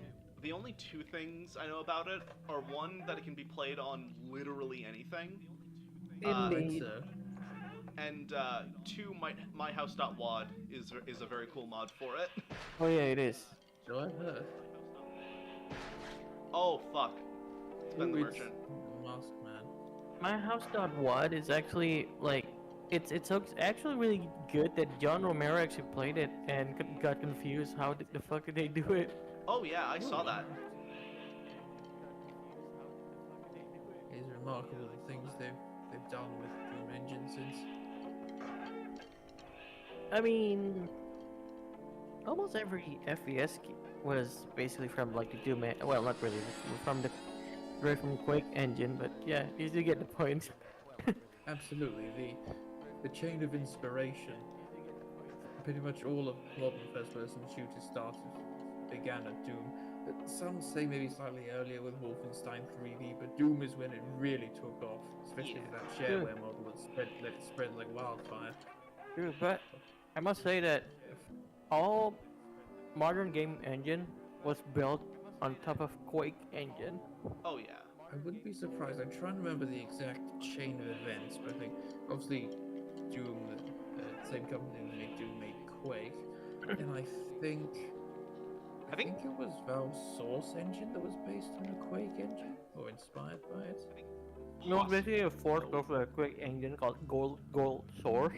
[SPEAKER 1] The only two things I know about it are one, that it can be played on literally anything,
[SPEAKER 4] Indeed.
[SPEAKER 5] So,
[SPEAKER 1] and two, myhouse.wad is a very cool mod for it.
[SPEAKER 4] Oh yeah, it is.
[SPEAKER 5] so I've heard.
[SPEAKER 1] Oh fuck, it's been the
[SPEAKER 5] Ooh, it's
[SPEAKER 1] merchant.
[SPEAKER 5] Mask Man.
[SPEAKER 4] My house.wad is actually like it's actually really good that John Romero actually played it and got confused. How the fuck did they do it?
[SPEAKER 1] Oh yeah, I saw that.
[SPEAKER 5] It is remarkable the things they've done with Doom Engine since.
[SPEAKER 4] I mean, almost every FPS was basically from like the Doom. Well, not really from from Quake engine, but yeah, you do get the point.
[SPEAKER 5] Absolutely, the chain of inspiration. Pretty much all of modern first-person shooters began at Doom. Some say maybe slightly earlier with Wolfenstein 3D, but Doom is when it really took off, especially with that shareware model that let it spread like wildfire.
[SPEAKER 4] True, but I must say that all modern game engine was built on top of Quake engine.
[SPEAKER 1] Oh yeah.
[SPEAKER 5] I wouldn't be surprised. I'm trying to remember the exact chain of events, but I think obviously Doom, the same company that made Doom made Quake, and I think it was Valve's Source engine that was based on the Quake engine or inspired by it.
[SPEAKER 4] No, basically a fork of a Quake engine called Gold Source.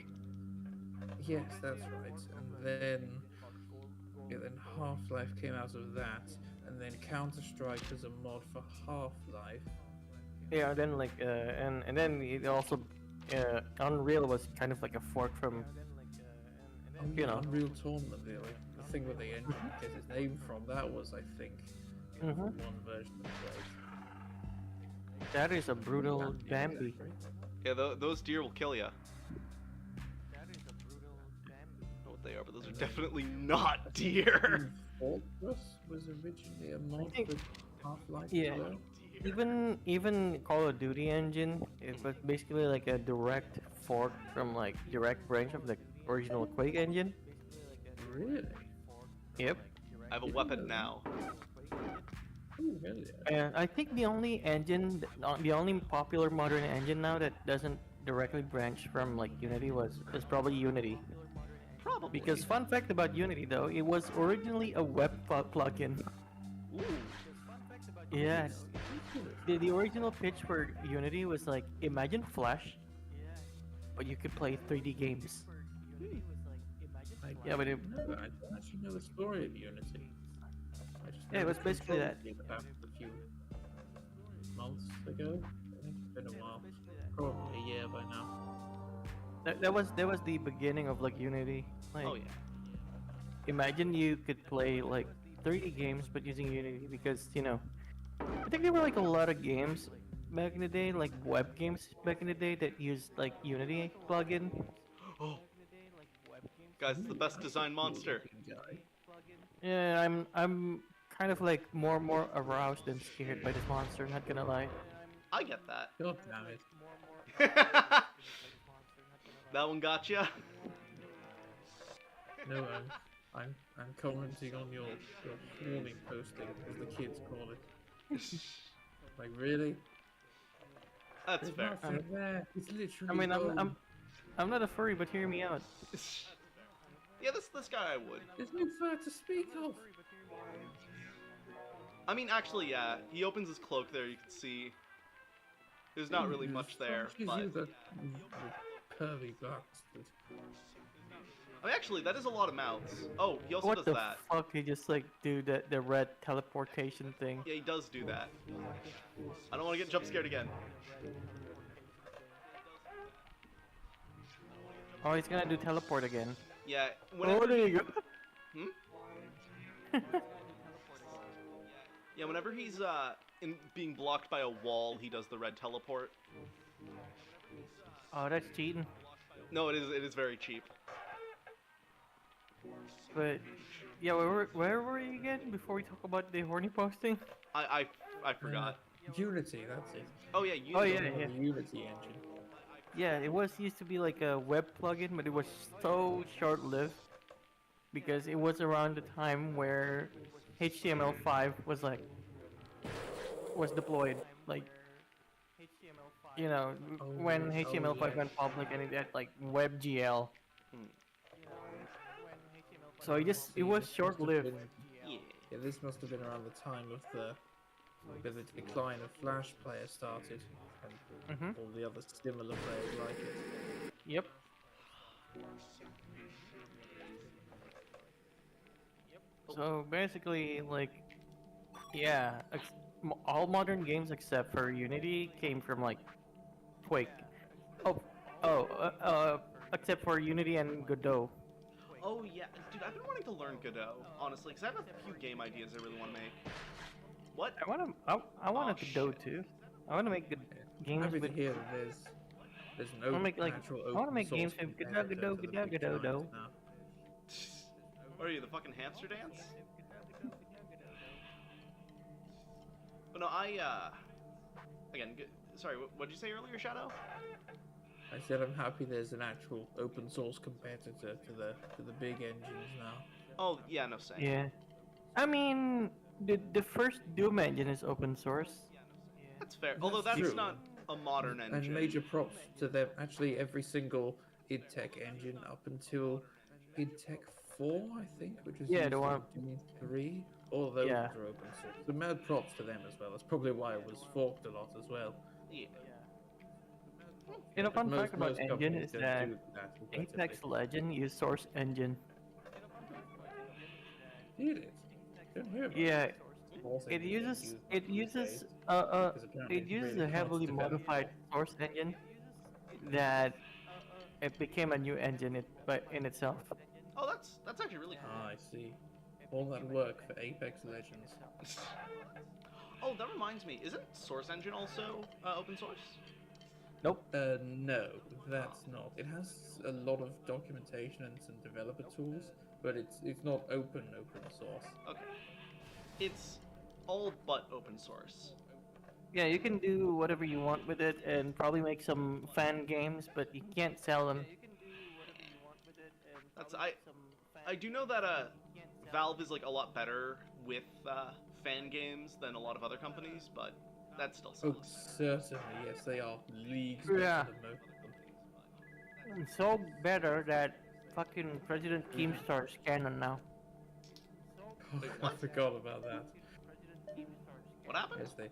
[SPEAKER 5] Yes, that's right. And then Half-Life came out of that, and then Counter-Strike as a mod for Half-Life.
[SPEAKER 4] Yeah, then like and then it also Unreal was kind of like a fork from you know.
[SPEAKER 5] Unreal Tournament, the thing where the engine gets its name from, that was, I think, one version of Quake.
[SPEAKER 4] That is a brutal Bambi.
[SPEAKER 1] Yeah, those deer will kill ya. I don't know what they are, but those are definitely not deer.
[SPEAKER 5] Fortress was originally a mod for Half-Life.
[SPEAKER 4] Yeah. Even Call of Duty engine, it was basically like a direct fork from like direct branch of the original Quake engine.
[SPEAKER 5] Really?
[SPEAKER 4] Yep.
[SPEAKER 1] I have a weapon now.
[SPEAKER 5] Ooh, really?
[SPEAKER 4] And I think the only engine, the only popular modern engine now that doesn't directly branch from like Unity is probably Unity.
[SPEAKER 1] Probably.
[SPEAKER 4] Because fun fact about Unity though, it was originally a web plugin.
[SPEAKER 1] Ooh.
[SPEAKER 4] Yes. The original pitch for Unity was like, imagine Flash, but you could play 3D games. Yeah, but it,
[SPEAKER 5] I don't actually know the story of Unity.
[SPEAKER 4] yeah, it was basically that.
[SPEAKER 5] About a few months ago. I think it's been a while. Probably a year by now.
[SPEAKER 4] That was the beginning of like Unity. Like,
[SPEAKER 1] Oh yeah.
[SPEAKER 4] imagine you could play like 3D games but using Unity because I think there were like a lot of games back in the day, like web games back in the day that used like Unity plugin.
[SPEAKER 1] Oh. Guys, it's the best designed monster.
[SPEAKER 4] Yeah, I'm kind of like more aroused than scared by this monster. Not gonna lie.
[SPEAKER 1] I get that.
[SPEAKER 5] God damn it.
[SPEAKER 1] That one got ya.
[SPEAKER 5] No, I'm commenting on your horny posting, as the kids call it. Like, really?
[SPEAKER 1] That's fair.
[SPEAKER 5] Nothing there. It's literally.
[SPEAKER 4] I mean,
[SPEAKER 5] gold.
[SPEAKER 4] I'm not a furry, but hear me out.
[SPEAKER 1] Yeah, this guy I would.
[SPEAKER 5] There's no fur to speak of.
[SPEAKER 1] I mean, actually, yeah. He opens his cloak there. You can see. There's not really much there, but.
[SPEAKER 5] You the pervy bastard.
[SPEAKER 1] I mean, actually, that is a lot of mouths. Oh, he also
[SPEAKER 4] What
[SPEAKER 1] does
[SPEAKER 4] the
[SPEAKER 1] that.
[SPEAKER 4] fuck? He just like do the red teleportation thing.
[SPEAKER 1] Yeah, he does do that. I don't want to get jump scared again.
[SPEAKER 4] Oh, he's gonna do teleport again.
[SPEAKER 1] Yeah.
[SPEAKER 4] Oh, there you go.
[SPEAKER 1] Hmm? Yeah, whenever he's being blocked by a wall, he does the red teleport.
[SPEAKER 4] Oh, that's cheating.
[SPEAKER 1] No, it is very cheap.
[SPEAKER 4] But yeah, where were you again before we talk about the horny posting?
[SPEAKER 1] I forgot.
[SPEAKER 5] Unity, that's it.
[SPEAKER 1] Oh yeah, you.
[SPEAKER 4] Oh yeah,
[SPEAKER 5] The
[SPEAKER 4] yeah.
[SPEAKER 5] Unity engine.
[SPEAKER 4] Yeah, it was used to be like a web plugin, but it was so short-lived because it was around the time where HTML5 was deployed. Like, when HTML5 went public and it had like WebGL. So it was short-lived.
[SPEAKER 5] Yeah, this must have been around the time of the decline of Flash Player started, and all the other similar players like it.
[SPEAKER 4] Yep. So basically, like, yeah, all modern games except for Unity came from like Quake. Except for Unity and Godot.
[SPEAKER 1] Oh yeah, dude, I've been wanting to learn Godot, honestly, because I have a few game ideas I really want to make. What?
[SPEAKER 4] I want a Godot
[SPEAKER 1] shit.
[SPEAKER 4] too. I want to make good games
[SPEAKER 5] Happy to
[SPEAKER 4] with.
[SPEAKER 5] hear that there's no
[SPEAKER 4] I wanna make, like,
[SPEAKER 5] actual
[SPEAKER 4] I wanna
[SPEAKER 5] open
[SPEAKER 4] make
[SPEAKER 5] source
[SPEAKER 4] games with
[SPEAKER 5] competitor
[SPEAKER 4] Godot,
[SPEAKER 5] to the
[SPEAKER 4] Godot,
[SPEAKER 5] big
[SPEAKER 4] Godot,
[SPEAKER 5] giants
[SPEAKER 4] Godot.
[SPEAKER 5] now.
[SPEAKER 1] What are you, the fucking hamster dance? But no, again, sorry, what did you say earlier, Shadow?
[SPEAKER 5] I said I'm happy there's an actual open source competitor to the big engines now.
[SPEAKER 1] Oh, yeah, no, same.
[SPEAKER 4] Yeah. I mean, the first Doom engine is open source.
[SPEAKER 1] That's fair. Although that's
[SPEAKER 5] true.
[SPEAKER 1] not a modern engine.
[SPEAKER 5] And major props to them. Actually, every single id Tech engine up until id Tech 4, I think, which was
[SPEAKER 4] Yeah,
[SPEAKER 5] used
[SPEAKER 4] the one-
[SPEAKER 5] in Doom 3. All of those
[SPEAKER 4] Yeah.
[SPEAKER 5] are open source. So mad props to them as well. That's probably why it was forked a lot as well.
[SPEAKER 1] Yeah.
[SPEAKER 4] You know, fun
[SPEAKER 5] Most-
[SPEAKER 4] fact about
[SPEAKER 5] most
[SPEAKER 4] engine
[SPEAKER 5] companies
[SPEAKER 4] is
[SPEAKER 5] don't
[SPEAKER 4] that
[SPEAKER 5] do that
[SPEAKER 4] Apex
[SPEAKER 5] effectively.
[SPEAKER 4] Legend used Source Engine.
[SPEAKER 5] Did it? Don't hear about
[SPEAKER 4] Yeah,
[SPEAKER 5] it. Source
[SPEAKER 4] it
[SPEAKER 5] engine
[SPEAKER 4] uses
[SPEAKER 5] being
[SPEAKER 4] it
[SPEAKER 5] used
[SPEAKER 4] uses
[SPEAKER 5] these days,
[SPEAKER 4] uh
[SPEAKER 5] because apparently
[SPEAKER 4] it
[SPEAKER 5] it's
[SPEAKER 4] uses
[SPEAKER 5] really
[SPEAKER 4] a
[SPEAKER 5] hard to
[SPEAKER 4] heavily
[SPEAKER 5] develop.
[SPEAKER 4] modified Source Engine that it became a new engine but in itself.
[SPEAKER 1] Oh, that's actually really cool.
[SPEAKER 5] Ah, I see. All that work for Apex Legends.
[SPEAKER 1] Oh, that reminds me. Isn't Source Engine also open source?
[SPEAKER 4] Nope.
[SPEAKER 5] No, that's not. It has a lot of documentation and some developer tools, but it's not open source.
[SPEAKER 1] Okay. It's all but open source.
[SPEAKER 4] Yeah, you can do whatever you want with it and probably make some fan games, but you can't sell them.
[SPEAKER 1] That's I do know that Valve is like a lot better with fan games than a lot of other companies, but that still
[SPEAKER 5] Oh,
[SPEAKER 1] sucks.
[SPEAKER 5] certainly, yes, they are leagues
[SPEAKER 4] Yeah.
[SPEAKER 5] better than most of them.
[SPEAKER 4] So better that fucking President Keemstar's canon now.
[SPEAKER 1] Wait,
[SPEAKER 5] I
[SPEAKER 1] what?
[SPEAKER 5] forgot about that.
[SPEAKER 1] What happened?
[SPEAKER 5] Yes, they.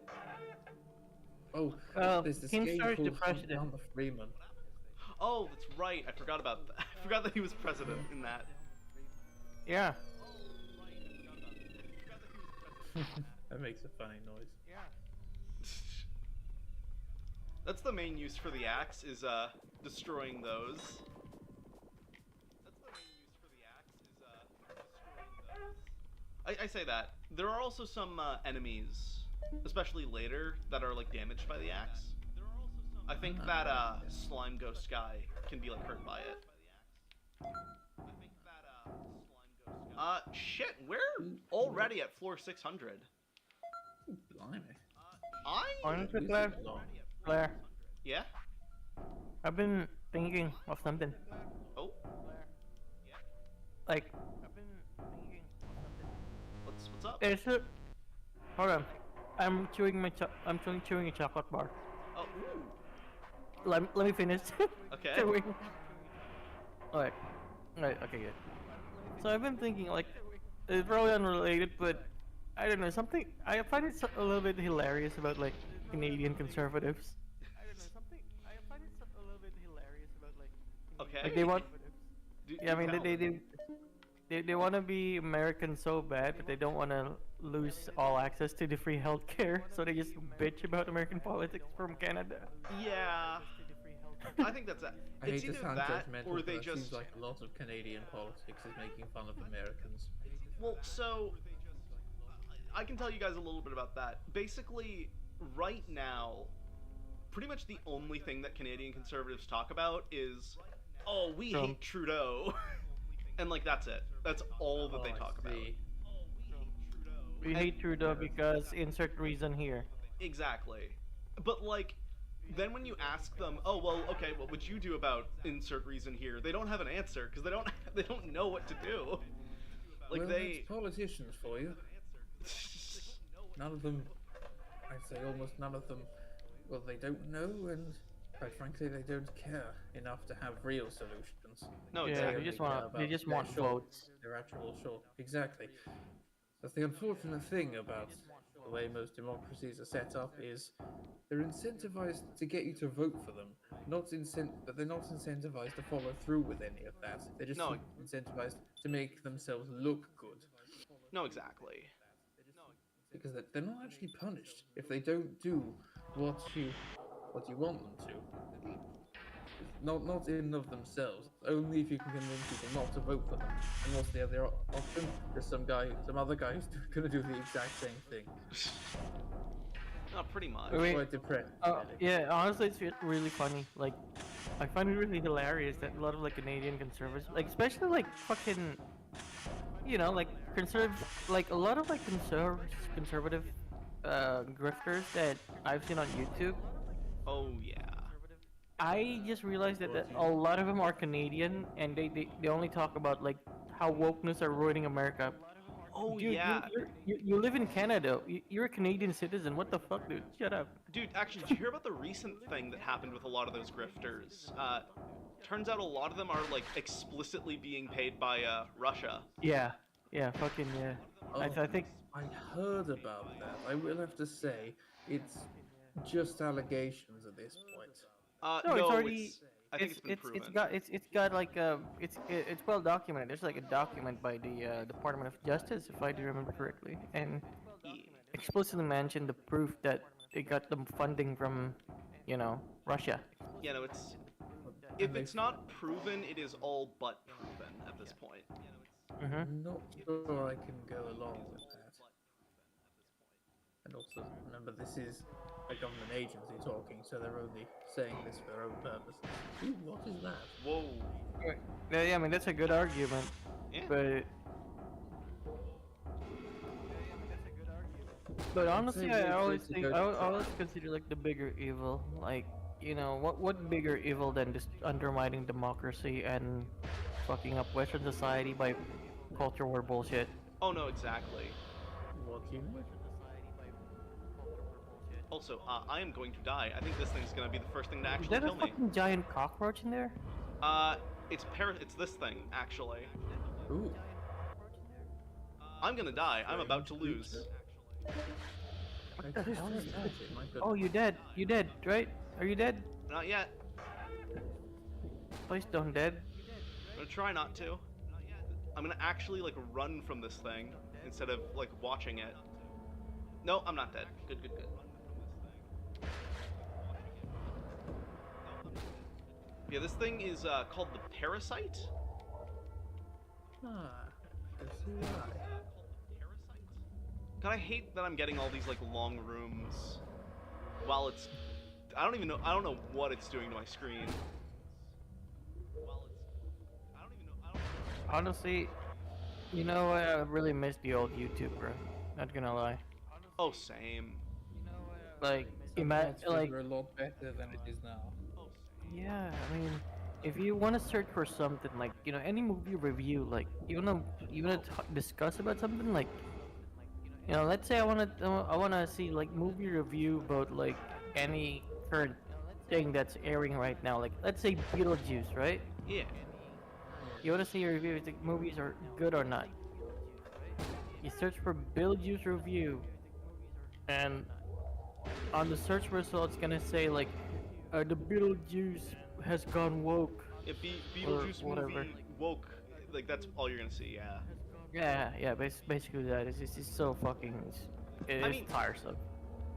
[SPEAKER 5] Oh,
[SPEAKER 4] Well,
[SPEAKER 5] there's this game
[SPEAKER 4] Keemstar's the
[SPEAKER 5] called
[SPEAKER 4] president.
[SPEAKER 5] Hunt Down the Freeman.
[SPEAKER 1] Oh, that's right. I forgot about that. I forgot that he was president in that.
[SPEAKER 4] Yeah.
[SPEAKER 5] That makes a funny noise.
[SPEAKER 1] That's the main use for the axe, is destroying those. I say that. There are also some enemies, especially later, that are like damaged by the axe. I think that slime ghost guy can be like hurt by it. Shit, we're already at floor 600.
[SPEAKER 5] Blimey.
[SPEAKER 4] Honestly,
[SPEAKER 5] This
[SPEAKER 4] Claire,
[SPEAKER 5] is long.
[SPEAKER 4] Claire,
[SPEAKER 1] Yeah?
[SPEAKER 4] I've been thinking of something.
[SPEAKER 1] Oh,
[SPEAKER 4] Like,
[SPEAKER 1] what's up?
[SPEAKER 4] is it? Hold on. I'm chewing chewing a chocolate bar.
[SPEAKER 1] Oh, ooh.
[SPEAKER 4] Let me finish.
[SPEAKER 1] Okay.
[SPEAKER 4] chewing. Alright. Alright, okay, good. So I've been thinking, like, it's probably unrelated, but I don't know, something, I find it a little bit hilarious about, like, Canadian conservatives.
[SPEAKER 1] Okay.
[SPEAKER 4] Like, they want,
[SPEAKER 1] Do-
[SPEAKER 4] yeah, I mean,
[SPEAKER 1] do tell.
[SPEAKER 4] they want to be American so bad, but they don't want to lose all access to the free healthcare, so they just bitch about American politics from Canada.
[SPEAKER 1] Yeah. I think that's it.
[SPEAKER 5] I
[SPEAKER 1] It's
[SPEAKER 5] hate to
[SPEAKER 1] either
[SPEAKER 5] sound
[SPEAKER 1] that,
[SPEAKER 5] judgmental,
[SPEAKER 1] or
[SPEAKER 5] but
[SPEAKER 1] they
[SPEAKER 5] it
[SPEAKER 1] just.
[SPEAKER 5] seems like a lot of Canadian politics is making fun of Americans.
[SPEAKER 1] Well, so I can tell you guys a little bit about that. Basically, right now, pretty much the only thing that Canadian conservatives talk about is, oh, we
[SPEAKER 4] Trump.
[SPEAKER 1] hate Trudeau. And, like, that's it. That's all that they
[SPEAKER 5] Oh, I
[SPEAKER 1] talk about.
[SPEAKER 5] see.
[SPEAKER 4] We hate Trudeau because insert reason here.
[SPEAKER 1] Exactly. But, like, then when you ask them, oh, well, okay, what would you do about insert reason here? They don't have an answer, because they don't know what to do. Like,
[SPEAKER 5] Well,
[SPEAKER 1] they.
[SPEAKER 5] that's politicians for you. None of them, I'd say almost none of them, well, they don't know, and quite frankly, they don't care enough to have real solutions.
[SPEAKER 1] No,
[SPEAKER 4] Yeah,
[SPEAKER 1] exactly.
[SPEAKER 4] they just
[SPEAKER 5] care
[SPEAKER 4] want
[SPEAKER 5] about
[SPEAKER 4] just
[SPEAKER 5] their
[SPEAKER 4] want
[SPEAKER 5] short-
[SPEAKER 4] votes.
[SPEAKER 5] Their actual short. Exactly. That's the unfortunate thing about the way most democracies are set up is they're incentivized to get you to vote for them, but they're not incentivized to follow through with any of that. They're just
[SPEAKER 1] No.
[SPEAKER 5] incentivized to make themselves look good.
[SPEAKER 1] No, exactly.
[SPEAKER 5] Because they're not actually punished if they don't do what you want them to. Not in and of themselves. Only if you can convince people not to vote for them. And what's the other option? There's some other guy who's gonna do the exact same thing.
[SPEAKER 1] No, pretty much.
[SPEAKER 4] Wait.
[SPEAKER 5] Quite depressed. really.
[SPEAKER 4] Yeah, honestly, it's really funny. Like, I find it really hilarious that a lot of like Canadian conservatives, like especially like fucking, you know, like conservative, like a lot of like conservative grifters that I've seen on YouTube,
[SPEAKER 1] Oh yeah.
[SPEAKER 4] I just realized that a lot of them are Canadian, and they only talk about like how wokeness are ruining America.
[SPEAKER 1] Oh
[SPEAKER 4] Dude,
[SPEAKER 1] yeah.
[SPEAKER 4] you live in Canada. You're a Canadian citizen. What the fuck, dude? Shut up.
[SPEAKER 1] Dude, actually, did you hear about the recent thing that happened with a lot of those grifters? Turns out a lot of them are like explicitly being paid by Russia.
[SPEAKER 4] Yeah, yeah, fucking yeah. I think
[SPEAKER 5] I heard about that. I will have to say, it's just allegations at this point.
[SPEAKER 4] no, it's
[SPEAKER 1] No,
[SPEAKER 4] already
[SPEAKER 1] I think it's been proven.
[SPEAKER 4] it's got like it's well documented. There's like a document by the Department of Justice, if I do remember correctly, and
[SPEAKER 1] Yeah.
[SPEAKER 4] explicitly mentioned the proof that they got the funding from, Russia.
[SPEAKER 1] Yeah, no, it's
[SPEAKER 5] And
[SPEAKER 1] if it's not proven, it is all but proven at this point.
[SPEAKER 4] Mm-hmm.
[SPEAKER 5] I'm not sure I can go along with that. And also, remember, this is a government agency talking, so they're only saying this for their own purposes. Ooh, what is that?
[SPEAKER 1] Whoa.
[SPEAKER 4] Yeah, I mean that's a good argument,
[SPEAKER 1] Yeah.
[SPEAKER 4] but honestly,
[SPEAKER 5] say
[SPEAKER 4] I always
[SPEAKER 5] it's a
[SPEAKER 4] think
[SPEAKER 5] good
[SPEAKER 4] I always consider like the bigger evil, like what bigger evil than just undermining democracy and fucking up Western society by culture war bullshit.
[SPEAKER 1] Oh no, exactly.
[SPEAKER 5] What do you mean?
[SPEAKER 1] Also, I am going to die. I think this thing's gonna be the first thing to
[SPEAKER 4] Is
[SPEAKER 1] actually
[SPEAKER 4] that a
[SPEAKER 1] kill me.
[SPEAKER 4] fucking giant cockroach in there?
[SPEAKER 1] It's this thing actually.
[SPEAKER 5] Ooh.
[SPEAKER 1] I'm gonna die. I'm about to lose.
[SPEAKER 5] I
[SPEAKER 4] the
[SPEAKER 5] just
[SPEAKER 4] hell is
[SPEAKER 5] imagine, my goodness.
[SPEAKER 4] Oh, you dead? You dead, right? Are you dead?
[SPEAKER 1] Not yet.
[SPEAKER 4] Please don't dead.
[SPEAKER 1] I'm gonna try not to. I'm gonna actually like run from this thing instead of like watching it. No, I'm not dead. Good, good, good. Yeah, this thing is called the Parasite.
[SPEAKER 5] Ah, I see why.
[SPEAKER 1] God, I hate that I'm getting all these like long rooms while it's. I don't even know. I don't know what it's doing to my screen.
[SPEAKER 4] Honestly, I really miss the old YouTube, bro. Not gonna lie.
[SPEAKER 1] Oh, same.
[SPEAKER 4] Like,
[SPEAKER 5] Some parts
[SPEAKER 4] like,
[SPEAKER 5] were a lot better than it is now.
[SPEAKER 4] yeah. I mean, if you want to search for something, like, any movie review, like, you wanna discuss about something, like, let's say I wanna see like movie review about like any current thing that's airing right now. Like, let's say Beetlejuice, right?
[SPEAKER 1] Yeah.
[SPEAKER 4] You want to see a review if the movies are good or not. You search for Beetlejuice review, and on the search result, it's gonna say like, the Beetlejuice has gone woke.
[SPEAKER 1] Yeah, Beetlejuice
[SPEAKER 4] whatever.
[SPEAKER 1] movie woke. Like that's all you're gonna see. Yeah.
[SPEAKER 4] Yeah, basically that. It's just so fucking. It
[SPEAKER 1] I
[SPEAKER 4] is
[SPEAKER 1] mean-
[SPEAKER 4] tiresome.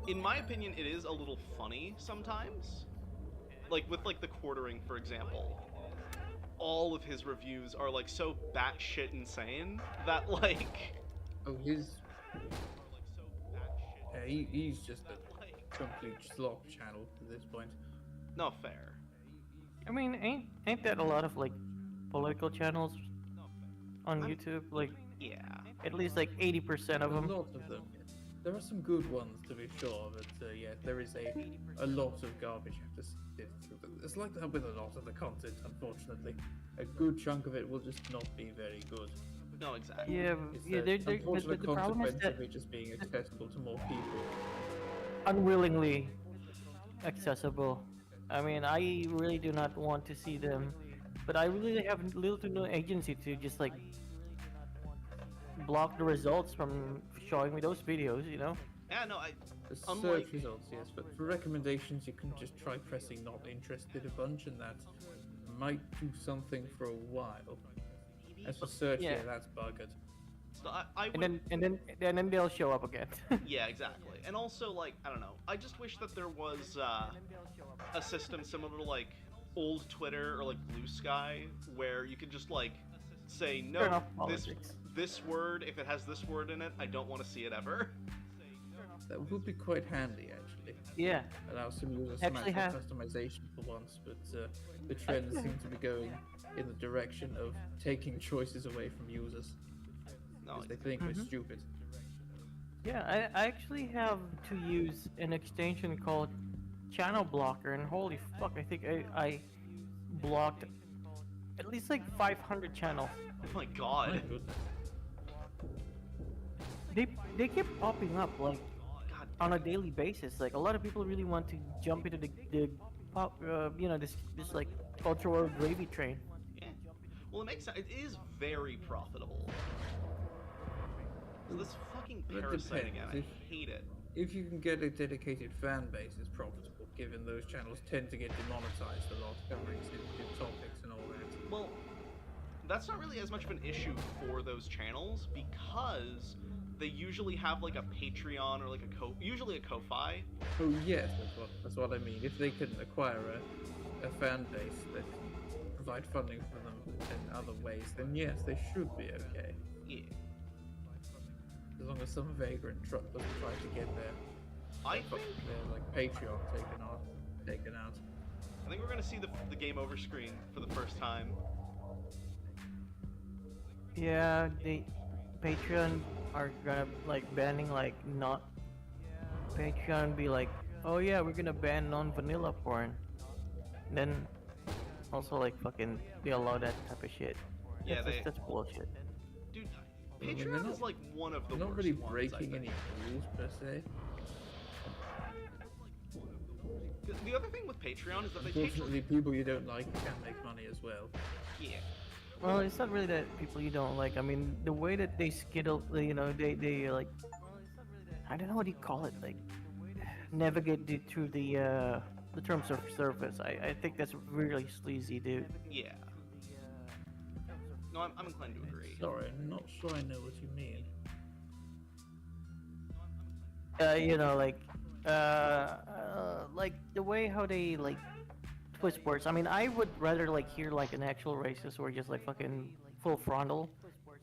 [SPEAKER 1] In my opinion, it is a little funny sometimes. Like with like the Quartering, for example. All of his reviews are like so batshit insane that like.
[SPEAKER 5] Oh, his. Yeah, he's just a complete slop channel at this point.
[SPEAKER 1] No fair.
[SPEAKER 4] I mean, ain't that a lot of like political channels on YouTube? Like,
[SPEAKER 1] Yeah.
[SPEAKER 4] at least like 80% of
[SPEAKER 5] A
[SPEAKER 4] them.
[SPEAKER 5] lot of them. There are some good ones to be sure, but yeah, there is a lot of garbage you have to sift through. It's like that with a lot of the content, unfortunately. A good chunk of it will just not be very good.
[SPEAKER 1] No, exactly.
[SPEAKER 4] Yeah,
[SPEAKER 5] It's
[SPEAKER 4] yeah.
[SPEAKER 5] the
[SPEAKER 4] The
[SPEAKER 5] unfortunate
[SPEAKER 4] problem is
[SPEAKER 5] consequence
[SPEAKER 4] that
[SPEAKER 5] of it just being accessible to more people.
[SPEAKER 4] unwillingly accessible. I mean, I really do not want to see them, but I really have little to no agency to just like block the results from showing me those videos.
[SPEAKER 1] Yeah, no,
[SPEAKER 5] The
[SPEAKER 1] Unlike-
[SPEAKER 5] search results, yes, but for recommendations, you can just try pressing not interested a bunch, and that might do something for a while. As for search,
[SPEAKER 4] Yeah.
[SPEAKER 5] yeah, that's buggered.
[SPEAKER 1] so I would.
[SPEAKER 4] And then they'll show up again.
[SPEAKER 1] Yeah, exactly. And also, like, I don't know. I just wish that there was a system similar to like old Twitter or like Blue Sky, where you could just like say
[SPEAKER 4] Turn
[SPEAKER 1] no,
[SPEAKER 4] off
[SPEAKER 1] this
[SPEAKER 4] politics.
[SPEAKER 1] this word, if it has this word in it, I don't want to see it ever.
[SPEAKER 5] That would be quite handy, actually.
[SPEAKER 4] Yeah.
[SPEAKER 5] Allow some users some
[SPEAKER 4] Actually
[SPEAKER 5] actual
[SPEAKER 4] have-
[SPEAKER 5] customization for once, but the trends seem to be going in the direction of taking choices away from users
[SPEAKER 1] No,
[SPEAKER 5] because they think we're
[SPEAKER 4] Mhm.
[SPEAKER 5] stupid.
[SPEAKER 4] Yeah, I actually have to use an extension called channel blocker, and holy fuck, I think I blocked at least like 500 channels.
[SPEAKER 1] Oh my
[SPEAKER 5] My
[SPEAKER 1] god.
[SPEAKER 5] goodness.
[SPEAKER 4] They keep popping up like
[SPEAKER 1] God.
[SPEAKER 4] on a daily basis. Like a lot of people really want to jump into the pop, this like cultural gravy train.
[SPEAKER 1] Yeah. Well, it makes sense. It is very profitable. So this fucking
[SPEAKER 5] That
[SPEAKER 1] parasite again,
[SPEAKER 5] depends.
[SPEAKER 1] I hate it.
[SPEAKER 5] If you can get a dedicated fan base, it's profitable, given those channels tend to get demonetized a lot, covering sensitive topics and all that.
[SPEAKER 1] Well, that's not really as much of an issue for those channels because they usually have like a Patreon or like usually a Ko-Fi.
[SPEAKER 5] Oh yes, that's what I mean. If they can acquire a fan base that can provide funding for them in other ways, then yes, they should be okay.
[SPEAKER 1] Yeah.
[SPEAKER 5] As long as some vagrant truck doesn't try to get
[SPEAKER 1] I
[SPEAKER 5] their
[SPEAKER 1] think
[SPEAKER 5] like Patreon taken out.
[SPEAKER 1] I think we're gonna see the game over screen for the first time.
[SPEAKER 4] Yeah, the Patreon are gonna like banning like not Patreon be like, oh yeah, we're gonna ban non-vanilla porn. Then also like fucking they allow that type of shit.
[SPEAKER 1] Yeah,
[SPEAKER 4] That's bullshit.
[SPEAKER 1] dude.
[SPEAKER 5] I mean, they're
[SPEAKER 1] Patreon
[SPEAKER 5] not-
[SPEAKER 1] is like one of the
[SPEAKER 5] They're
[SPEAKER 1] worst
[SPEAKER 5] not really
[SPEAKER 1] ones, I
[SPEAKER 5] breaking
[SPEAKER 1] think.
[SPEAKER 5] any rules per se.
[SPEAKER 1] The other thing with Patreon is that they take.
[SPEAKER 5] Unfortunately, people you don't like can make money as well.
[SPEAKER 1] Yeah.
[SPEAKER 4] Well, it's not really that people you don't like. I mean, the way that they skittle, they like, I don't know what you call it, like, navigate through the terms of service. I think that's really sleazy, dude.
[SPEAKER 1] Yeah. No, I'm inclined to agree.
[SPEAKER 5] Sorry, I'm not sure I know what you mean.
[SPEAKER 4] Like the way how they like twist words. I mean, I would rather like hear like an actual racist or just like fucking full frontal,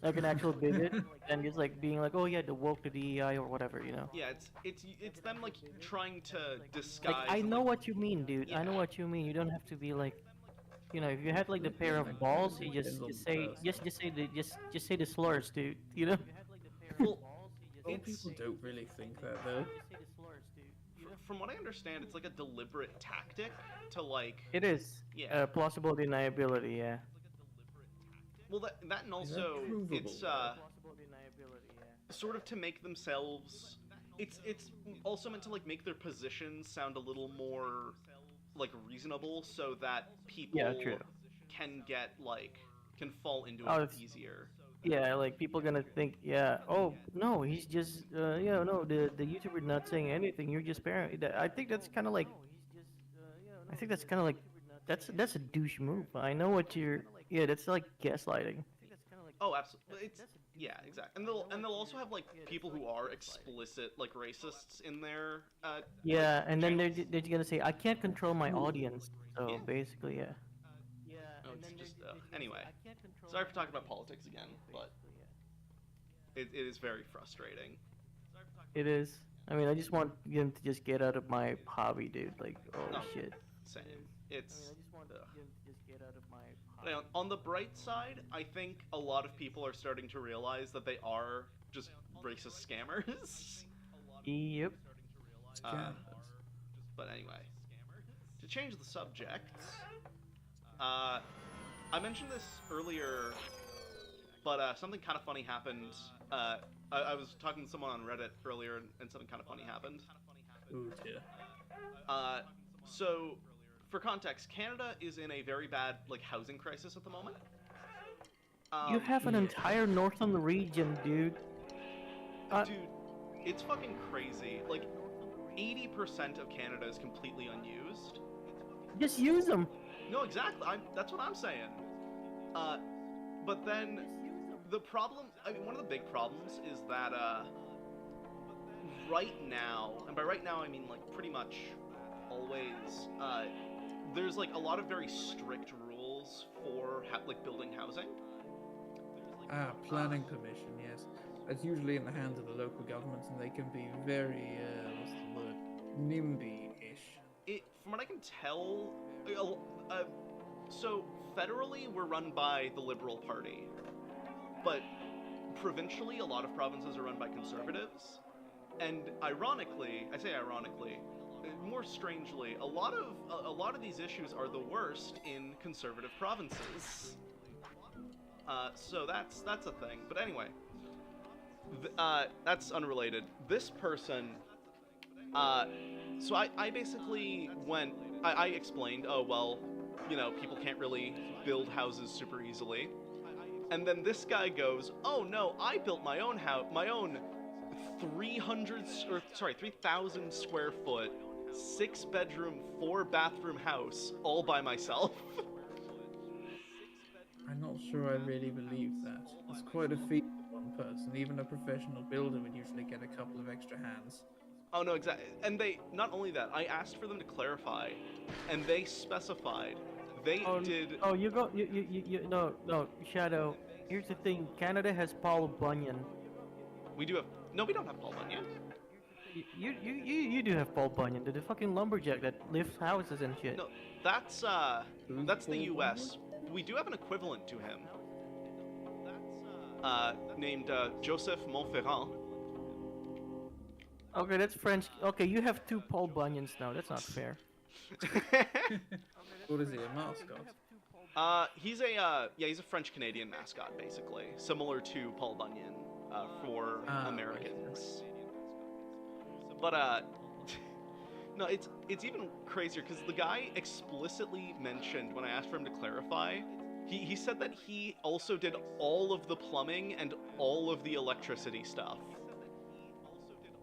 [SPEAKER 4] like an actual bigot, than just like being like, oh yeah, the woke, the DEI or whatever, you know.
[SPEAKER 1] Yeah, it's them like trying to disguise.
[SPEAKER 4] Like I
[SPEAKER 1] and,
[SPEAKER 4] know
[SPEAKER 1] like,
[SPEAKER 4] what you mean, dude. I know
[SPEAKER 1] Yeah.
[SPEAKER 4] what you mean. You don't have to be like, if you have like the pair of balls, you just say the slurs, dude. You know.
[SPEAKER 1] Well,
[SPEAKER 5] Well,
[SPEAKER 1] it's,
[SPEAKER 5] people don't really think that though.
[SPEAKER 1] from what I understand, it's like a deliberate tactic to like.
[SPEAKER 4] It is.
[SPEAKER 1] Yeah.
[SPEAKER 4] Plausible deniability, yeah.
[SPEAKER 1] Well, that and also
[SPEAKER 5] provable?
[SPEAKER 1] it's sort of to make themselves. It's also meant to like make their positions sound a little more like reasonable, so that people
[SPEAKER 4] true.
[SPEAKER 1] can fall into
[SPEAKER 4] Oh,
[SPEAKER 1] it
[SPEAKER 4] it's-
[SPEAKER 1] easier.
[SPEAKER 4] Yeah, like people gonna think, yeah, oh no, he's just, no, the YouTuber not saying anything. You're just parent. I think that's kind of like, that's a douche move. I know what you're. Yeah, that's like gaslighting.
[SPEAKER 1] Oh, absolutely. Yeah, exactly. And they'll also have like people who are explicit like racists in their
[SPEAKER 4] Yeah, and then they're gonna say, I can't control my audience. So
[SPEAKER 1] Yeah.
[SPEAKER 4] basically, yeah.
[SPEAKER 1] Oh, it's just anyway. Sorry for talking about politics again, but it is very frustrating.
[SPEAKER 4] It is. I mean, I just want him to just get out of my hobby, dude. Like, holy
[SPEAKER 1] No.
[SPEAKER 4] shit.
[SPEAKER 1] Same. It's. But anyway, on the bright side, I think a lot of people are starting to realize that they are just racist scammers.
[SPEAKER 4] Yep.
[SPEAKER 1] But anyway, to change the subject, I mentioned this earlier, but something kind of funny happened. I was talking to someone on Reddit earlier, and something kind of funny happened.
[SPEAKER 5] Ooh dear.
[SPEAKER 1] So, for context, Canada is in a very bad like housing crisis at the moment.
[SPEAKER 4] You have an entire northern region, dude.
[SPEAKER 1] Dude, it's fucking crazy. Like, 80% of Canada is completely unused.
[SPEAKER 4] Just use them.
[SPEAKER 1] No, exactly. That's what I'm saying. But then the problem. I mean, one of the big problems is that right now, and by right now I mean like pretty much always, there's like a lot of very strict rules for like building housing.
[SPEAKER 5] Planning permission, yes. That's usually in the hands of the local governments, and they can be very, what's the word, NIMBY-ish.
[SPEAKER 1] From what I can tell, so federally we're run by the Liberal Party, but provincially a lot of provinces are run by Conservatives. And ironically, I say ironically, more strangely, a lot of these issues are the worst in conservative provinces. So that's a thing. But anyway, that's unrelated. This person, so I basically went, I explained, oh well, you know, people can't really build houses super easily. And then this guy goes, oh no, I built my own house, my own 3,000 square foot, 6-bedroom, 4-bathroom house all by myself.
[SPEAKER 5] I'm not sure I really believe that. It's quite a feat for one person. Even a professional builder would usually get a couple of extra hands.
[SPEAKER 1] Oh no, exactly. And they, not only that, I asked for them to clarify, and they specified they did.
[SPEAKER 4] Oh, no, Shadow. Here's the thing. Canada has Paul Bunyan.
[SPEAKER 1] We do have. No, we don't have Paul Bunyan.
[SPEAKER 4] You do have Paul Bunyan, the fucking lumberjack that lifts houses and shit.
[SPEAKER 1] No, that's the U.S. We do have an equivalent to him. Named Joseph Montferrand.
[SPEAKER 4] Okay, that's French. Okay, you have 2 Paul Bunyans now. That's not fair.
[SPEAKER 5] What is he, a mascot?
[SPEAKER 1] He's a French Canadian mascot, basically, similar to Paul Bunyan for Americans. But no, it's even crazier because the guy explicitly mentioned when I asked for him to clarify, he said that he also did all of the plumbing and all of the electricity stuff.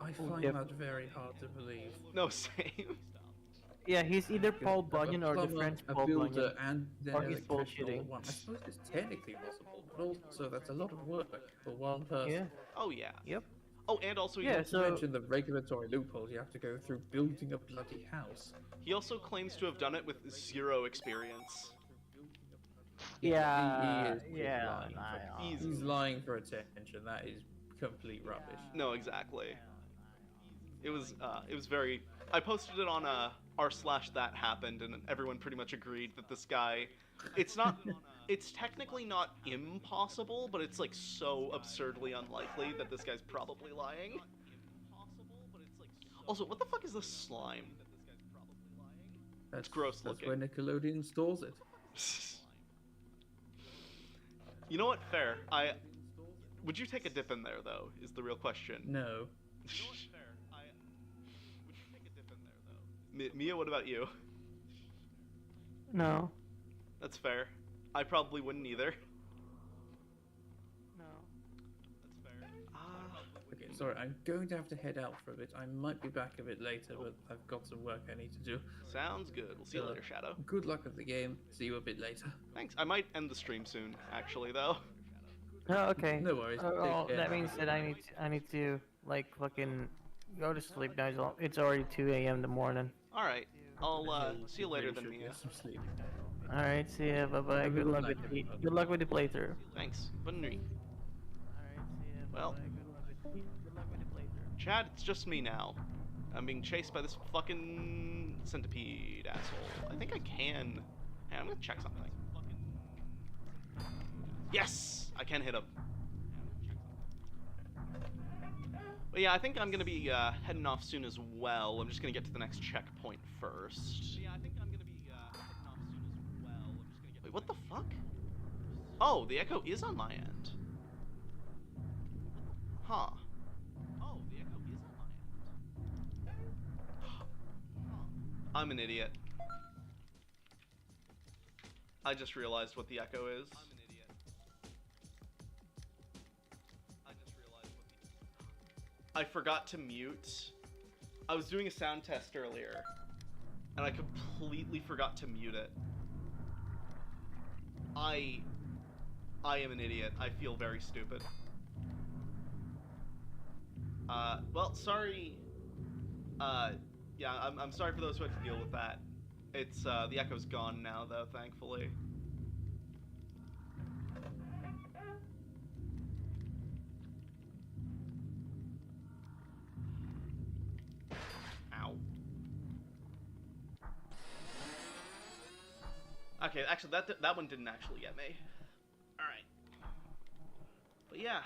[SPEAKER 5] I find that very hard to believe.
[SPEAKER 1] No, same.
[SPEAKER 4] Yeah, he's either Paul Bunyan or the French
[SPEAKER 5] a
[SPEAKER 4] Paul
[SPEAKER 5] builder
[SPEAKER 4] Bunyan.
[SPEAKER 5] and then
[SPEAKER 4] Or he's
[SPEAKER 5] electrician all
[SPEAKER 4] bullshitting.
[SPEAKER 5] at once. I suppose it's technically possible, but also that's a lot of work for one person.
[SPEAKER 4] Yeah.
[SPEAKER 1] Oh yeah.
[SPEAKER 4] Yep.
[SPEAKER 1] Oh, and also
[SPEAKER 4] Yeah,
[SPEAKER 5] Not to
[SPEAKER 4] so
[SPEAKER 5] mention the regulatory loopholes you have to go through building a bloody house.
[SPEAKER 1] he also claims to have done it with 0 experience.
[SPEAKER 4] yeah,
[SPEAKER 5] He is lying. He's lying for attention. That is complete rubbish.
[SPEAKER 1] No, exactly. It was very. I posted it on r/that happened, and everyone pretty much agreed that this guy. It's not. It's technically not impossible, but it's like so absurdly unlikely that this guy's probably lying. Also, what the fuck is this slime?
[SPEAKER 5] That's
[SPEAKER 1] gross
[SPEAKER 5] That's
[SPEAKER 1] looking.
[SPEAKER 5] where Nickelodeon stores it.
[SPEAKER 1] You know what? Fair. Would you take a dip in there though? Is the real question.
[SPEAKER 5] No.
[SPEAKER 1] Mia, what about you?
[SPEAKER 4] no.
[SPEAKER 1] That's fair. I probably wouldn't either.
[SPEAKER 4] No.
[SPEAKER 1] That's fair.
[SPEAKER 5] Okay, sorry, I'm going to have to head out for a bit. I might be back a bit later, but I've got some work I need to do.
[SPEAKER 1] Sounds good. We'll see you later, Shadow.
[SPEAKER 5] Good luck with the game. See you a bit later.
[SPEAKER 1] Thanks. I might end the stream soon, actually, though.
[SPEAKER 4] Oh, okay.
[SPEAKER 5] No worries.
[SPEAKER 4] Oh,
[SPEAKER 5] Take care.
[SPEAKER 4] that means that I need to like fucking go to sleep now. It's already 2 a.m. in the morning.
[SPEAKER 1] All right. I'll
[SPEAKER 5] Yeah,
[SPEAKER 1] see you later
[SPEAKER 5] really
[SPEAKER 1] then,
[SPEAKER 5] should
[SPEAKER 1] Mia.
[SPEAKER 5] get some sleep.
[SPEAKER 4] All right, see ya. Bye bye.
[SPEAKER 5] Have a
[SPEAKER 4] Good
[SPEAKER 5] good
[SPEAKER 4] luck
[SPEAKER 5] night,
[SPEAKER 4] with the
[SPEAKER 5] everybody.
[SPEAKER 4] good luck with the playthrough.
[SPEAKER 1] Thanks. Bonne nuit.
[SPEAKER 4] Alright, see ya.
[SPEAKER 1] Well.
[SPEAKER 4] Bye-bye. Good luck with the playthrough.
[SPEAKER 1] Chad, it's just me now. I'm being chased by this fucking centipede asshole. I think I can. Hey, I'm gonna check something. Yes! I can hit him. But yeah, I think I'm gonna be heading off soon as well. I'm just gonna get to the next checkpoint first. Yeah, I think I'm gonna be heading off soon as well. Wait, what the fuck? Oh, the echo is on my end. Huh. Oh, the echo is on my end. I'm an idiot. I just realized what the echo is. I'm an idiot. I just realized what I forgot to mute. I was doing a sound test earlier, and I completely forgot to mute it. I am an idiot. I feel very stupid. Well, sorry. Yeah, I'm sorry for those who had to deal with that. It's, the echo's gone now, though, thankfully. Ow. Okay, actually, that one didn't actually get me. Alright. But yeah,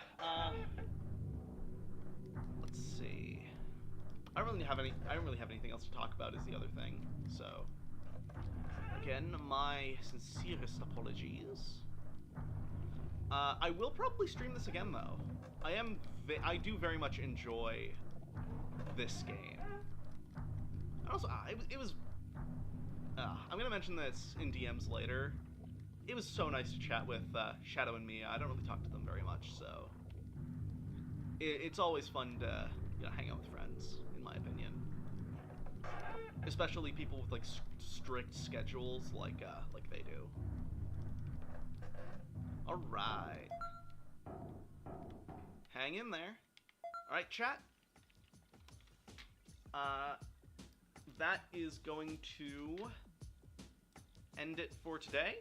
[SPEAKER 1] let's see. I don't really have anything else to talk about. Is the other thing. So, again, my sincerest apologies. I will probably stream this again, though. I do very much enjoy this game. And also, it was. I'm gonna mention this in DMs later. It was so nice to chat with Shadow and Mia. I don't really talk to them very much, so it's always fun to hang out with friends, in my opinion. Especially people with like strict schedules, like they do. All right, hang in there. All right, chat. That is going to end it for today.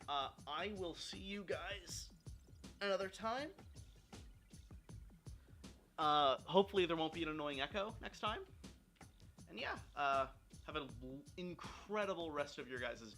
[SPEAKER 1] I will see you guys another time. Hopefully there won't be an annoying echo next time. And yeah, have an incredible rest of your guys' day.